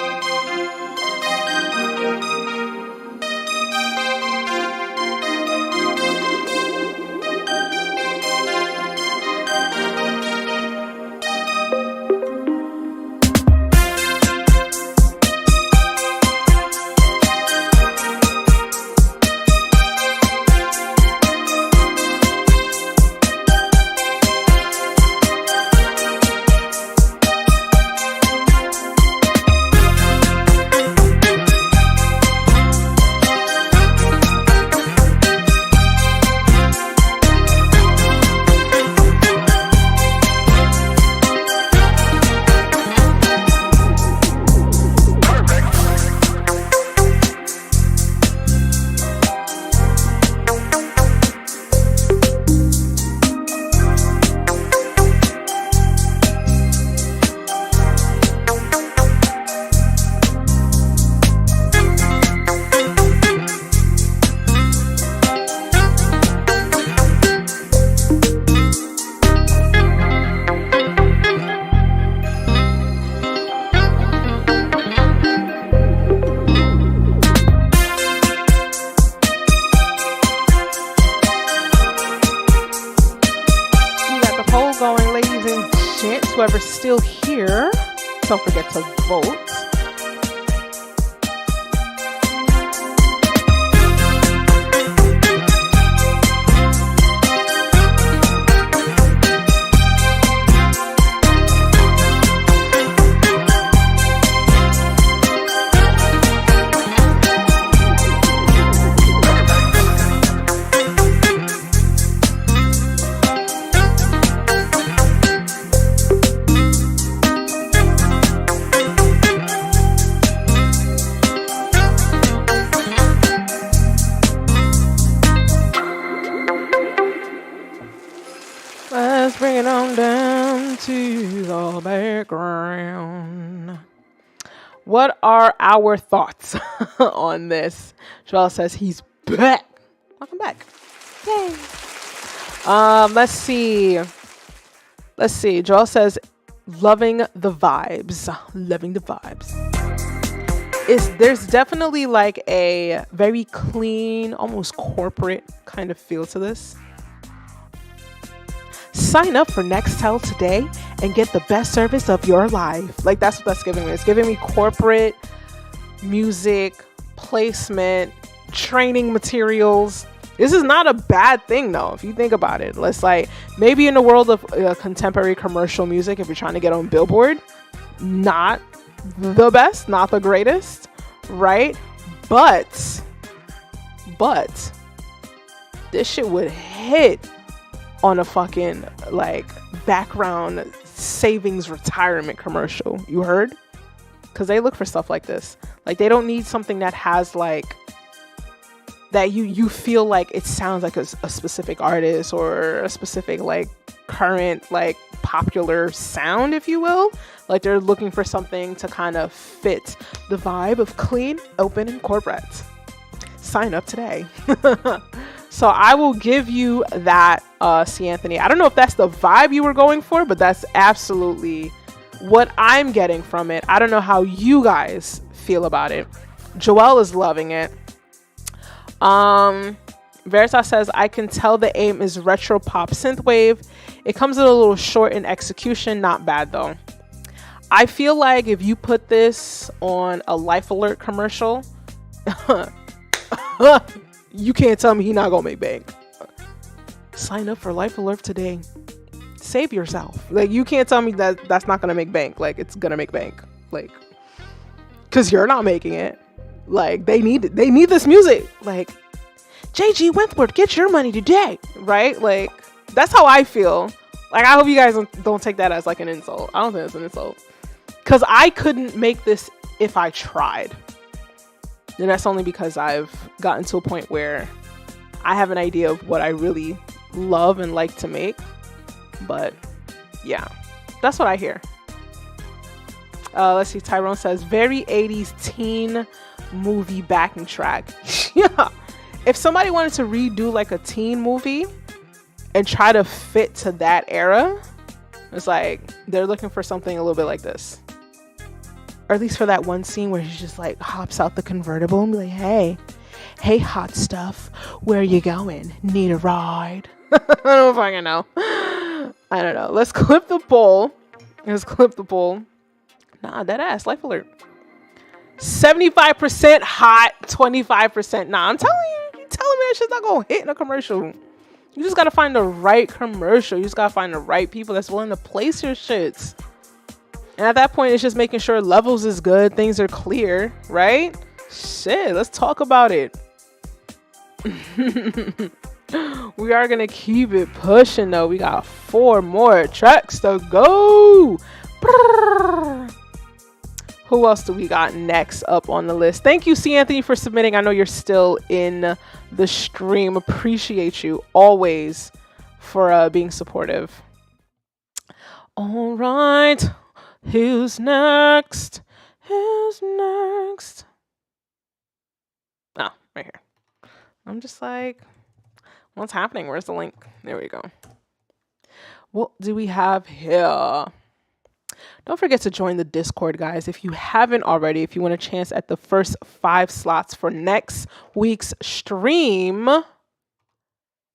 whoever's still here, don't forget to vote. Let's bring it on down to the background. What are our thoughts on this? Joel says he's back. Welcome back. Yay. Let's see. Joel says loving the vibes. Loving the vibes. There's definitely like a very clean, almost corporate kind of feel to this. Sign up for Nextel today and get the best service of your life. Like, that's what that's giving me. It's giving me corporate music, placement, training materials. This is not a bad thing, though, if you think about it. Let's like, maybe in the world of contemporary commercial music, if you're trying to get on Billboard, not the best, not the greatest, right? But this shit would hit on a fucking like background savings retirement commercial. You heard? Because they look for stuff like this. Like, they don't need something that has like that you feel like it sounds like a specific artist or a specific like current like popular sound, if you will. Like, they're looking for something to kind of fit the vibe of clean, open, and corporate. Sign up today. So I will give you that, C. Anthony. I don't know if that's the vibe you were going for, but that's absolutely what I'm getting from it. I don't know how you guys feel about it. Joelle is loving it. Veritas says, I can tell the aim is retro pop synthwave. It comes in a little short in execution. Not bad, though. I feel like if you put this on a Life Alert commercial, you can't tell me he not gonna make bank. Sign up for Life Alert today. Save yourself. Like, you can't tell me that that's not gonna make bank. Like, it's gonna make bank. Like, cause you're not making it. Like, they need this music. Like, JG Wentworth, get your money today, right? Like, that's how I feel. Like, I hope you guys don't take that as like an insult. I don't think it's an insult. Cause I couldn't make this if I tried. And that's only because I've gotten to a point where I have an idea of what I really love and like to make. But yeah, that's what I hear. Let's see. Tyrone says, very 80s teen movie backing track. Yeah. If somebody wanted to redo like a teen movie and try to fit to that era, it's like they're looking for something a little bit like this. Or at least for that one scene where he just like hops out the convertible and be like, hey hot stuff, where you going? Need a ride? I don't fucking know. I don't know. Let's clip the poll. Nah, that ass. Life Alert. 75% hot, 25% nah. I'm telling you, you're telling me that shit's not gonna hit in a commercial. You just gotta find the right commercial. You just gotta find the right people that's willing to place your shits. And at that point, it's just making sure levels is good, things are clear, right? Shit, let's talk about it. We are gonna keep it pushing though. We got 4 more tracks to go. Brrr. Who else do we got next up on the list? Thank you, C. Anthony, for submitting. I know you're still in the stream. Appreciate you always for being supportive. All right. Who's next? Oh, right here. I'm just like, what's happening? Where's the link? There we go. What do we have here? Don't forget to join the Discord, guys. If you haven't already, if you want a chance at the first 5 slots for next week's stream,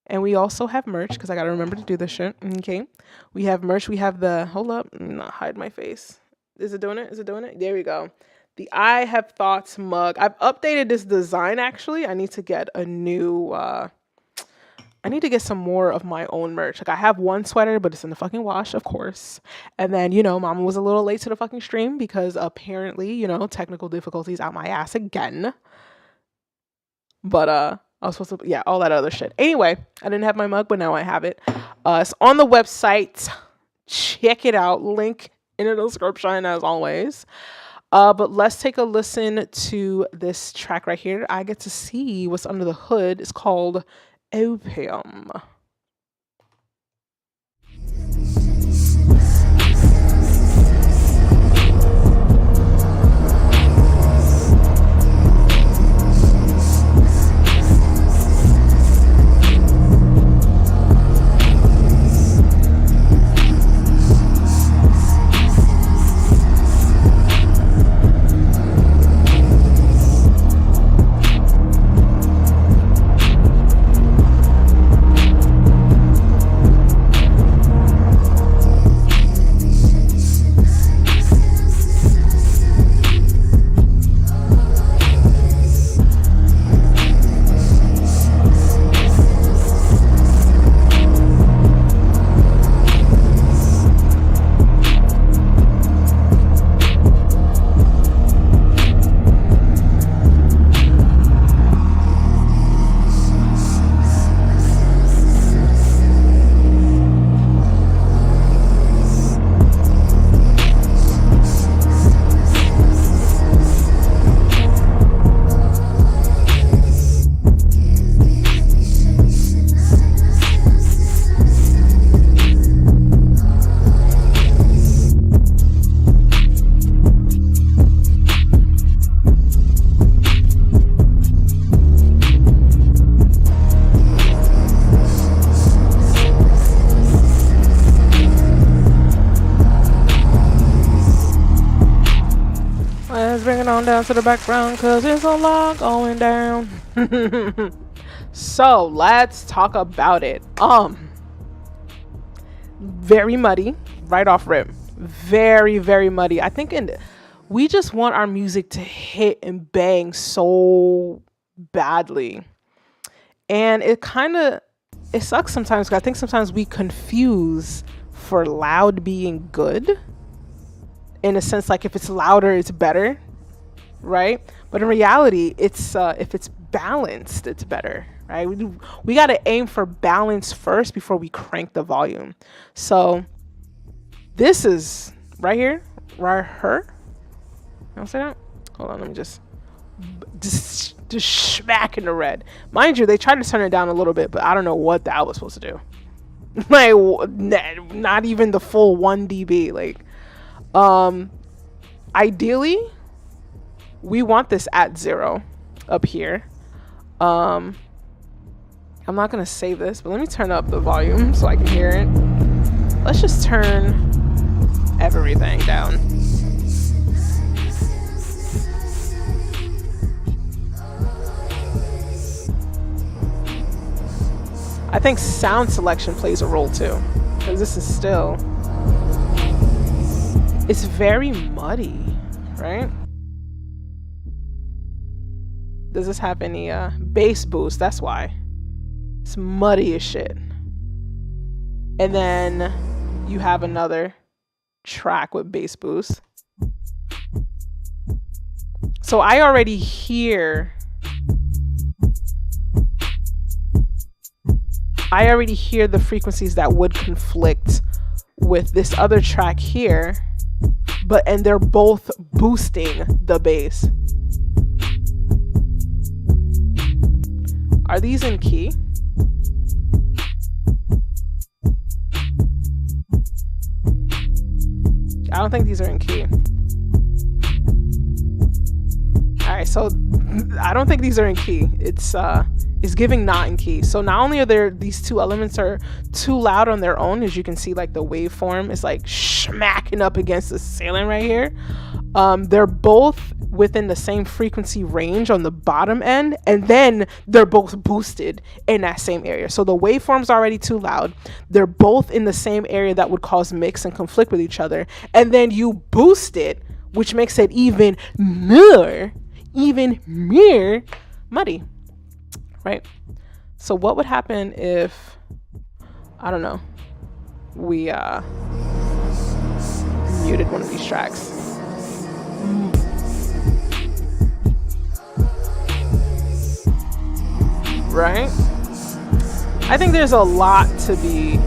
And we also have merch because I got to remember to do this shit. Okay. We have merch. We have the, hold up, not hide my face. Is it doing it? Is it doing it? There we go. The I Have Thoughts mug. I've updated this design actually. I need to get a new, I need to get some more of my own merch. Like I have one sweater, but it's in the fucking wash, of course. And then, you know, mama was a little late to the fucking stream because apparently, you know, technical difficulties out my ass again. But, I was supposed to, yeah, all that other shit. Anyway, I didn't have my mug, but now I have it. It's on the website. Check it out. Link in the description as always. But let's take a listen to this track right here. I get to see what's under the hood. It's called Opium. Let's bring it on down to the background because there's a lot going down. So let's talk about it. Very muddy right off rip. Very, very muddy. I think we just want our music to hit and bang so badly. And it sucks sometimes because I think sometimes we confuse for loud being good. In a sense, like if it's louder, it's better, right? But in reality, it's if it's balanced, it's better, right? We got to aim for balance first before we crank the volume. So this is right here, right here. You say that? Hold on, let me just smack in the red. Mind you, they tried to turn it down a little bit, but I don't know what that was supposed to do. Like, not even the full 1 dB, like. Ideally we want this at 0 up here. I'm not gonna save this, but let me turn up the volume so I can hear it. Let's just turn everything down. I think sound selection plays a role too, because this is still, it's very muddy, right? Does this have any bass boost? That's why. It's muddy as shit. And then you have another track with bass boost. So I already hear the frequencies that would conflict with this other track here, and they're both boosting the bass. Are these in key? I don't think these are in key. All right, so I don't think these are in key. It's giving not in key. So not only are these two elements are too loud on their own, as you can see, like the waveform is like smacking up against the ceiling right here. They're both within the same frequency range on the bottom end, and then they're both boosted in that same area. So the waveform's already too loud. They're both in the same area that would cause mix and conflict with each other. And then you boost it, which makes it even more muddy, right? So what would happen if, I don't know, we muted one of these tracks? Right? I think there's a lot to be,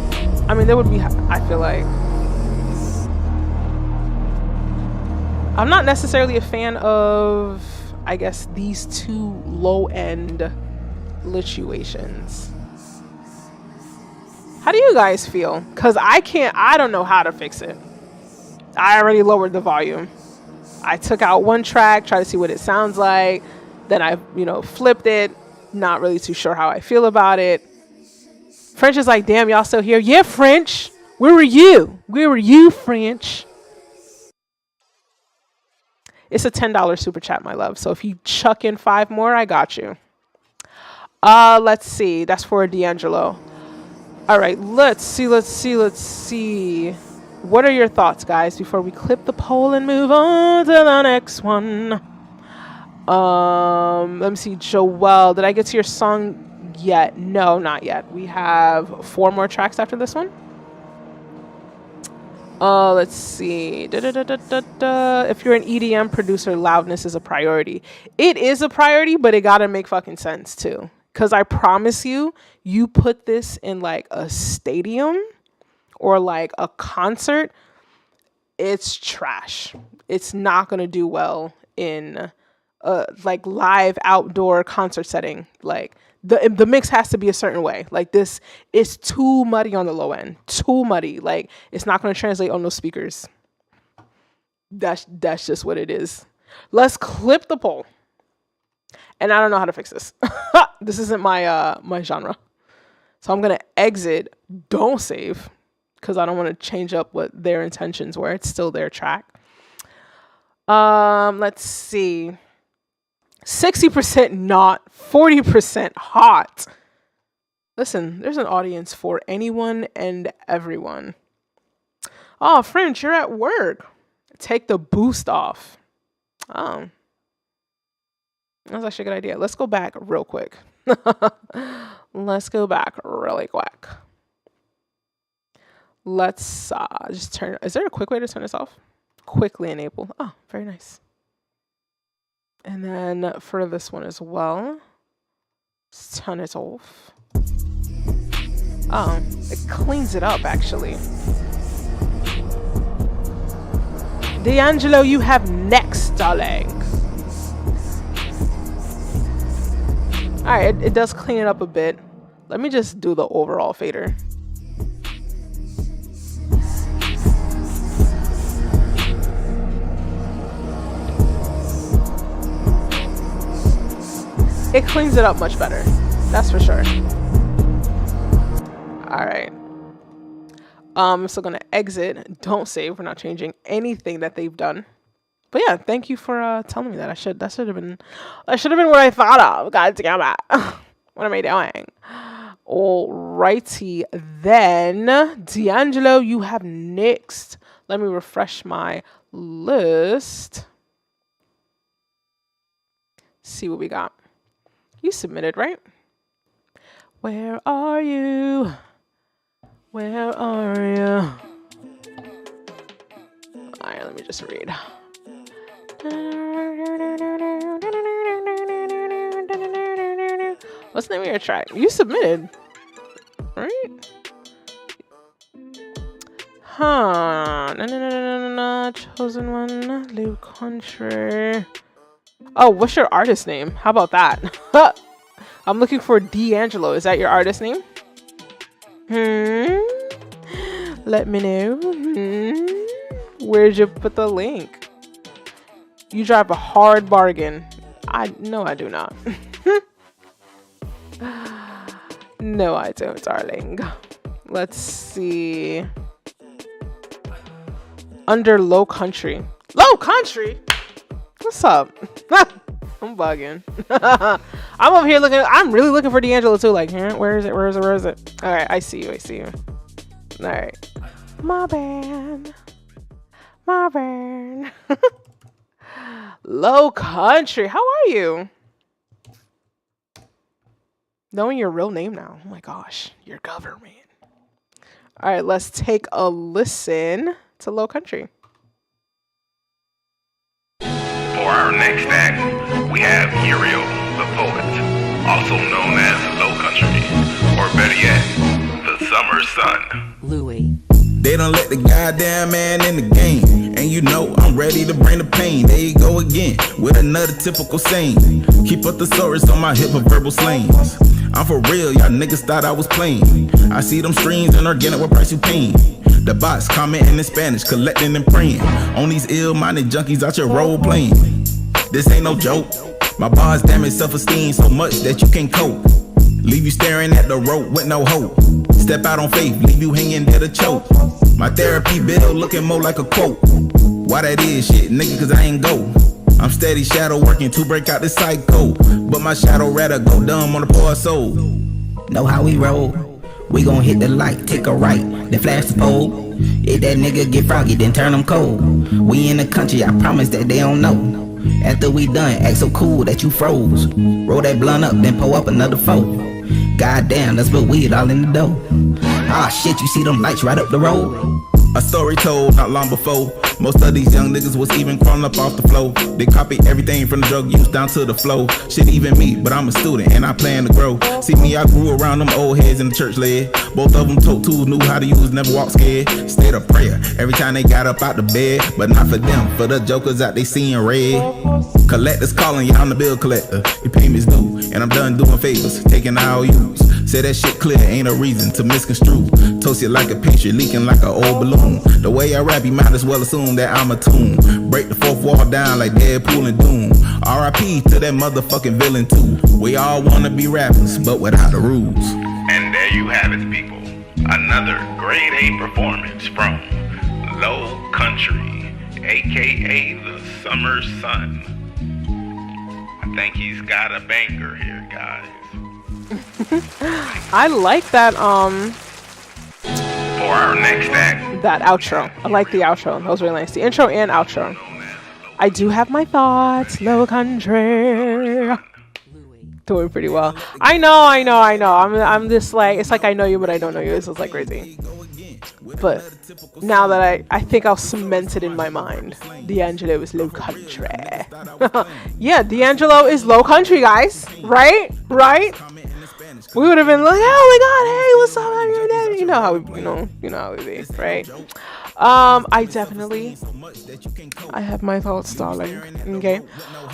I mean, there would be, I feel like, I'm not necessarily a fan of, I guess, these two low-end situations. How do you guys feel? Because I don't know how to fix it. I already lowered the volume. I took out one track, tried to see what it sounds like. Then I, flipped it. Not really too sure how I feel about it. French is like, damn, y'all still here? Yeah, French. Where were you? Where were you, French? It's a $10 super chat, my love. So if you chuck in 5 more, I got you. Let's see. That's for D'Angelo. All right, let's see. What are your thoughts, guys, before we clip the poll and move on to the next one? Let me see. Joelle, did I get to your song yet? No, not yet. We have 4 more tracks after this one. Let's see. If you're an EDM producer, loudness is a priority. It is a priority, but it gotta make fucking sense too. Because I promise you, you put this in like a stadium or like a concert, it's trash. It's not gonna do well in like live outdoor concert setting. Like the mix has to be a certain way. Like this is too muddy on the low end. Too muddy. Like it's not gonna translate on those speakers. That's just what it is. Let's clip the poll. And I don't know how to fix this. This isn't my my genre. So I'm gonna exit, don't save, because I don't want to change up what their intentions were. It's still their track. Let's see. 60% not, 40% hot. Listen, there's an audience for anyone and everyone. Oh, French, you're at work. Take the boost off. Oh. That's actually a good idea. Let's go back real quick. Let's go back really quick. Let's just turn. Is there a quick way to turn this off? Quickly enable. Oh, very nice. And then for this one as well, let's turn it off. Oh, it cleans it up actually. D'Angelo, you have next, darling. All right, it does clean it up a bit. Let me just do the overall fader. It cleans it up much better. That's for sure. All right. I'm still gonna exit. Don't save. We're not changing anything that they've done. But yeah, thank you for telling me that. That should have been what I thought of. God damn it. What am I doing? Alrighty then. D'Angelo, you have next. Let me refresh my list. See what we got. You submitted, right? Where are you? Where are you? Alright, let me just read. What's the name of your track? You submitted, right? Huh. No. Chosen one. Live country. Oh, what's your artist name? How about that? I'm looking for D'Angelo. Is that your artist name? Let me know. Where'd you put the link? You drive a hard bargain. No, I do not. No, I don't, darling. Let's see. Under low country. Low country? What's up? I'm bugging. I'm over here looking. I'm really looking for D'Angelo too. Like, where is it? Where is it? Where is it? All right, I see you. I see you. All right. My bad. My bad. Low Country. How are you? Knowing your real name now. Oh my gosh. Your government. All right, let's take a listen to Low Country. For our next act, we have Uriel the Poet, also known as Low Country, or better yet, the Summer Sun. Louis. They don't let the goddamn man in the game. And you know I'm ready to bring the pain. There you go again with another typical saying. Keep up the thesaurus on my hip of verbal slangs. I'm for real, y'all niggas thought I was playing. I see them streams and organic, what price you paying? The bots commenting in Spanish, collecting and praying on these ill-minded junkies out your role playing. This ain't no joke. My bars damage self-esteem so much that you can't cope. Leave you staring at the rope with no hope. Step out on faith, leave you hanging there to choke. My therapy bill looking more like a quote. Why that is shit, nigga, cause I ain't go. I'm steady shadow working to break out this psycho. But my shadow rather go dumb on the poor soul. Know how we roll. We gon' hit the light, take a right, then flash the pole. If that nigga get froggy, then turn them cold. We in the country, I promise that they don't know. After we done, act so cool that you froze. Roll that blunt up, then pull up another foe. Goddamn, let's put weed all in the dough. Ah shit, you see them lights right up the road. A story told not long before. Most of these young niggas was even crawling up off the floor. They copy everything from the drug use down to the flow. Shit, even me, but I'm a student and I plan to grow. See me, I grew around them old heads in the church led. Both of them told tools, knew how to use, never walked scared. Stayed a prayer every time they got up out the bed. But not for them, for the jokers out they seeing red. Collectors calling, yeah, I'm the bill collector. Your payments due, and I'm done doing favors, taking IOUs. Say that shit clear, ain't a reason to misconstrue. Toast it like a pastry, leaking like an old balloon. The way I rap, you might as well assume that I'm a tune. Break the fourth wall down like Deadpool and Doom. R.I.P. to that motherfucking villain too. We all wanna be rappers, but without the rules. And there you have it, people. Another grade A performance from Low Country, aka the Summer Sun. I think he's got a banger here, guys. I like that For our next act, that outro. I like the outro. That was really nice. The intro and outro. I do have my thoughts. Low Country. Doing pretty well. I know. I'm just like, it's like I know you, but I don't know you. This is like crazy. But now that I think I'll cement it in my mind. D'Angelo is Low Country. Yeah, D'Angelo is Low Country, guys. Right? We would have been like, oh my god, hey, what's up? How you doing? You know how we be, right? I have my thoughts, darling. Okay.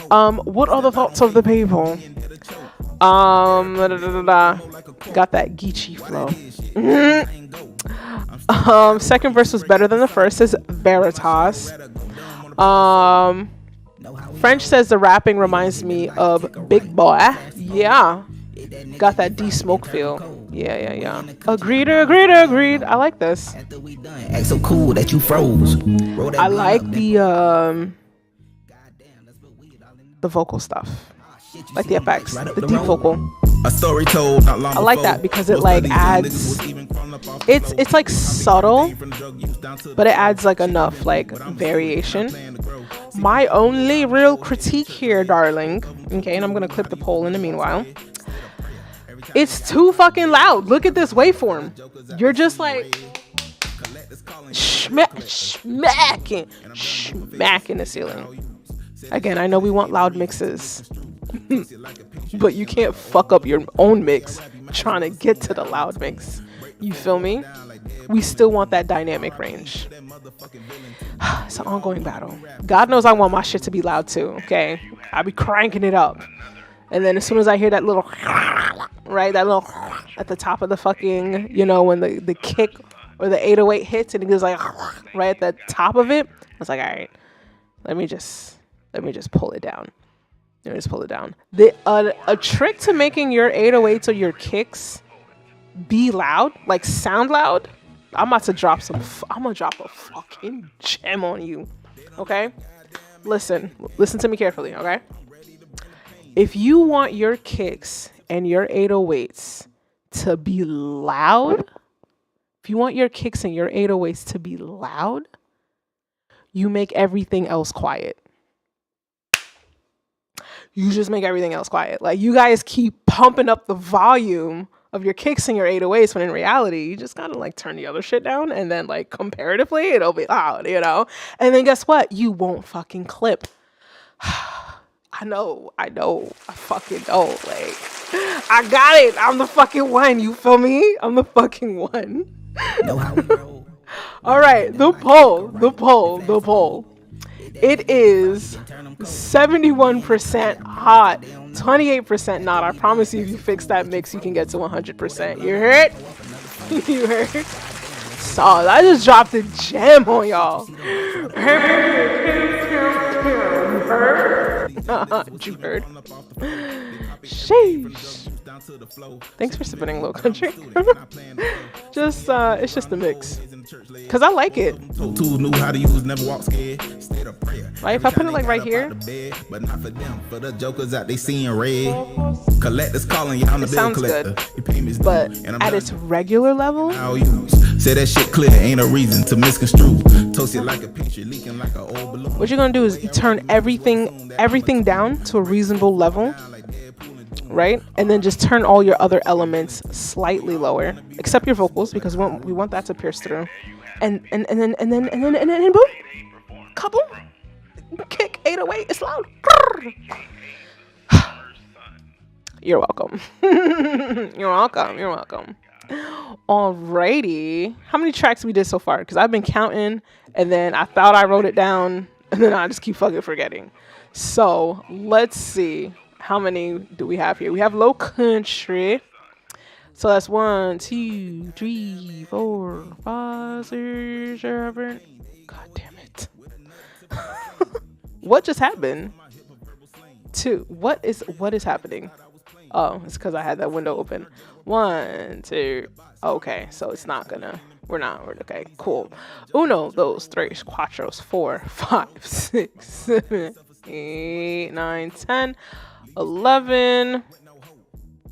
What are the thoughts of the people? Got that Geechee flow. Second verse was better than the first, says Veritas. French says the rapping reminds me of Big Boy. Yeah. Got that D-Smoke feel. Yeah. Agreed. I like this. Act so cool that you froze. I like the vocal stuff. Like the effects. The deep vocal. A story told not long I like that because it like adds, it's like subtle, but it adds like enough like variation. My only real critique here, darling, okay, and I'm gonna clip the poll in the meanwhile, it's too fucking loud. Look at this waveform. You're just like smacking the ceiling. Again, I know we want loud mixes, but you can't fuck up your own mix trying to get to the loud mix. You feel me? We still want that dynamic range. It's an ongoing battle. God knows I want my shit to be loud too, okay? I be cranking it up. And then as soon as I hear that little, right, that little at the top of the fucking, you know, when the kick or the 808 hits and it goes like right at the top of it, I was like, all right, let me just pull it down. Let me just pull it down. A trick to making your 808s or your kicks be loud, like sound loud. I'm gonna drop a fucking gem on you, okay? listen to me carefully, okay? If you want your kicks and your 808s to be loud, you make everything else quiet. You just make everything else quiet. Like, you guys keep pumping up the volume of your kicks and your 808s when in reality, you just gotta like turn the other shit down, and then like comparatively, it'll be loud, you know? And then guess what? You won't fucking clip. I know, I fucking know. Like, I got it. I'm the fucking one. You feel me? I'm the fucking one. Know how we roll. All right, the poll. It is 71% hot, 28% not. I promise you, if you fix that mix, you can get to 100%. You heard? You heard? So I just dropped a gem on y'all. You heard? You heard? Sheesh. Thanks for submitting, Low Country. Just it's just a mix, cause I like it. Tools knew how to use, never walk scared. Right, if I put it like right here, but not for them, for the jokers out they seeing red. Collectors calling you, I'm the bill collector. But at its regular level, say that shit clear, ain't a reason to misconstrue. Toast it like a picture, leaking like an old balloon. What you're gonna do is you turn everything down to a reasonable level, right? And then just turn all your other elements slightly lower, except your vocals, because we want that to pierce through. And then boom, couple, kick 808. It's loud. You're welcome. You're welcome. Alrighty, how many tracks we did so far? Because I've been counting, and then I thought I wrote it down, and then I just keep fucking forgetting. So let's see. How many do we have here? We have Low Country. So that's 1, 2, 3, 4, 5, 6, 7. God damn it. What just happened? 2. What is happening? Oh, it's because I had that window open. 1, 2. Okay, so it's not gonna. We're okay. Cool. 1, 2, 3, 4, 5, 6, 7, 8, 9, 10. 11.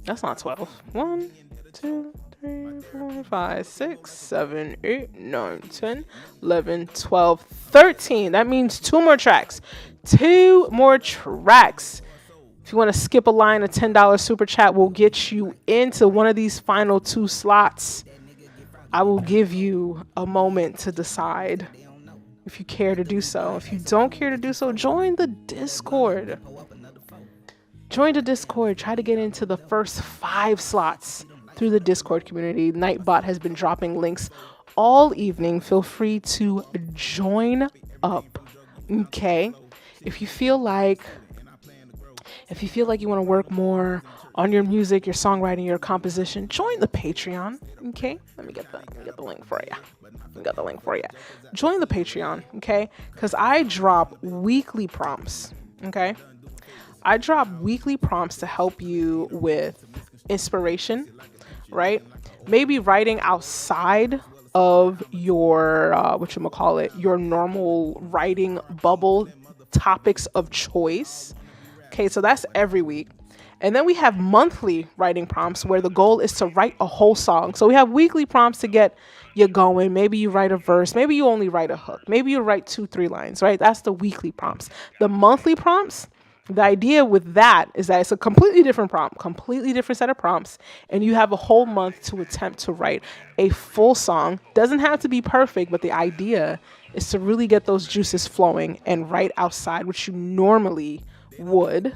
That's not 12. 1, 2, 3, 4, 5, 6, 7, 8, 9, 10, 11, 12, 13. That means 2 more tracks. 2 more tracks. If you want to skip a line, a $10 super chat will get you into one of these final 2 slots. I will give you a moment to decide if you care to do so. If you don't care to do so, join the Discord. Join the Discord. Try to get into the first 5 slots through the Discord community. Nightbot has been dropping links all evening. Feel free to join up. Okay? If you feel like you want to work more on your music, your songwriting, your composition, join the Patreon. Okay? Let me get the link for you. Join the Patreon, okay? Because I drop weekly prompts. Okay? I drop weekly prompts to help you with inspiration, right? Maybe writing outside of your, your normal writing bubble topics of choice. Okay, so that's every week. And then we have monthly writing prompts where the goal is to write a whole song. So we have weekly prompts to get you going. Maybe you write a verse. Maybe you only write a hook. Maybe you write 2-3 lines, right? That's the weekly prompts. The monthly prompts, the idea with that is that it's a completely different prompt, completely different set of prompts, and you have a whole month to attempt to write a full song. Doesn't have to be perfect, but the idea is to really get those juices flowing and write outside what you normally would.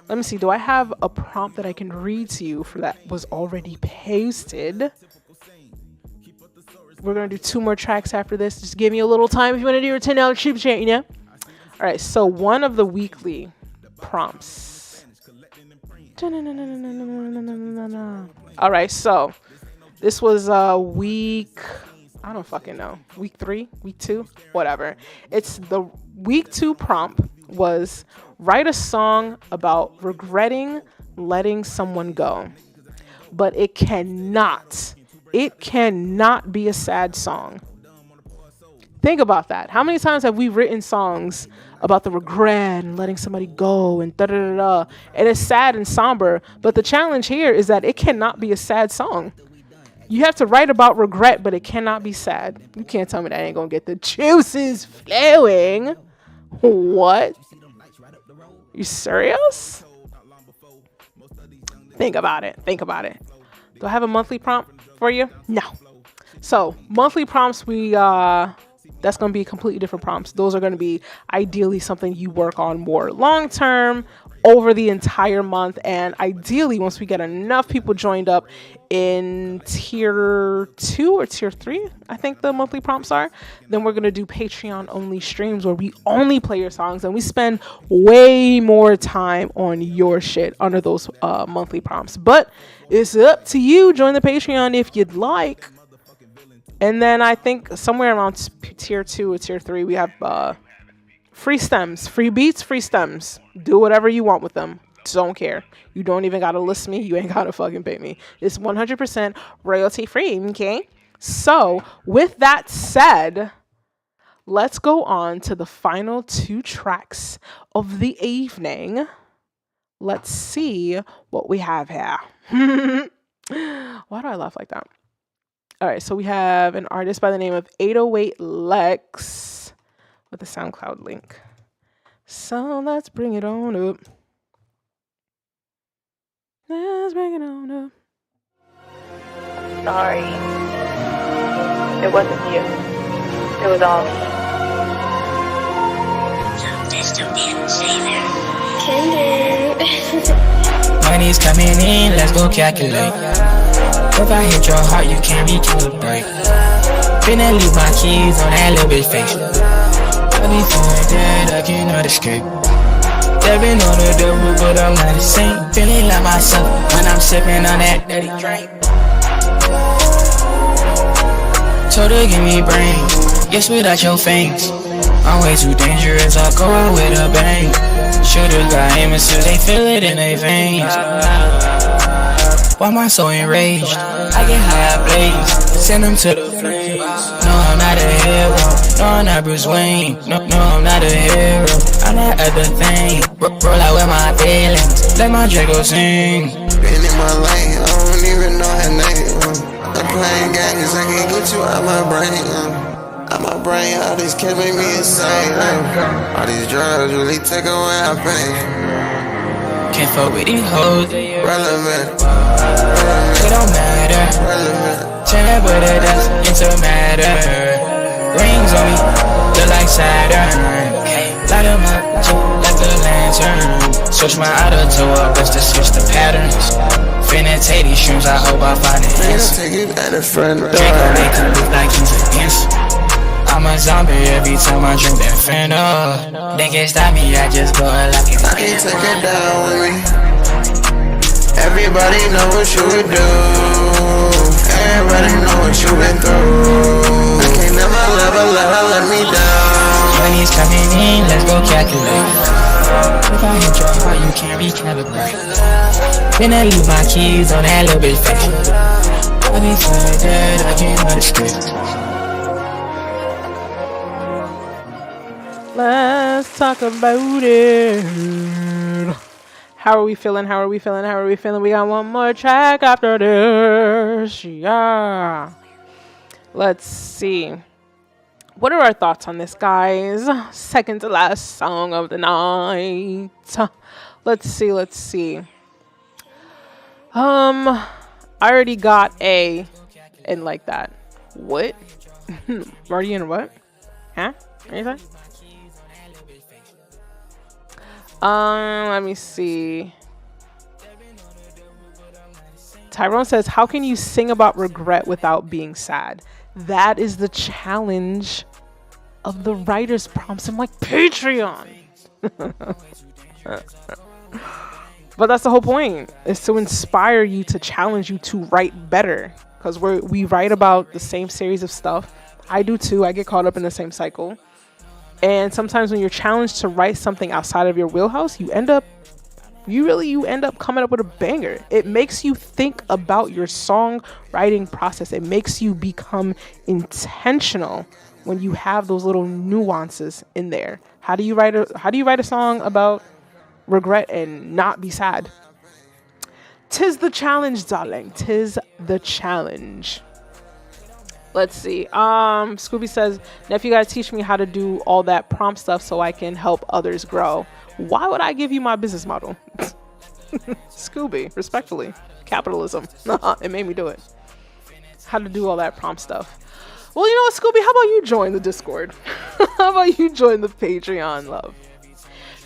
Let me see, do I have a prompt that I can read to you for that was already pasted? We're going to do 2 more tracks after this. Just give me a little time if you want to do your $10 super chat, you know? All right, so one of the weekly prompts. All right, so this was week, I don't fucking know, week 3, week 2, whatever. It's the week 2 prompt was write a song about regretting letting someone go, but it cannot be a sad song. Think about that. How many times have we written songs about the regret and letting somebody go and da-da-da-da, and it's sad and somber, but the challenge here is that it cannot be a sad song. You have to write about regret, but it cannot be sad. You can't tell me that ain't gonna get the juices flowing. What? You serious? Think about it. Think about it. Do I have a monthly prompt for you? No. So monthly prompts, that's going to be completely different prompts. Those are going to be ideally something you work on more long term over the entire month. And ideally, once we get enough people joined up in tier 2 or tier 3, I think the monthly prompts are, then we're going to do Patreon only streams where we only play your songs and we spend way more time on your shit under those monthly prompts. But it's up to you. Join the Patreon if you'd like. And then I think somewhere around tier 2 or tier 3, we have free stems, free beats, free stems. Do whatever you want with them. Don't care. You don't even got to list me. You ain't got to fucking pay me. It's 100% royalty free, okay? So with that said, let's go on to the final 2 tracks of the evening. Let's see what we have here. Why do I laugh like that? All right, so we have an artist by the name of 808 Lex with a SoundCloud link. So let's bring it on up. Let's bring it on up. Sorry. It wasn't you. It was all me. Money's coming in, let's go calculate. If I hit your heart, you can't recalibrate. Finna leave my keys on that little bitch face. I be feeling dead, I cannot escape. Stepping on the devil, but I'm not the same. Feeling like myself when I'm sipping on that dirty drink. Told her give me brain, yes without your fangs. I'm way too dangerous, I go out with a bang. Should've got aim as soon as they feel it in their veins. Why am I so enraged? I get high, I blaze, send them to the flames. No, I'm not a hero. No, I'm not Bruce Wayne. No, I'm not a hero. I'm that other thing. Roll out with my feelings. Let my Draco sing. Been in my lane, I don't even know her name. I'm playing games, I can't get you out my brain. Out my brain, all these kids make me insane. All these drugs really take away our pain. Can't fuck with these hoes. Relevant. It don't matter. Turn that boy to dust into matter. Rings on me, look like Saturn. Light them up, like a lantern. Switch my auto to a bus to switch the patterns. Finna take these shrooms, I hope I find an answer. Take it at a friend. Draco make him look like he's an answer. I'm a zombie every time I drink that Fanta. They can't stop me, I just go like a I can't take it down with me. Everybody know what you would do. Everybody know what you been through. I can't never let me down. Money's coming in, let's go calculate. If I hit your heart, you can't recalibrate. Finna leave my keys on that little bitch face. I be feeling dead, I can't escape. Let's talk about it. How are we feeling? How are we feeling? How are we feeling? We got one more track after this. Yeah. Let's see. What are our thoughts on this, guys? Second to last song of the night. Let's see. I already got A and like that. What? Already in what? Huh? Anything? Let me see. Tyrone says, how can you sing about regret without being sad? That is the challenge of the writer's prompts in my Patreon. But that's the whole point, is to inspire you, to challenge you to write better. Because we write about the same series of stuff. I do too. I get caught up in the same cycle. And sometimes when you're challenged to write something outside of your wheelhouse, you end up coming up with a banger. It makes you think about your songwriting process. It makes you become intentional when you have those little nuances in there. How do you write a song about regret and not be sad? 'Tis the challenge, darling. 'Tis the challenge. Let's see. Scooby says, nephew, you gotta teach me how to do all that prompt stuff so I can help others grow. Why would I give you my business model? Scooby, respectfully. Capitalism. It made me do it. How to do all that prompt stuff. Well, you know what, Scooby? How about you join the Discord? How about you join the Patreon, love?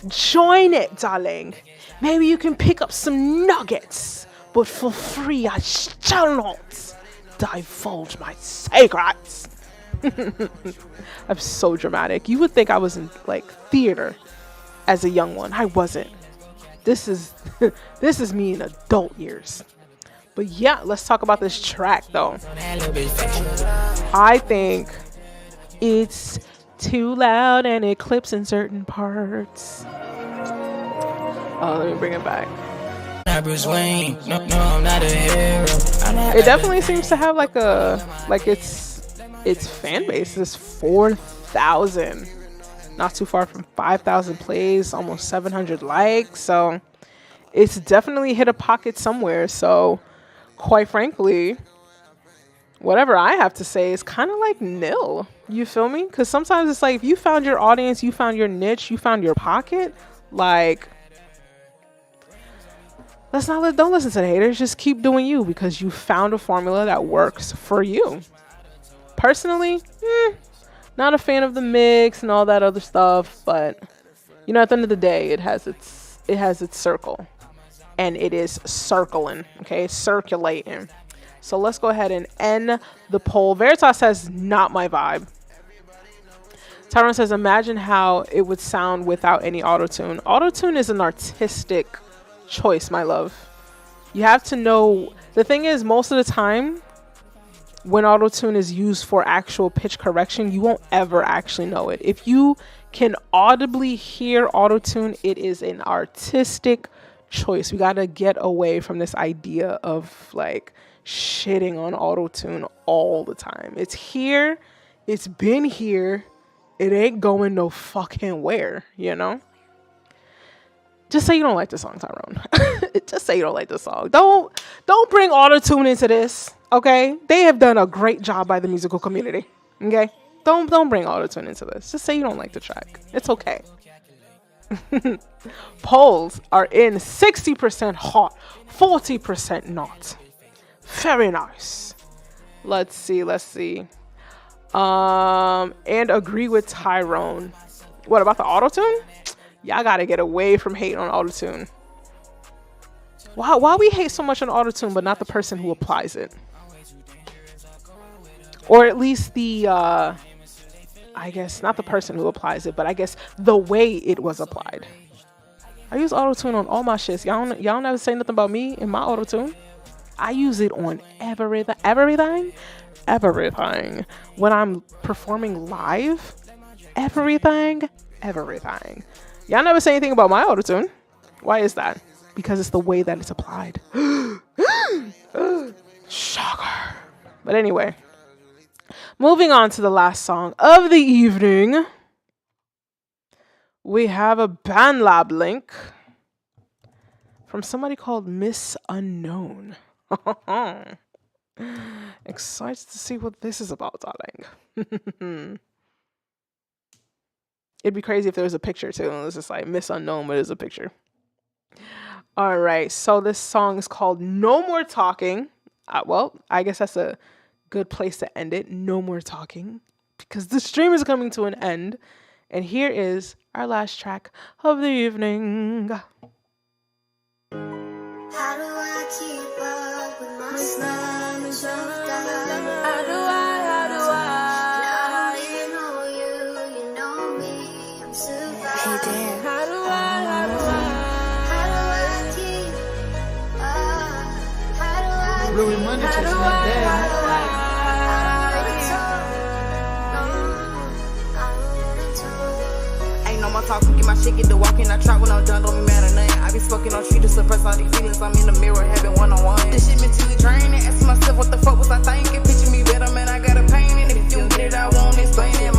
Join it, darling. Maybe you can pick up some nuggets. But for free, I shall not divulge my secrets. I'm so dramatic. You would think I was in like theater as a young one. I wasn't. This is me in adult years. But yeah, let's talk about this track though. I think it's too loud and it clips in certain parts. Oh, let me bring it back. It definitely seems to have like its fan base is 4,000. Not too far from 5,000 plays, almost 700 likes. So it's definitely hit a pocket somewhere. So quite frankly, whatever I have to say is kind of like nil. You feel me? Because sometimes it's like if you found your audience, you found your niche, you found your pocket, like don't listen to the haters. Just keep doing you because you found a formula that works for you. Personally, not a fan of the mix and all that other stuff, but you know, at the end of the day, it has its circle, and it is circling. Okay, circulating. So let's go ahead and end the poll. Veritas says not my vibe. Tyrone says imagine how it would sound without any auto-tune. Auto-tune is an artistic choice, my love. You have to know. The thing is, most of the time when auto-tune is used for actual pitch correction, you won't ever actually know it. If you can audibly hear auto-tune, it is an artistic choice. We got to get away from this idea of like shitting on auto-tune all the time. It's here, it's been here, it ain't going no fucking where, you know? Just say you don't like the song, Tyrone. Just say you don't like the song. Don't bring auto-tune into this, okay? They have done a great job by the musical community, okay? Don't bring auto-tune into this. Just say you don't like the track. It's okay. Polls are in 60% hot, 40% not. Very nice. Let's see. And agree with Tyrone. What about the auto-tune? Y'all gotta get away from hating on autotune. Why we hate so much on autotune but not the person who applies it? Or at least the I guess not the person who applies it, but I guess the way it was applied. I use autotune on all my shits. Y'all never say nothing about me in my autotune. I use it on everything. When I'm performing live, everything. Y'all never say anything about my autotune. Why is that? Because it's the way that it's applied. Shocker. But anyway, moving on to the last song of the evening. We have a BandLab link from somebody called Miss Unknown. Excited to see what this is about, darling. It'd be crazy if there was a picture too. It was just like Miss Unknown, but there's a picture. All right, so this song is called No More Talking. Well, I guess that's a good place to end it. No more talking, because the stream is coming to an end. And here is our last track of the evening. How do I keep up with my slime and self-doubt? How do I? Now you know me, I'm super. Hey, damn. How do I keep up? How do I? Really money chasing that day. No more talking, get my shit, get the walking. I try when I'm done, don't be mad or nothing. I be smoking on tree to suppress all these feelings. I'm in the mirror having one-on-one. This shit mentally draining. Asking myself what the fuck was I thinking? Picture me better, man, I got a pain. And if you don't get it, I won't explain it.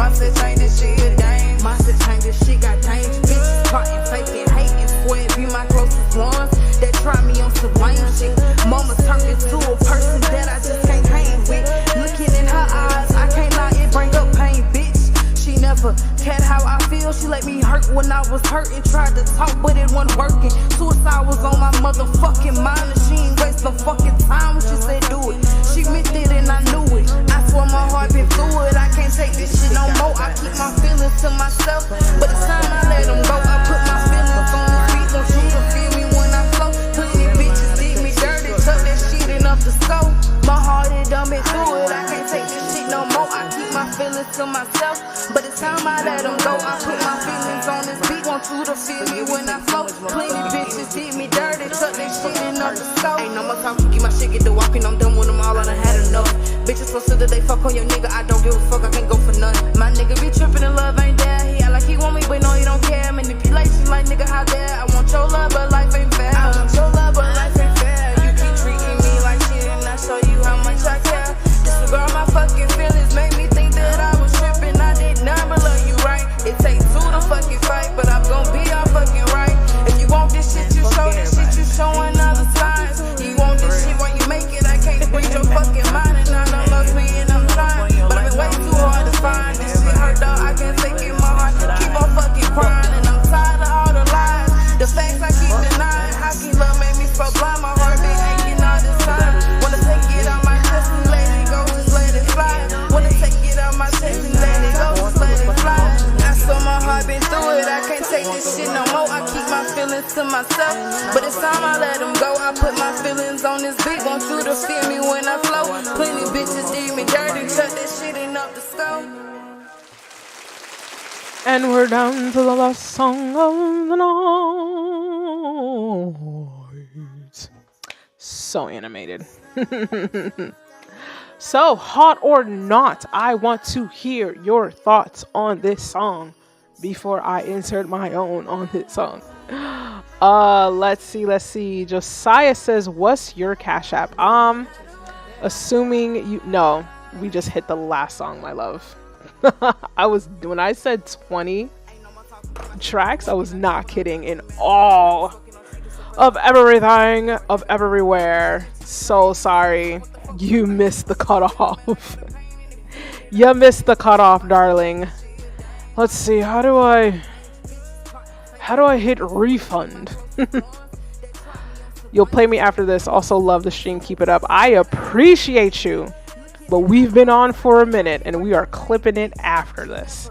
I was hurting, tried to talk, but it wasn't working. Suicide was on my motherfucking mind, and she ain't waste no fucking time when she said do it. She meant it and I knew it. I swear my heart been through it. I can't take this shit no more. I keep my feelings to myself, but it's time I let them go. I put my feelings on the beat, want you to feel me when I flow. Plenty bitches did me dirty, tuck that shit in up the scope. My heart is done been through it. I can't take this shit no more. I keep my feelings to myself, but it's time I let them go. I put my feelings on this beat, want you to feel me when I flow. Plenty bitches did me dirty, tuck that shit in up the scope. Ain't no more talking, keep my shit, get the walking. I'm done with them all, I done had enough. Bitches consider they fuck on your nigga, I don't give a fuck, I can't go for none. My nigga be tripping and love ain't there. He act like he want me, but no, he don't care. Manipulation like nigga, how dare. I want your love, but life ain't fair. I want your love, but life ain't fair. You keep treating me like shit, and I show you how much I care. Disregard my fucking feelings, make me think that I was tripping. I did never love you right. It takes two to fucking fight, but I'm gon' be all fucking right. If you want this shit, you show this shit, you showing other sides. You want this shit while you make it, I can't read your fucking mind. And I know loves me and I'm trying, but I've been way too hard to find. This shit hurt though, I can't take it, my heart keep on fucking crying. And I'm tired of all the lies, the facts I keep denying. How can love make me so blind? My heart been aching all this time. Wanna take it out my chest and let it go, just let it fly. Wanna take it out my chest and let it go, just let it fly. I saw my heart been through it, I can't take this shit no more. I keep my feelings to myself, but it's time I let them go. I put my feelings on this beat, want you to feel me when I flow. Plenty bitches did me dirty, chuck that shit in up the scope. And we're down to the last song of the night. So animated. So, hot or not, I want to hear your thoughts on this song before I insert my own on this song. Let's see. Josiah says, what's your Cash App? Assuming you... No, we just hit the last song, my love. When I said 20 tracks, I was not kidding. In all of everything, of everywhere. So sorry. You missed the cutoff. You missed the cutoff, darling. Let's see. How do I hit refund? You'll play me after this. Also love the stream. Keep it up. I appreciate you. But we've been on for a minute and we are clipping it after this.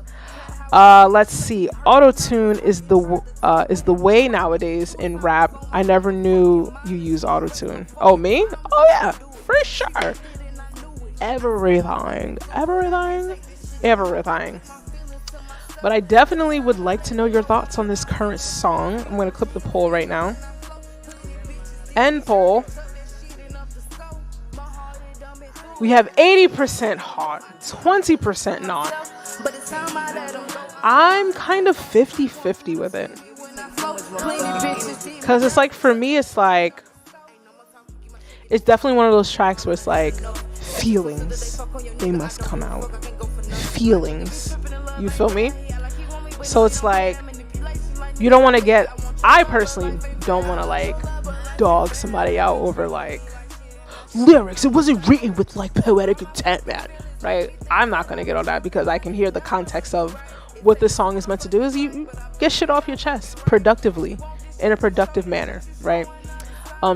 Let's see. Auto-tune is the way nowadays in rap. I never knew you use auto-tune. Oh, me? Oh yeah, for sure. Everything. But I definitely would like to know your thoughts on this current song. I'm going to clip the poll right now. End poll. We have 80% hot, 20% not. I'm kind of 50-50 with it. Because it's like, for me, it's like, it's definitely one of those tracks where it's like, feelings, they must come out. Feelings. You feel me? So it's like, you don't want to get, I personally don't want to like dog somebody out over like lyrics. It wasn't written with like poetic intent, man. Right? I'm not going to get on that because I can hear the context of what this song is meant to do is you get shit off your chest productively in a productive manner, right?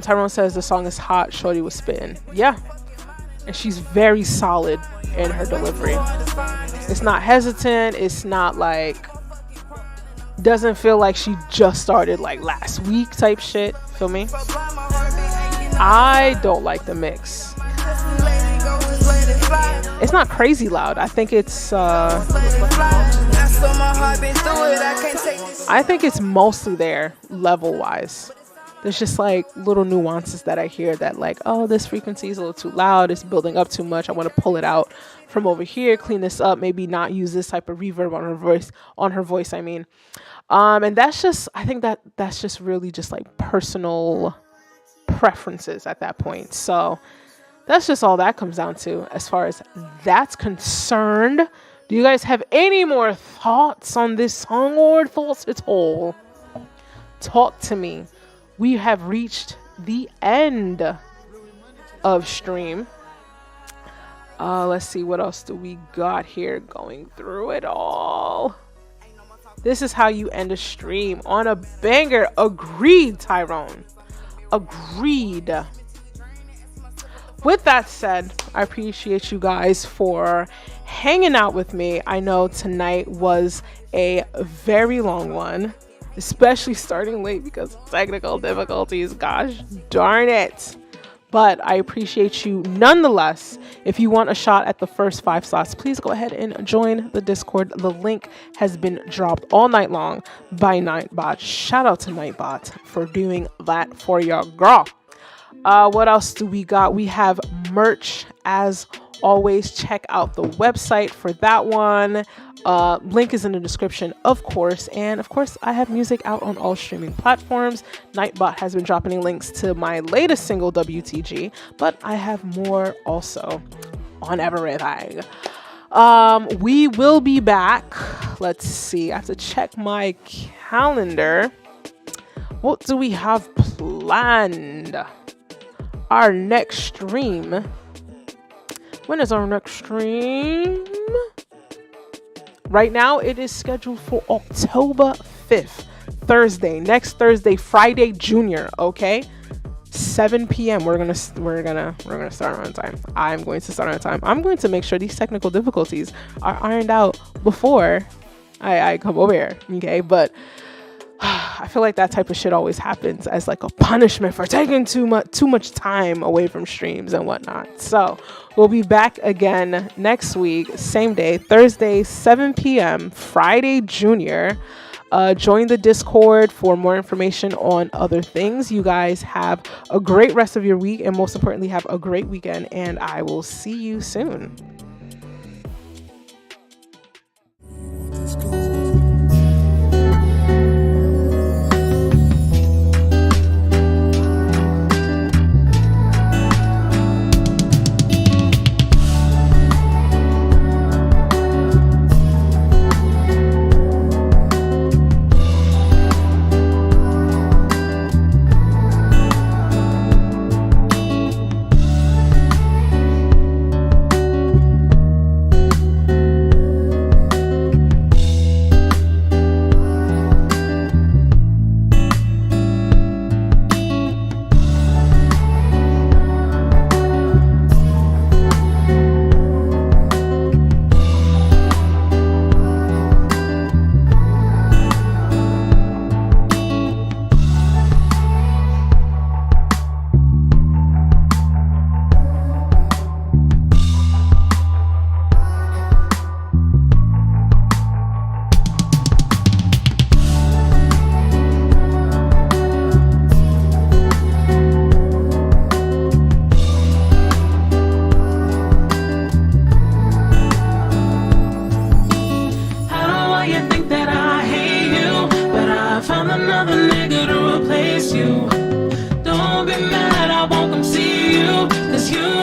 Tyrone says the song is hot, shorty was spitting. Yeah. And she's very solid in her delivery. It's not hesitant. It's not like, doesn't feel like she just started like last week type shit. Feel me? I don't like the mix. It's not crazy loud. I think it's mostly there level wise. There's just like little nuances that I hear that like, oh, this frequency is a little too loud, it's building up too much, I want to pull it out from over here, clean this up, maybe not use this type of reverb on her voice, I mean. And that's just, I think that's just really just like personal preferences at that point. So that's just all that comes down to as far as that's concerned. Do you guys have any more thoughts on this song or thoughts at all? Talk to me. We have reached the end of stream. Let's see, what else do we got here going through it all? This is how you end a stream, on a banger. Agreed, Tyrone. Agreed. With that said, I appreciate you guys for hanging out with me. I know tonight was a very long one, especially starting late because of technical difficulties. Gosh darn it. But I appreciate you nonetheless. If you want a shot at the first 5 slots, please go ahead and join the Discord. The link has been dropped all night long by Nightbot. Shout out to Nightbot for doing that for your girl. What else do we got? We have merch as always. Check out the website for that one. Link is in the description, of course. And of course, I have music out on all streaming platforms. Nightbot has been dropping links to my latest single, WTG, but I have more also on everything. We will be back. Let's see. I have to check my calendar. What do we have planned? Our next stream. When is our next stream? Right now, it is scheduled for October 5th, Thursday. Next Thursday, Friday Junior. Okay, 7 p.m. We're gonna start on time. I'm going to start on time. I'm going to make sure these technical difficulties are ironed out before I come over here. Okay, but I feel like that type of shit always happens as like a punishment for taking too much time away from streams and whatnot. So we'll be back again next week, same day, Thursday, 7 p.m., Friday Junior. Join the Discord for more information on other things. You guys have a great rest of your week, and most importantly, have a great weekend, and I will see you soon. Another nigga to replace you. Don't be mad, I won't come see you, 'cause you